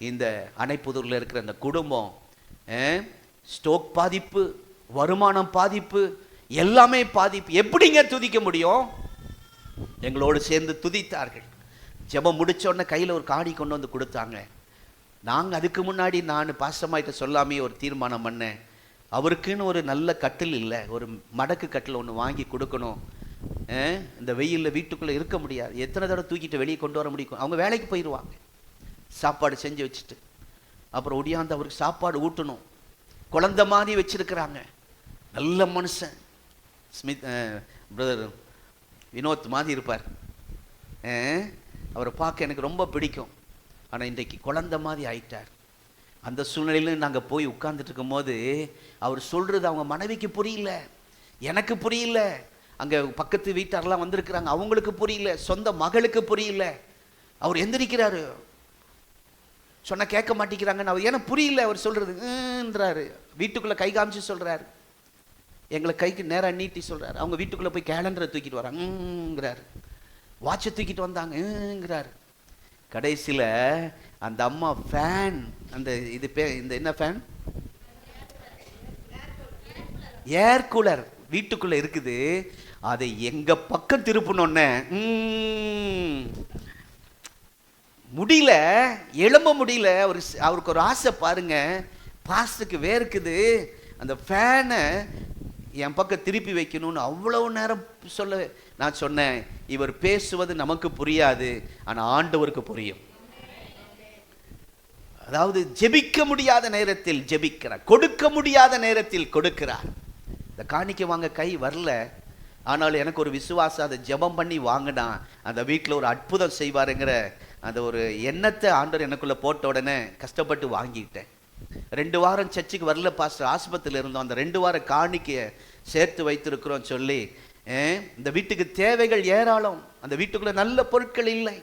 இந்த அணைப்புதூரில் இருக்கிற அந்த குடும்பம், ஸ்டோக் பாதிப்பு, வருமானம் பாதிப்பு, எல்லாமே பாதிப்பு. எப்படிங்க துதிக்க முடியும்? எங்களோடு சேர்ந்து துதித்தார்கள். ஜெபம் முடிச்ச உடனே கையில் ஒரு காடி கொண்டு வந்து கொடுத்தாங்க. நாங்கள் அதுக்கு முன்னாடி நான் பாஸ்டமாயிட்ட சொல்லாமே ஒரு தீர்மானம் பண்ணேன், அவருக்குன்னு ஒரு நல்ல கட்டில் இல்லை, ஒரு மடக்கு கட்டில் ஒன்று வாங்கி கொடுக்கணும். இந்த வெயிலில் வீட்டுக்குள்ளே இருக்க முடியாது, எத்தனை தடவை தூக்கிட்டு வெளியே கொண்டு வர முடியும்? அவங்க வேலைக்கு போயிடுவாங்க, சாப்பாடு செஞ்சு வச்சுட்டு அப்புறம் ஒடியாந்து அவருக்கு சாப்பாடு ஊட்டணும். குழந்தை மாதிரி வச்சிருக்கிறாங்க, நல்ல மனுஷன். ஸ்மித் பிரதர் வினோத் மாதிரி இருப்பார், அவரை பார்க்க எனக்கு ரொம்ப பிடிக்கும். ஆனால் இன்றைக்கு குழந்தை மாதிரி ஆயிட்டார். அந்த சூழ்நிலையில் நாங்கள் போய் உட்கார்ந்துட்டு இருக்கும் போது அவர் சொல்கிறது அவங்க மனைவிக்கு புரியல, எனக்கு புரியல, அங்கே பக்கத்து வீட்டாரெலாம் வந்திருக்கிறாங்க, அவங்களுக்கு புரியல, சொந்த மகளுக்கு புரியல. அவர் எந்திரிக்கிறாரு, சொன்ன கேட்க மாட்டேங்கிறாங்கன்னு அவர் ஏன்னா புரியல, அவர் சொல்கிறதுன்றாரு. வீட்டுக்குள்ளே கை காமிச்சு சொல்கிறாரு, எங்களை கைக்கு நேராக நீட்டி சொல்கிறாரு. அவங்க வீட்டுக்குள்ளே போய் கேலண்டரை தூக்கிட்டு வராங்கிறாரு, வாட்சை தூக்கிட்டு வந்தாங்கிறாரு. கடைசியில் அந்த அம்மா ஃபேன், அந்த இது இந்த என்ன ஃபேன், ஏர் கூலர் வீட்டுக்குள்ள இருக்குது. அதை எங்க பக்கம் திருப்பணும்னு முடியல, எழும்ப முடியல. அவருக்கு ஒரு ஆசை பாருங்க, பாஸ்டுக்கு வேர்க்குது, அந்த ஃபேனை என் பக்கம் திருப்பி வைக்கணும்னு அவ்வளவு நேரம் சொல்ல. நான் சொன்னேன், இவர் பேசுவது நமக்கு புரியாது, ஆனா ஆண்டவருக்கு புரியும். அதாவது ஜெபிக்க முடியாத நேரத்தில் ஜெபிக்கிறார், கொடுக்க முடியாத நேரத்தில் கொடுக்கிறார். இந்த காணிக்கை வாங்க கை வரல, ஆனாலும் எனக்கு ஒரு விசுவாசம், அதை ஜெபம் பண்ணி வாங்கினா அந்த வீட்டில் ஒரு அற்புதம் செய்வாருங்கிற அந்த ஒரு எண்ணத்தை ஆண்டவர் எனக்குள்ள போட்ட உடனே கஷ்டப்பட்டு வாங்கிட்டேன். 2 வாரம் சர்ச்சுக்கு வரல பாஸ்டர், ஆஸ்பத்திரியில் இருந்தோம். அந்த 2 வார காணிக்கையை சேர்த்து வைத்திருக்கிறோம் சொல்லி, இந்த வீட்டுக்கு தேவைகள் ஏராளம். அந்த வீட்டுக்குள்ள நல்ல பொருட்கள் இல்லை,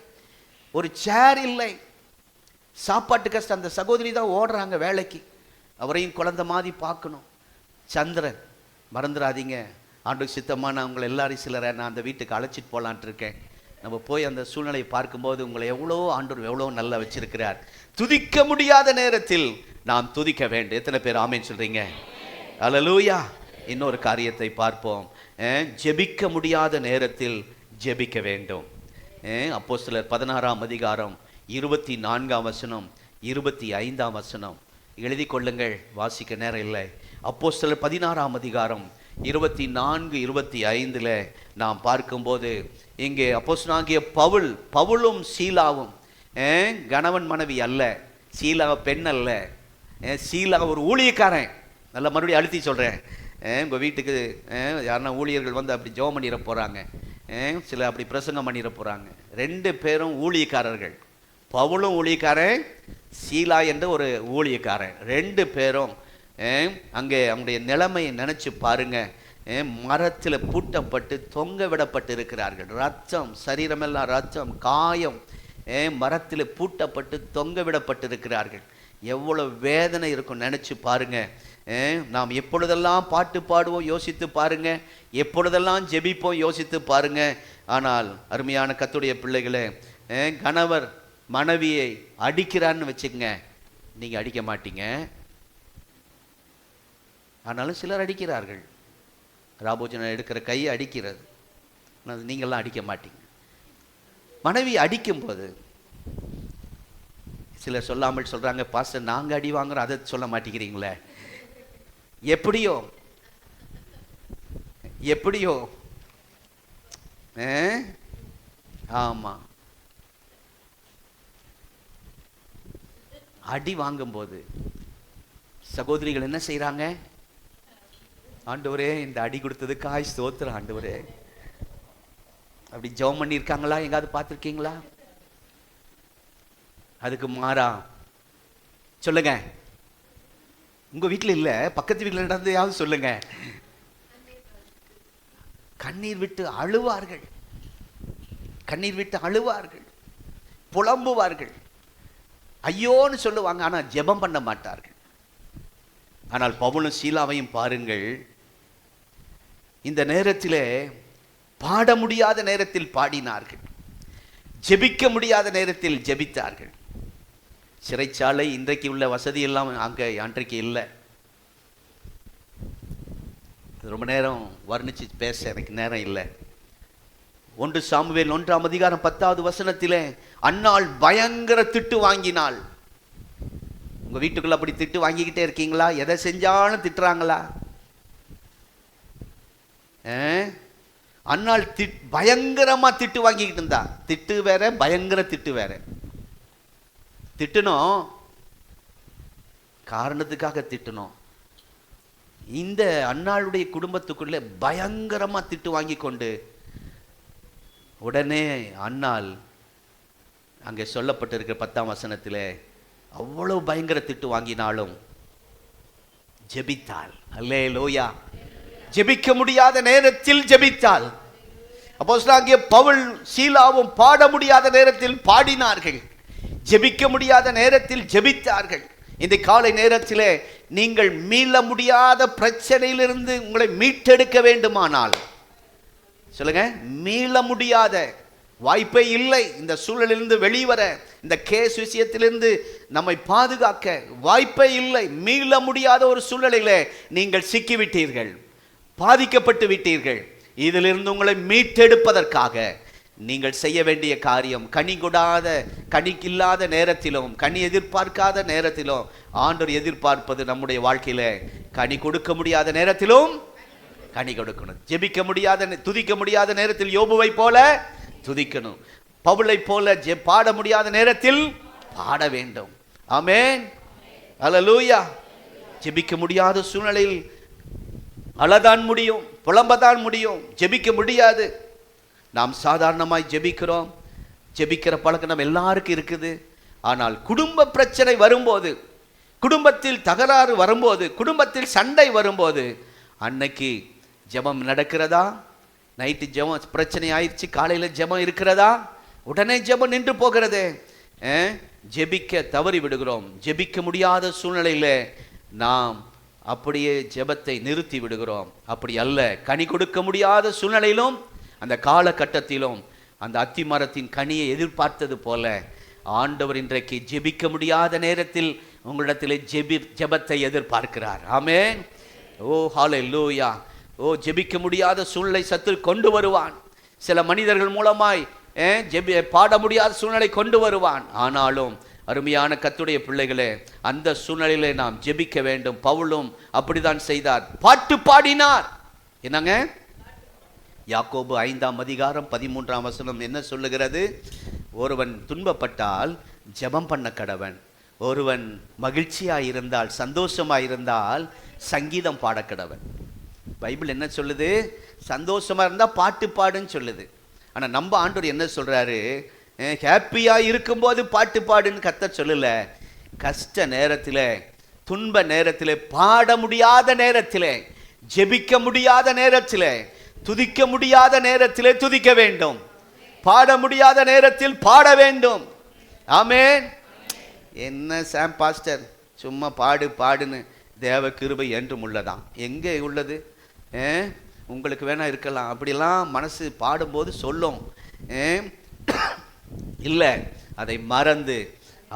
ஒரு சேர் இல்லை, சாப்பாட்டு கஷ்டம். அந்த சகோதரி தான் ஓடுறாங்க வேலைக்கு, அவரையும் குழந்தை மாதிரி பார்க்கணும். சந்திரன் மறந்துடாதீங்க, ஆண்டு சித்தமாக நான் உங்களை எல்லாரையும் சிலரை நான் அந்த வீட்டுக்கு அழைச்சிட்டு போகலான்ட்டு இருக்கேன். நம்ம போய் அந்த சூழ்நிலையை பார்க்கும்போது உங்களை எவ்வளோ ஆண்டவர் எவ்வளோ நல்லா வச்சிருக்கிறார். துதிக்க முடியாத நேரத்தில் நாம் துதிக்க வேண்டும். எத்தனை பேர் ஆமேன்னு சொல்றீங்க? அல்லேலூயா. இன்னொரு காரியத்தை பார்ப்போம், ஜெபிக்க முடியாத நேரத்தில் ஜெபிக்க வேண்டும். அப்போஸ்தலர் 16ஆம் அதிகாரம் 24ஆம் வசனம் 25ஆம் வசனம் எழுதி கொள்ளுங்கள், வாசிக்க நேரம் இல்லை. அப்போஸ்தலர் 16ஆம் அதிகாரம் 24, 25 நாம் பார்க்கும்போது, இங்கே அப்போஸ்தலனாகிய பவுலும் சீலாவும் கணவன் மனைவி அல்ல, சீலா பெண் அல்ல, சீலா ஒரு ஊழியக்காரன். நல்லா மறுபடியும் அழுத்தி சொல்கிறேன், உங்கள் வீட்டுக்கு யாருன்னா ஊழியர்கள் வந்து அப்படி ஜெபம் பண்ணிட போகிறாங்க, சில அப்படி பிரசங்கம் பண்ணிட போகிறாங்க. 2 பேரும் ஊழியக்காரர்கள், பவுலும் ஊழியக்காரன், சீலா என்ற ஒரு ஊழியக்காரன். 2 பேரும் அங்கே அவங்களுடைய நிலைமையை நினச்சி பாருங்க. மரத்தில் பூட்டப்பட்டு தொங்க விடப்பட்டு இருக்கிறார்கள். ரத்தம், சரீரமெல்லாம் ரத்தம், காயம், மரத்தில் பூட்டப்பட்டு தொங்க விடப்பட்டு இருக்கிறார்கள். எவ்வளோ வேதனை இருக்கும் நினச்சி பாருங்க. நாம் எப்பொழுதெல்லாம் பாட்டு பாடுவோம் யோசித்து பாருங்க, எப்பொழுதெல்லாம் ஜெபிப்போம் யோசித்து பாருங்க. ஆனால் அருமையான கர்த்தருடைய பிள்ளைகளே, கணவர் மனைவியை அடிக்கிறான்னு வச்சுக்கங்க, நீங்கள் அடிக்க மாட்டீங்க, ஆனாலும் சிலர் அடிக்கிறார்கள். ராபோஜனை எடுக்கிற கையை அடிக்கிறது, நீங்கள்லாம் அடிக்க மாட்டீங்க. மனைவி அடிக்கும்போது சிலர் சொல்லாமல் சொல்கிறாங்க, பாஸ்டர் நாங்கள் அடி வாங்குறோம், அதை சொல்ல மாட்டேங்கிறீங்களே. எப்படியோ எப்படியோ ஆமாம், அடி வாங்கும்போது சகோதரிகள் என்ன செய்கிறாங்க? ஆண்டவரே இந்த அடி கொடுத்ததுக்காய் ஸ்தோத்திரம் ஆண்டவரே, அப்படி ஜெபம் பண்ணியிருக்காங்களா? எங்காவது பார்த்துருக்கீங்களா? அதுக்கு மாறா சொல்லுங்க, உங்க வீட்டில் இல்லை, பக்கத்து வீட்டில் நடந்ததையாவது சொல்லுங்க. கண்ணீர் விட்டு அழுவார்கள், கண்ணீர் விட்டு அழுவார்கள், புலம்புவார்கள், ஐயோன்னு சொல்லுவாங்க, ஆனால் ஜெபம் பண்ண மாட்டார்கள். ஆனால் பவுலும் சீலாவையும் பாருங்கள், இந்த நேரத்திலே பாட முடியாத நேரத்தில் பாடினார்கள், ஜெபிக்க முடியாத நேரத்தில் ஜெபித்தார்கள். சிறைச்சாலை இன்றைக்கு உள்ள வசதி எல்லாம் அன்றைக்கு இல்லை. ரொம்ப நேரம் வர்ணிச்சு பேச எனக்கு நேரம் இல்லை. 1 சாமுவேல் 1ஆம் அதிகாரம் 10வது வசனத்திலே, அன்னாள் பயங்கர திட்டு வாங்கினாள். உங்க வீட்டுக்குள்ள அப்படி திட்டு வாங்கிக்கிட்டே இருக்கீங்களா? எதை செஞ்சாலும் திட்டுறாங்களா? அன்னாள் பயங்கரமா திட்டு வாங்கிக்கிட்டு இருந்தா. திட்டு வேற, பயங்கர திட்டு வேற. திட்டணும், காரணத்துக்காக திட்டணும். இந்த அன்னாளுடைய குடும்பத்துக்குள்ளே பயங்கரமா திட்டு வாங்கி கொண்டு, உடனே அன்னாள் அங்கே சொல்லப்பட்டிருக்கிற 10ஆம் வசனத்தில் அவ்வளவு பயங்கர திட்டு வாங்கினாலும் ஜெபித்தாள். அல்லேலூயா. ஜெபிக்க முடியாத நேரத்தில் ஜெபித்தாள். அப்போஸ்தலனாகிய பவுல் சீலாவும் பாட முடியாத நேரத்தில் பாடினார்கள், ஜெபிக்க முடியாத நேரத்தில் ஜெபித்தார்கள். இந்த காலை நேரத்திலே நீங்கள் மீள முடியாத பிரச்சனையிலிருந்து உங்களை மீட்டெடுக்க வேண்டுமானால் சொல்லுங்க, மீள முடியாத வாய்ப்பே இல்லை. இந்த சூழலிலிருந்து வெளிவர, இந்த கேஸ் விஷயத்திலிருந்து நம்மை பாதுகாக்க வாய்ப்பே இல்லை. மீள முடியாத ஒரு சூழலிலே நீங்கள் சிக்கிவிட்டீர்கள். பாதிக்கப்பட்டு விட்டீர்கள். இதிலிருந்து உங்களை மீட்டெடுப்பதற்காக நீங்கள் செய்ய வேண்டிய காரியம், கனிக்கில்லாத நேரத்திலும், கனி எதிர்பார்க்காத நேரத்திலும், ஆண்டவர் எதிர்பார்ப்பது நம்முடைய வாழ்க்கையில கனி கொடுக்க முடியாத நேரத்திலும் கனி கொடுக்கணும். ஜெபிக்க முடியாத, துதிக்க முடியாத நேரத்தில் யோபுவை போல துதிக்கணும். பவுலை போல பாட முடியாத நேரத்தில் பாட வேண்டும். ஆமென், அல்லேலூயா. ஜெபிக்க முடியாத சூழ்நிலையில் அழதான் முடியும், புலம்பதான் முடியும், ஜெபிக்க முடியாது. நாம் சாதாரணமாய் ஜெபிக்கிறோம். ஜெபிக்கிற பழக்கம் நம்ம எல்லாருக்கும் இருக்குது. ஆனால் குடும்ப பிரச்சனை வரும்போது, குடும்பத்தில் தகராறு வரும்போது, குடும்பத்தில் சண்டை வரும்போது, அன்னைக்கு ஜெபம் நடக்கிறதா? நைட்டு ஜெபம் பிரச்சனை ஆயிடுச்சு, காலையில் ஜெபம் இருக்கிறதா? உடனே ஜெபம் நின்று போகிறதே. ஜெபிக்க தவறி விடுகிறோம். ஜெபிக்க முடியாத சூழ்நிலையில் நாம் அப்படியே ஜெபத்தை நிறுத்தி விடுகிறோம். அப்படி அல்ல. கனி கொடுக்க முடியாத சூழ்நிலையிலும், அந்த காலகட்டத்திலும் அந்த அத்தி மரத்தின் கனியை எதிர்பார்த்தது போல ஆண்டவர் இன்றைக்கு ஜெபிக்க முடியாத நேரத்தில் உங்களிடத்தில் ஜெபத்தை எதிர்பார்க்கிறார். ஆமென். ஓ ஹல்லேலூயா. ஓ, ஜெபிக்க முடியாத சூழ்நிலை சத்துரு கொண்டு வருவான். சில மனிதர்கள் மூலமாய் பாட முடியாத சூழ்நிலை கொண்டு வருவான். ஆனாலும் அருமையான கர்த்தருடைய பிள்ளைகளே, அந்த சூழ்நிலையிலே நாம் ஜெபிக்க வேண்டும். பவுலும் அப்படிதான் செய்தார், பாட்டு பாடினார். என்னங்க? யாக்கோபு 5:13 என்ன சொல்லுகிறது? ஒருவன் துன்பப்பட்டால் ஜெபம் பண்ண கடவன், ஒருவன் மகிழ்ச்சியாயிருந்தால், சந்தோஷமாயிருந்தால் சங்கீதம் பாட கடவன். பைபிள் என்ன சொல்லுது? சந்தோஷமா இருந்தா பாட்டு பாடுன்னு சொல்லுது. ஆனா நம்ம ஆண்டவர் என்ன சொல்றாரு? ஹாப்பியா இருக்கும்போது பாட்டு பாடுன்னு கர்த்தர் சொல்லல. கஷ்ட நேரத்தில், துன்ப நேரத்தில், பாட முடியாத நேரத்தில், ஜெபிக்க முடியாத நேரத்தில், துதிக்க முடியாத நேரத்திலே துதிக்க வேண்டும். பாட முடியாத நேரத்தில் பாட வேண்டும். ஆமென். என்ன சாம் பாஸ்டர் சும்மா பாடுன்னு, தேவ கிருபை என்றும் உள்ளதாம். எங்கே உள்ளது? உங்களுக்கு வேணா இருக்கலாம், அப்படிலாம் மனசு பாடும்போது சொல்லும். இல்லை, அதை மறந்து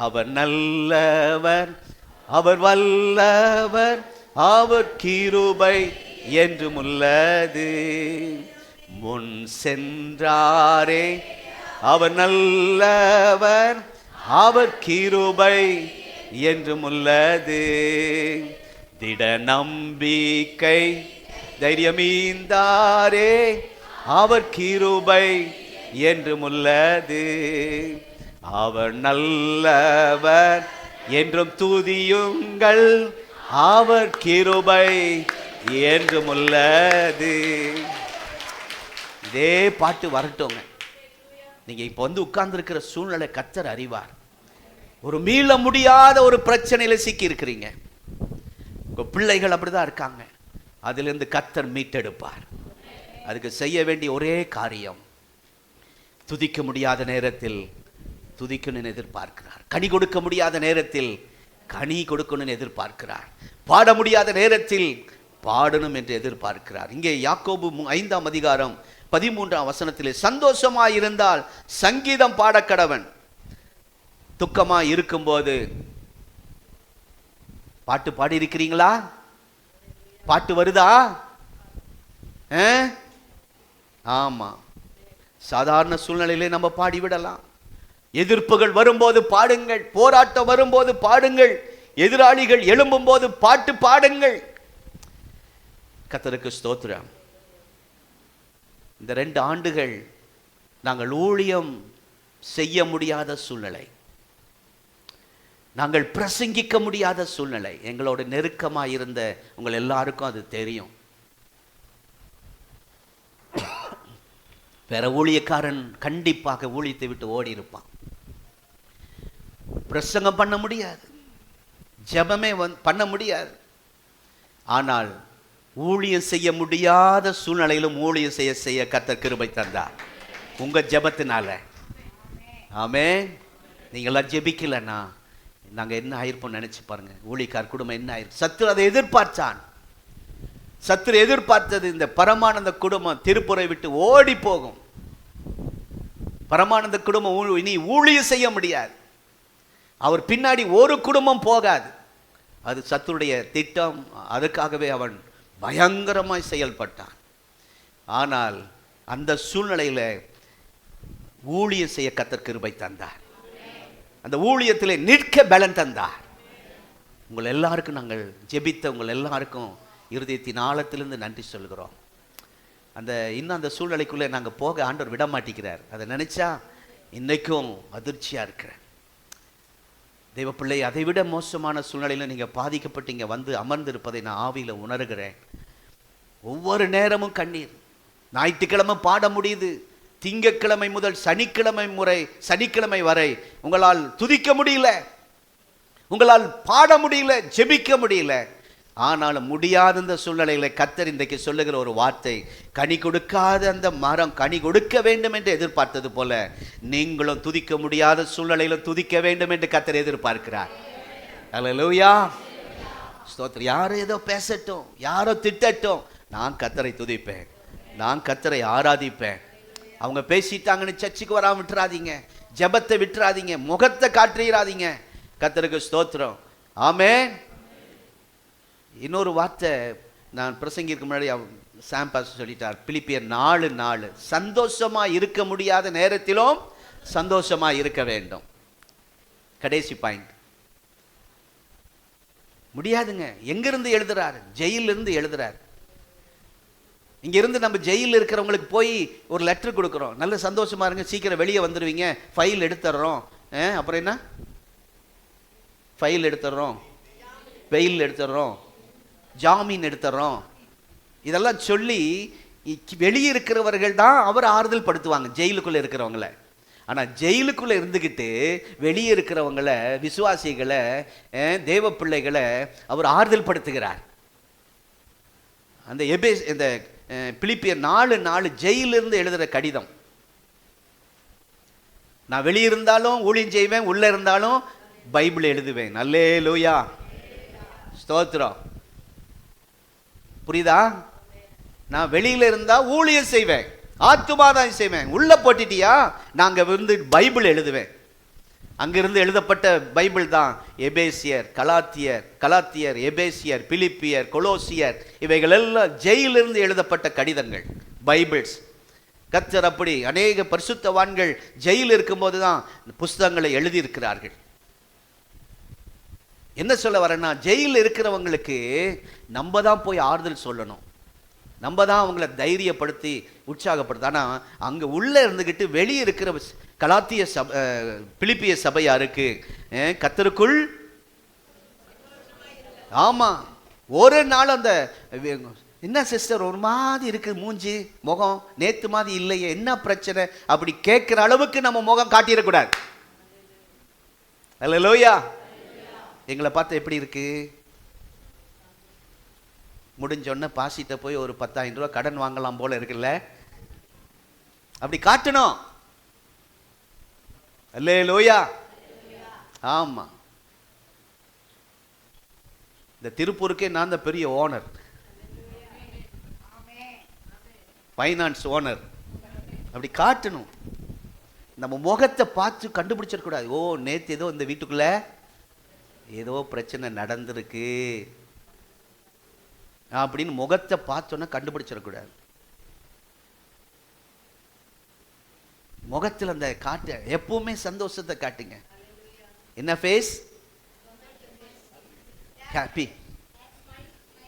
அவர் நல்லவர், அவர் வல்லவர், அவர் கிருபை என்றும் உள்ளது, முன் சென்றாரே அவர் நல்லவர், அவர் கிருபை என்றும் உள்ளது, திட நம்பிக்கை தைரியமீந்தாரே அவர் கிருபை என்றும் உள்ளது, அவர் நல்லவர் என்றும் துதியுங்கள், அவர் கிருபை என்றும் உள்ளது. இதே பாட்டு வரட்டுங்க. நீங்க இப்ப உட்கார்ந்துருக்கிற சூழ்நிலை கர்த்தர் அறிவார். ஒரு மீள முடியாத ஒரு பிரச்சனையில சிக்கி இருக்கிறீங்க. உங்க பிள்ளைகள் அப்படிதான் இருக்காங்க. அதிலிருந்து கர்த்தர் மீட்டெடுப்பார். அதுக்கு செய்ய வேண்டிய ஒரே காரியம், துதிக்க முடியாத நேரத்தில் துதிக்கணும்னு எதிர்பார்க்கிறார். கனி கொடுக்க முடியாத நேரத்தில் கனி கொடுக்கணும்னு எதிர்பார்க்கிறார். பாட முடியாத நேரத்தில் பாடணும் என்று எதிர்பார்க்கிறார். இங்கே யாக்கோபு 5:13 சந்தோஷமாயிருந்தால் சங்கீதம் பாட கடவன். துக்கமா இருக்கும்போது பாட்டு பாடி இருக்கிறீங்களா? பாட்டு வருதா? ஆமா. சாதாரண சூழ்நிலையிலே நம்ம பாடிவிடலாம். எதிர்ப்புகள் வரும்போது பாடுங்கள், போராட்டம் வரும்போது பாடுங்கள், எதிராளிகள் எழும்பும் போது பாட்டு பாடுங்கள். கர்த்தருக்கு ஸ்தோத்திரம். இந்த 2 ஆண்டுகள் நாங்கள் ஊழியம் செய்ய முடியாத சூழ்நிலை, நாங்கள் பிரசங்கிக்க முடியாத சூழ்நிலை. எங்களோட நெருக்கமாக இருந்த உங்கள் எல்லாருக்கும் அது தெரியும். வேற ஊழியக்காரன் கண்டிப்பாக ஊழியத்தை விட்டு ஓடி இருப்பான். பிரசங்கம் பண்ண முடியாது, ஜெபமே பண்ண முடியாது. ஆனால் ஊழியம் செய்ய முடியாத சூழ்நிலையிலும் ஊழியம் செய்ய கர்த்தர் கிருபை தந்தார் உங்க ஜெபத்தினால. ஆமென். நீங்களாம் ஜெபிக்கலன்னா நாங்கள் என்ன ஆயிருப்போம் நினைச்சு பாருங்க. ஊழியக்கார் குடும்பம் என்ன ஆயிருக்கும்? சத்துரு அதை எதிர்பார்த்தான். சத்துரு எதிர்பார்த்தது இந்த பரமானந்த குடும்பம் திருப்புரை விட்டு ஓடி போகும். பரமானந்த குடும்பம் இனி ஊழியம் செய்ய முடியாது. அவர் பின்னாடி ஒரு குடும்பம் போகாது. அது சத்துருடைய திட்டம். அதுக்காகவே அவன் பயங்கரமாய் செயல்பட்டான். ஆனால் அந்த சூழ்நிலையில் ஊழியம் செய்ய கர்த்தர் கிருபை தந்தார். அந்த ஊழியத்திலே நிற்க பலன் தந்தார். உங்கள் எல்லாருக்கும் நாங்கள் ஜெபித்த உங்கள் எல்லாருக்கும் இருதயத்தின் ஆழத்திலிருந்து நன்றி சொல்கிறோம். இன்னும் அந்த சூழ்நிலைக்குள்ளே நாங்கள் போக ஆண்டவர் விட மாட்டேங்கிறார். அதை நினச்சா இன்றைக்கும் அதிர்ச்சியாக இருக்கிறேன். தெய்வ பிள்ளை, அதை விட மோசமான சூழ்நிலையில் நீங்கள் பாதிக்கப்பட்டு இங்கே வந்து அமர்ந்திருப்பதை நான் ஆவியில் உணர்கிறேன். ஒவ்வொரு நேரமும் கண்ணீர். ஞாயிற்றுக்கிழமை பாட முடியுது, திங்கட்கிழமை முதல் சனிக்கிழமை வரை உங்களால் துதிக்க முடியல, உங்களால் பாட முடியல, ஜெபிக்க முடியல. ஆனாலும் முடியாத இந்த சூழ்நிலையில கர்த்தர் இன்றைக்கு சொல்லுகிற ஒரு வார்த்தை, கனி கொடுக்காத அந்த மரம் கனி கொடுக்க வேண்டும் என்று எதிர்பார்த்தது போல நீங்களும் துதிக்க முடியாத சூழ்நிலையில துதிக்க வேண்டும் என்று கர்த்தர் எதிர்பார்க்கிறார். அல்லேலூயா, ஸ்தோத்திரம். யாரோ ஏதோ பேசட்டும், யாரோ திட்டட்டும், நான் கர்த்தரை துதிப்பேன், நான் கர்த்தரை ஆராதிப்பேன். அவங்க பேசிட்டாங்கன்னு சர்ச்சுக்கு வராம விட்டுறாதீங்க, ஜெபத்தை விட்டுறாதீங்க, முகத்தை காட்டிடாதீங்க. கர்த்தருக்கு ஸ்தோத்திரம். ஆமென். இன்னொரு வார்த்தை நான் பிரசங்கிற்கு முன்னாடி சாம் பாஸ்டர் சொல்லிட்டார். பிலிப்பியர் 4:4, சந்தோஷமா இருக்க முடியாத நேரத்திலும் சந்தோஷமா இருக்க வேண்டும். கடைசி பாயிண்ட். முடியாதுங்க. எங்கிருந்து எழுதுறாரு? ஜெயிலிருந்து எழுதுறாரு. இங்கிருந்து நம்ம ஜெயிலில் இருக்கிறவங்களுக்கு போய் ஒரு லெட்டர் கொடுக்குறோம், நல்ல சந்தோஷமா இருங்க, சீக்கிரம் வெளியே வந்துடுவீங்க, ஃபைல் எடுத்துடுறோம். அப்புறம் என்ன? ஃபைல் எடுத்துடுறோம், பெயில் எடுத்துடுறோம், ஜாமீன் எடுத்துறோம். இதெல்லாம் சொல்லி வெளியே இருக்கிறவர்கள் தான் அவர் ஆறுதல் படுத்துவாங்க, ஜெயிலுக்குள்ளே இருக்கிறவங்கள. ஆனால் ஜெயிலுக்குள்ளே இருந்துக்கிட்டு வெளியே இருக்கிறவங்களை, விசுவாசிகளை, தேவ பிள்ளைகளை அவர் ஆறுதல் படுத்துகிறார். இந்த பிலிப்பியர் 4:4 ஜெயிலிருந்து எழுதுகிற கடிதம். நான் வெளியே இருந்தாலும் ஊழியம் செய்வேன், உள்ளே இருந்தாலும் பைபிள் எழுதுவேன். அல்லேலூயா, ஸ்தோத்திரம். புரியுதா? நான் வெளியில இருந்தா ஊழியம் செய்வேன், ஆத்துமாதான் செய்வேன். உள்ள போட்டிட்டியா, நாங்க வந்து பைபிள் எழுதுவேன். அங்கிருந்து எழுதப்பட்ட பைபிள் தான் எபேசியர், கலாத்தியர், எபேசியர், பிலிப்பியர், கொலோசியர், இவைகள் எல்லாம் ஜெயிலிருந்து எழுதப்பட்ட கடிதங்கள், பைபிள்ஸ். கர்த்தர் அப்படி அநேக பரிசுத்தவான்கள் ஜெயில் இருக்கும்போது தான் புஸ்தகங்களை எழுதியிருக்கிறார்கள். என்ன சொல்ல வரேன்னா, ஜெயிலில் இருக்கிறவங்களுக்கு நம்ம தான் போய் ஆறுதல் சொல்லணும், நம்ம தான் அவங்கள தைரியப்படுத்தி உற்சாகப்படுத்த. ஆனால் அங்கே உள்ளே இருந்துக்கிட்டு வெளியே இருக்கிற கலாத்திய பிலிப்பிய சபையாருக்கு கர்த்தருக்குள், ஆமாம், ஒரு நாள் அந்த என்ன சிஸ்டர் ஒரு மாதிரி இருக்கு மூஞ்சி முகம், நேத்து மாதிரி இல்லையே, என்ன பிரச்சனை அப்படி கேட்குற அளவுக்கு நம்ம முகம் காட்டிடக்கூடாது. அல்லேலூயா. எங்களை பார்த்து எப்படி இருக்கு? முடிஞ்சோடனே பாசிட்ட போய் ஒரு 10,000 ரூபாய் கடன் வாங்கலாம் போல இருக்குல்ல, அப்படி காட்டணும். அல்லேலூயா. ஆமா, இந்த திருப்பூருக்கே நான் தான் பெரிய ஓனர், ஃபைனான்ஸ் ஓனர். அப்படி காட்டணும். நம்ம முகத்தை பார்த்து கண்டுபிடிச்சிடக்கூடாது. ஓ, நேற்று ஏதோ இந்த வீட்டுக்குள்ள ஏதோ பிரச்சனை நடந்திருக்கு அப்படின்னு முகத்தை பார்த்தோன்னா கண்டுபிடிச்சிடக்கூடாது. முகத்தில் அந்த காட்ட எப்பவுமே சந்தோஷத்தை காட்டுங்க. என்ன face? Happy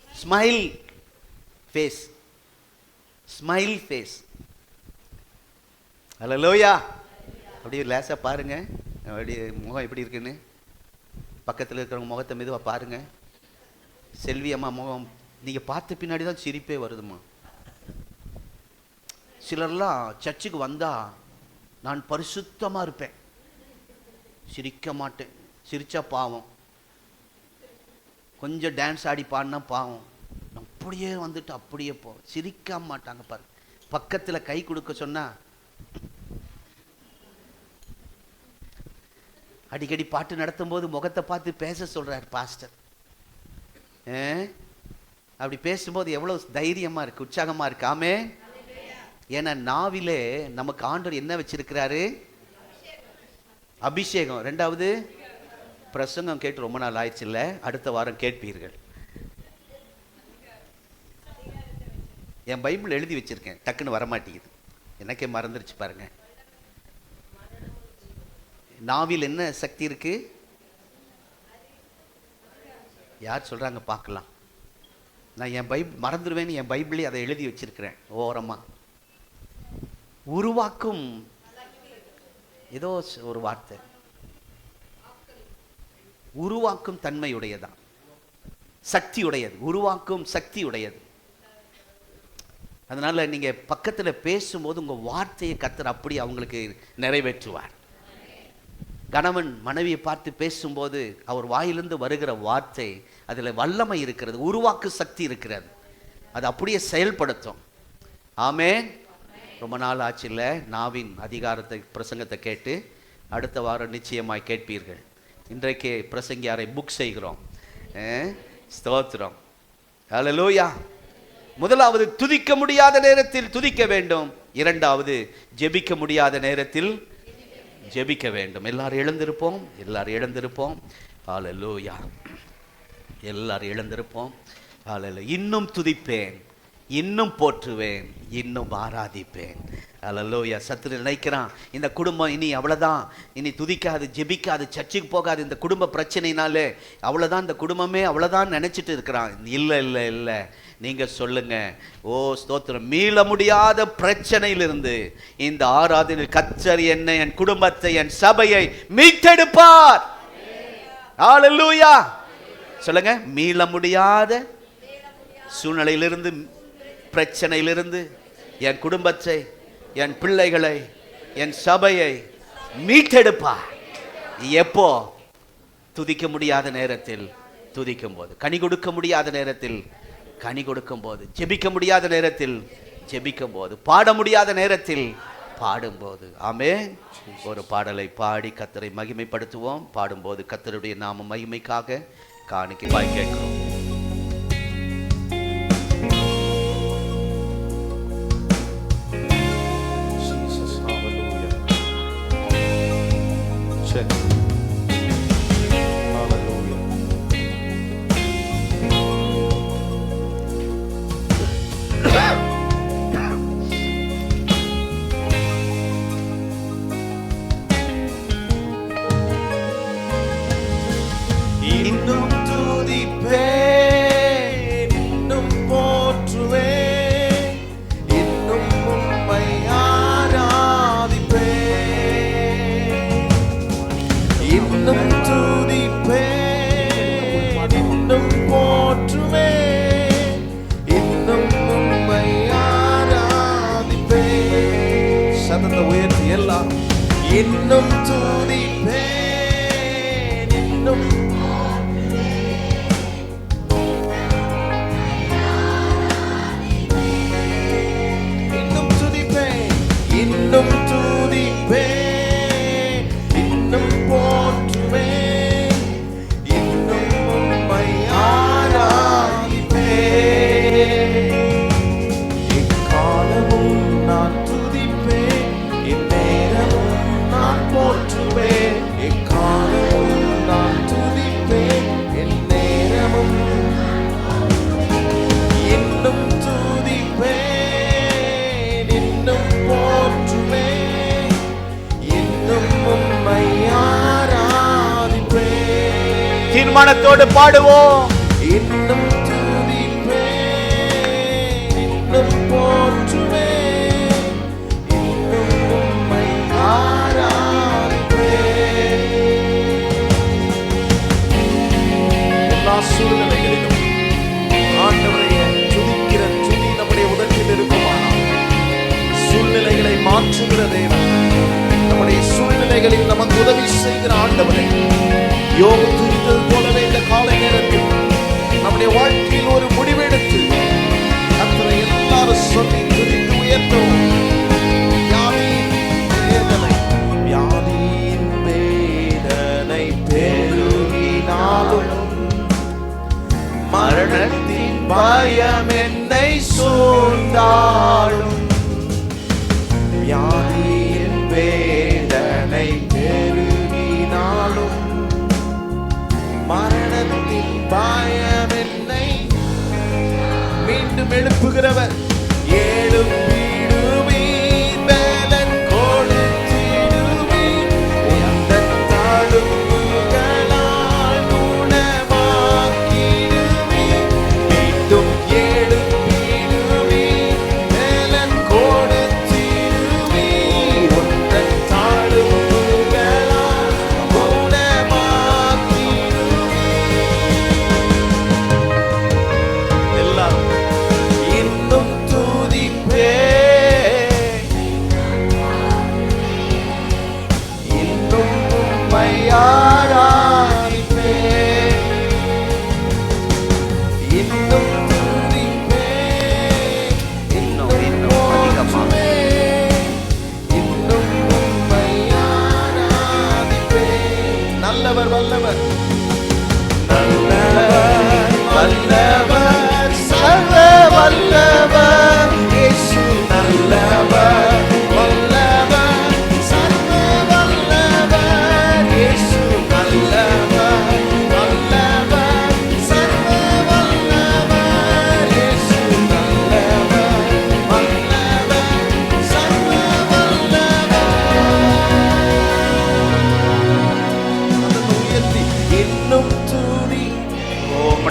smile face, smile face. அல்லேலூயா. அப்படியே லேசா பாருங்க, அப்படியே முகம் எப்படி இருக்குன்னு. பக்கத்தில் இருக்கிறவங்க முகத்தை மெதுவாக பாருங்க. செல்வி அம்மா முகம் நீங்கள் பார்த்த பின்னாடி தான் சிரிப்பே வருதுமா. சிலர்லாம் சர்ச்சுக்கு வந்தால் நான் பரிசுத்தமாக இருப்பேன், சிரிக்க மாட்டேன், சிரிச்சா பாவம், கொஞ்சம் டான்ஸ் ஆடி பாடினா பாவம், அப்படியே வந்துட்டு அப்படியே போவேன், சிரிக்க மாட்டாங்க பாரு. பக்கத்தில் கை கொடுக்க சொன்னால் அடிக்கடி பாட்டு நடத்தும் போது முகத்தை பார்த்து பேச சொல்றார் பாஸ்டர். அப்படி பேசும்போது எவ்வளவு தைரியமா இருக்கு, உற்சாகமா இருக்கு. ஆமே. ஏன்னா நாவிலே நமக்கு ஆண்டவர் என்ன வச்சிருக்கிறாரு? அபிஷேகம். ரெண்டாவது பிரசங்கம் கேட்டு ரொம்ப நாள் ஆயிடுச்சு இல்ல, அடுத்த வாரம் கேட்பீர்கள். என் பைபிள் எழுதி வச்சிருக்கேன், டக்குன்னு வரமாட்டேங்குது, எனக்கே மறந்துருச்சு பாருங்க. நாவில் என்ன சக்தி இருக்கு? யார் சொல்றாங்க பார்க்கலாம். நான் என் பைபிள் மறந்துடுவேன்னு என் பைபிளே அதை எழுதி வச்சிருக்கிறேன் ஓரமா. உருவாக்கும் ஏதோ ஒரு வார்த்தை, உருவாக்கும் தன்மையுடையதான், சக்தி உடையது, உருவாக்கும் சக்தி உடையது. அதனால நீங்க பக்கத்துல பேசும்போது உங்க வார்த்தையை கர்த்தர் அப்படி அவங்களுக்கு நிறைவேற்றுவார். கணவன் மனைவியை பார்த்து பேசும்போது அவர் வாயிலிருந்து வருகிற வார்த்தை, அதுல வல்லமை இருக்கிறது, உருவாக்கு சக்தி இருக்கிறது, அது அப்படியே செயல்படுத்தும். ஆமென். ரொம்ப நாள் ஆச்சு இல்லை நாவின் அதிகாரத்தை பிரசங்கத்தை கேட்டு. அடுத்த வாரம் நிச்சயமாய் கேட்பீர்கள். இன்றைக்கு பிரசங்கியாரை புக் செய்கிறோம். ஸ்தோத்திரம். ஹல்லேலூயா. முதலாவது, துதிக்க முடியாத நேரத்தில் துதிக்க வேண்டும். இரண்டாவது, ஜெபிக்க முடியாத நேரத்தில் ஜெபிக்க வேண்டும். எல்லாரும் எழுந்திருப்போம், எல்லாரும் எழுந்திருப்போம். ஹல்லேலூயா. எல்லாரும் எழுந்திருப்போம். ஹல்லேலூயா. இன்னும் துதிப்பேன், இன்னும் போற்றுவேன், இன்னும் ஆராதிப்பேன். ஹல்லேலூயா. சத்துரு நினைக்கிறான் இந்த குடும்பம் இனி அவ்வளோதான், இனி துதிக்காது, ஜெபிக்காது, சர்ச்சுக்கு போகாது, இந்த குடும்ப பிரச்சனைனாலே அவ்வளோதான், இந்த குடும்பமே அவ்வளோதான் நினச்சிட்டு இருக்கிறான். இல்லை இல்லை இல்லை, நீங்கள் சொல்லுங்க, ஓ ஸ்தோத்திரம், மீள முடியாத பிரச்சனையிலிருந்து இந்த ஆராதனை கர்த்தர் என்னை, என் குடும்பத்தை, என் சபையை மீட்டெடுப்பார். ஹல்லேலூயா. சொல்லுங்க, மீள முடியாத சூழ்நிலையிலிருந்து, பிரச்சனையிலிருந்து என் குடும்பத்தை, என் பிள்ளைகளை, என் சபையை மீட்டெடுப்பார். எப்போ? துதிக்க முடியாத நேரத்தில் துதிக்கும் போது, கனி கொடுக்க முடியாத நேரத்தில் கனி கொடுக்கும் போது, ஜெபிக்க முடியாத நேரத்தில் ஜெபிக்கும் போது, பாட முடியாத நேரத்தில் பாடும்போது. ஆமென். ஒரு பாடலை பாடி கர்த்தரை மகிமைப்படுத்துவோம். பாடும்போது கர்த்தருடைய நாம மகிமைக்காக காணிக்கை கேட்கிறோம். இன்னும் துதிப்பேன், இன்னும் போற்றுவேன், இன்னும் உம்மை ஆராதிப்பேன். இன்னும் துதிப்பேன், இன்னும் போற்றுவேன், இன்னும் உம்மை ஆராதிப்பேன். சத்தத்தை உயர்த்தி எல்லாம், இன்னும் துதிப்பேன், இன்னும் இன்னும் துதிப்பேன், இன்னும் போற்றுவேன், இன்னும் உம்மை ஆராதிப்பேன். எக்காலமும் நான் துதிப்பேன், எந்நேரமும் நான் போற்றுவேன். எக்காலமும் நான் துதிப்பேன், எந்நேரமும் இன்னும் துதிப்பேன், தீர்மானத்தோடு பாடுவோம். இன்னும் துதிப்பேன், இன்னும் போற்றுவேன், இன்னும் உம்மை ஆராதிப்பேன். எல்லா சூழ்நிலைகளிலும் ஆண்டவரை துதிக்கிற துதி நம்முடைய உதட்டில் இருக்குமானால் சூழ்நிலைகளை மாற்றுகிற தேவன், நம்முடைய சூழ்நிலைகளில் நமக்கு உதவி செய்கிற ஆண்டவரை யோபு துதித்தது போலவே இந்த காலை நேரத்தில் நம்முடைய வாழ்க்கையில் ஒரு முடிவெடுத்து கர்த்தரை எல்லாரும் சொல்லி துதித்து உயர்த்தவும். வியாதியின் வேதனை பெருகினாலும், மரணத்தின் பயம் என்னை சூழ்ந்தாலும், வியாதியின் வேதனை பெருகினாலும், மரணத்தின் பயம் என்னை மீண்டும் எழுப்புகிறவர்.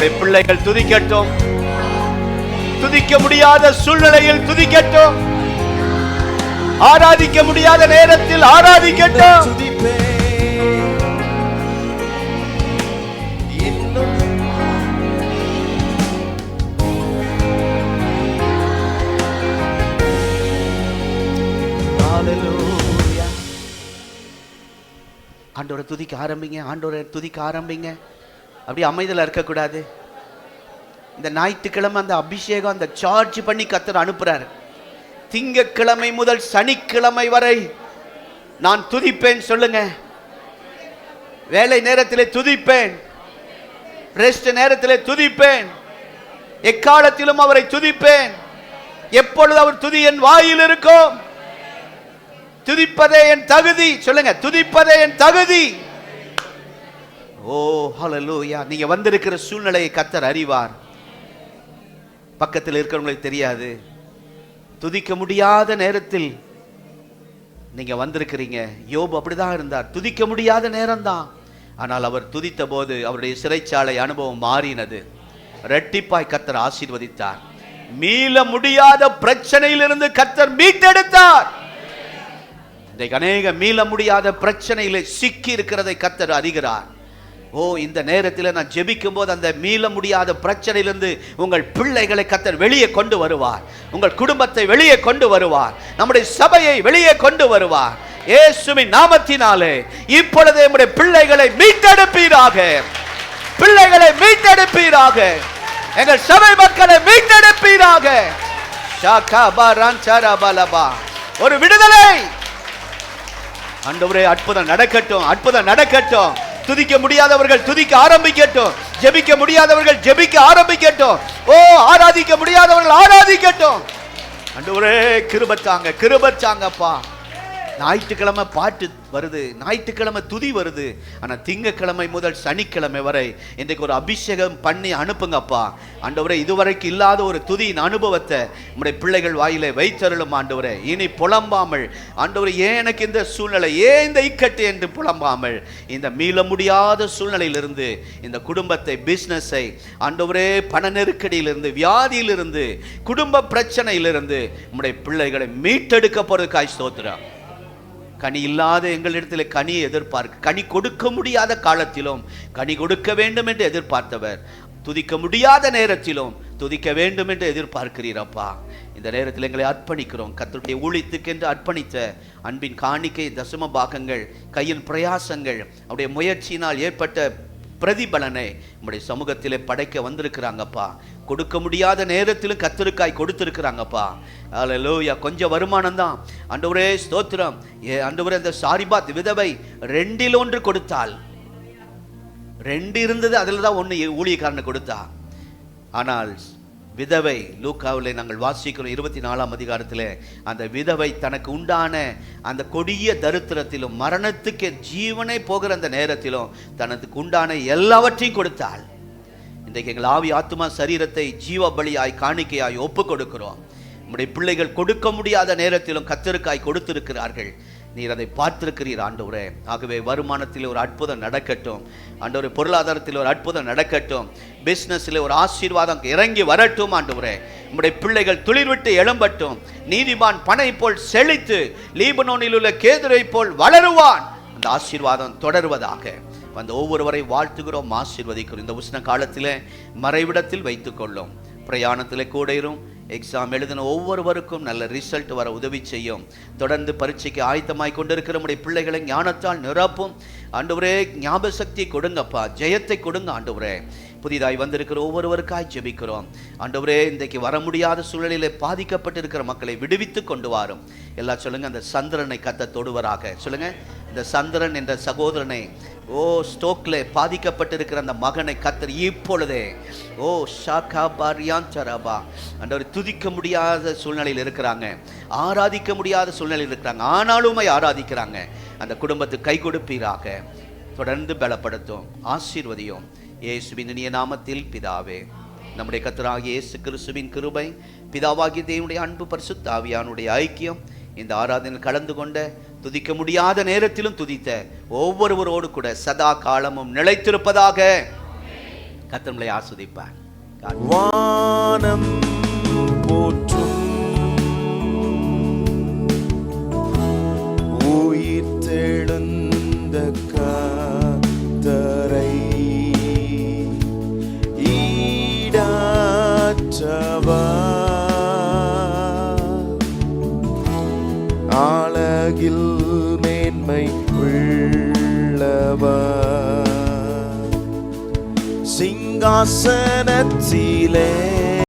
நம்முடைய பிள்ளைகள் துதிக்கட்டும். துதிக்க முடியாத சூழ்நிலையில் துதிக்கட்டும். ஆராதிக்க முடியாத நேரத்தில் ஆராதிக்கட்டும். ஆண்டவரை துதிக்க ஆரம்பிங்க. ஆண்டவரை துதிக்க ஆரம்பிங்க. அப்படி அமைதியில் இருக்கக்கூடாது. இந்த ஞாயிற்றுக்கிழமை அந்த அபிஷேகம், அந்த சார்ஜ் பண்ணி கர்த்தர் அனுப்புறாரு. திங்கட்கிழமை முதல் சனிக்கிழமை வரை நான் துதிப்பேன் சொல்லுங்க. வேலை நேரத்திலே துதிப்பேன், ரெஸ்ட் நேரத்திலே துதிப்பேன், எக்காலத்திலும் அவரை துதிப்பேன். எப்பொழுது அவர் துதி என் வாயில் இருக்கும். துதிப்பதே என் தகுதி சொல்லுங்க. துதிப்பதே என் தகுதி. ஓ ஹல்லேலூயா. நீங்க வந்திருக்கிற சூழ்நிலையை கர்த்தர் அறிவார். பக்கத்தில் இருக்கிறவங்களுக்கு தெரியாது. துதிக்க முடியாத நேரத்தில் நீங்க வந்திருக்கிறீங்க. யோபு அப்படிதான் இருந்தார். துதிக்க முடியாத நேரம்தான். ஆனால் அவர் துதித்த போது அவருடைய சிறைச்சாலை அனுபவம் மாறினது. இரட்டிப்பாய் கர்த்தர் ஆசீர்வதித்தார். மீள முடியாத பிரச்சனையிலிருந்து கர்த்தர் மீட்டெடுத்தார். இன்றைக்கு அநேக மீள முடியாத பிரச்சனையில சிக்கி இருக்கிறதை கர்த்தர் அறிகிறார். ஓ, இந்த நேரத்தில் நான் ஜெபிக்கும் போது அந்த மீள முடியாத பிரச்சனையிலிருந்து உங்கள் பிள்ளைகளை கர்த்தர் வெளியே கொண்டு வருவார். உங்கள் குடும்பத்தை வெளியே கொண்டு வருவார். நம்முடைய சபையை வெளியே கொண்டு வருவார். இயேசுவின் நாமத்தினாலே இப்பொழுது நம்முடைய பிள்ளைகளை மீட்டெடுப்பீராக. பிள்ளைகளை மீட்டெடுப்பீராக. எங்கள் சபை மக்களை மீட்டெடுப்பீராக. ஒரு விடுதலை. ஆண்டவரே, அற்புதம் நடக்கட்டும், அற்புதம் நடக்கட்டும். துதிக்க முடியாதவர்கள் துதிக்க ஆரம்பிக்கட்டும். ஜெபிக்க முடியாதவர்கள் ஜெபிக்க ஆரம்பிக்கட்டும். ஓ, ஆராதிக்க முடியாதவர்கள் ஆராதிக்கட்டும். ஆண்டவரே, கிருபை தாங்கப்பா. ஞாயிற்றுக்கிழமை பாட்டு வருது, ஞாயிற்றுக்கிழமை துதி வருது. ஆனால் திங்கக்கிழமை முதல் சனிக்கிழமை வரை இன்றைக்கு ஒரு அபிஷேகம் பண்ணி அனுப்புங்கப்பா. ஆண்டவரே, இதுவரைக்கும் இல்லாத ஒரு துதியின் அனுபவத்தை நம்முடைய பிள்ளைகள் வாயிலே வைத்தருளும் ஆண்டவரே. இனி புலம்பாமல், ஆண்டவரே ஏன் எனக்கு இந்த சூழ்நிலை, ஏன் இந்த இக்கட்டு என்று புலம்பாமல், இந்த மீள முடியாத சூழ்நிலையிலிருந்து இந்த குடும்பத்தை, பிஸ்னஸை, ஆண்டவரே பண நெருக்கடியிலிருந்து, வியாதியிலிருந்து, குடும்ப பிரச்சனையிலிருந்து நம்முடைய பிள்ளைகளை மீட்டெடுக்க போறதுக்காய் ஸ்தோத்திரம். கனி இல்லாத எங்களிடத்தில் கனியை எதிர்பார்க்க, கனி கொடுக்க முடியாத காலத்திலும் கனி கொடுக்க வேண்டும் என்று எதிர்பார்த்தவர், துதிக்க முடியாத நேரத்திலும் துதிக்க வேண்டும் என்று எதிர்பார்க்கிறீரப்பா. இந்த நேரத்தில் எங்களை அர்ப்பணிக்கிறோம். கர்த்தருடைய ஊழியத்துக்கு என்று அர்ப்பணித்த அன்பின் காணிக்கை, தசம பாகங்கள், கையின் பிரயாசங்கள், அவருடைய முயற்சியினால் ஏற்பட்ட பிரதிபலனை நம்முடைய சமூகத்திலே படைக்க வந்திருக்கிறாங்கப்பா. கொடுக்க முடியாத நேரத்திலும் கர்த்தருக்காய் கொடுத்திருக்கிறாங்கப்பா. அல்லேலூயா. கொஞ்சம் வருமானம் தான் ஆண்டவரே, ஸ்தோத்திரம். ஆண்டவரே, அந்த சாரிபாத் விதவை 2இல் 1 கொடுத்தாள். 2 இருந்தது, அதில் தான் 1 ஊழியக்காரனை கொடுத்தா. ஆனால் விதவை, லூக்காவில் நாங்கள் வாசிக்கிறோம் 24ஆம் அதிகாரத்தில், அந்த விதவை தனக்கு உண்டான அந்த கொடிய தரித்திரத்திலும் மரணத்துக்கு ஜீவனை போகிற அந்த நேரத்திலும் தனக்கு உண்டான எல்லாவற்றையும் கொடுத்தாள். இன்றைக்கு எங்கள் ஆவி, ஆத்துமா, சரீரத்தை ஜீவ பலியாய், காணிக்கையாய் ஒப்பு கொடுக்கிறோம். நம்முடைய பிள்ளைகள் கொடுக்க முடியாத நேரத்திலும் கர்த்தருக்காய் கொடுத்திருக்கிறார்கள். நீர் அதை பார்த்திருக்கிறீர் ஆண்டவரே. ஆகவே வருமானத்தில் ஒரு அற்புதம் நடக்கட்டும் ஆண்டவரே. பொருளாதாரத்தில் ஒரு அற்புதம் நடக்கட்டும். பிஸ்னஸில் ஒரு ஆசீர்வாதம் இறங்கி வரட்டும் ஆண்டவரே. நம்முடைய பிள்ளைகள் துளிர் விட்டு எழும்பட்டும். நீதிமான் பனை போல் செழித்து லீபனோனில் உள்ள கேதுரை போல் வளருவான். அந்த ஆசீர்வாதம் தொடர்வதாக வந்து ஒவ்வொருவரை வாழ்த்துகிறோம், ஆசீர்வதிக்கிறோம். இந்த உஷ்ண காலத்தில் மறைவிடத்தில் வைத்துக் கொள்ளும். பிரயாணத்தில் கூட இரும். எக்ஸாம் எழுதின ஒவ்வொருவருக்கும் நல்ல ரிசல்ட் வர உதவி செய்யும். தொடர்ந்து பரீட்சைக்கு ஆயத்தமாய் கொண்டிருக்கிற நம்முடைய பிள்ளைகளை ஞானத்தால் நிரப்பும் ஆண்டவரே. ஞாபக சக்தியை கொடுங்கப்பா, ஜெயத்தை கொடுங்க ஆண்டவரே. புதிதாய் வந்திருக்கிற ஒவ்வொருவருக்காய் ஜெபிக்கிறோம் ஆண்டவரே. இன்றைக்கு வர முடியாத சூழலிலே பாதிக்கப்பட்டிருக்கிற மக்களை விடுவித்து கொண்டு வாரும். எல்லாம் சொல்லுங்க. அந்த சந்திரனை கர்த்தர் தொடுவராக சொல்லுங்க. இந்த சந்திரன் என்ற சகோதரனை, ஓ ஸ்டோக்ல பாதிக்கப்பட்டிருக்கிற அந்த மகனை கர்த்தர் இப்பொழுதே, ஓ ஷாகா பாரியான் சரபா ஆண்டவரே, துதிக்க முடியாத சூழ்நிலையில் இருக்கிறாங்க, ஆராதிக்க முடியாத சூழ்நிலையில் இருக்கிறாங்க, ஆனாலுமே ஆராதிக்கிறாங்க. அந்த குடும்பத்துக்கு கை கொடுப்பீராக. தொடர்ந்து பலப்படுத்தும், ஆசீர்வதியும். இயேசுவின் இனிய நாமத்தில் பிதாவே. நம்முடைய கர்த்தராகிய இயேசு கிறிஸ்துவின் கிருபை, பிதாவாகிய தேவனுடைய அன்பு, பரிசுத்த ஆவியானுடைய ஐக்கியம் இந்த ஆராதனையில் கலந்து கொண்ட, துதிக்க முடியாத நேரத்திலும் துதித்த ஒவ்வொருவரோடு கூட சதா காலமும் நிலைத்திருப்பதாக. கர்த்தர் ஆஸ்வதிப்பார். வானம் போற்றும் உயிர் தெழுந்த கர்த்தரை அழகில் மேன்மை உள்ளவர் சிங்காசனத்திலே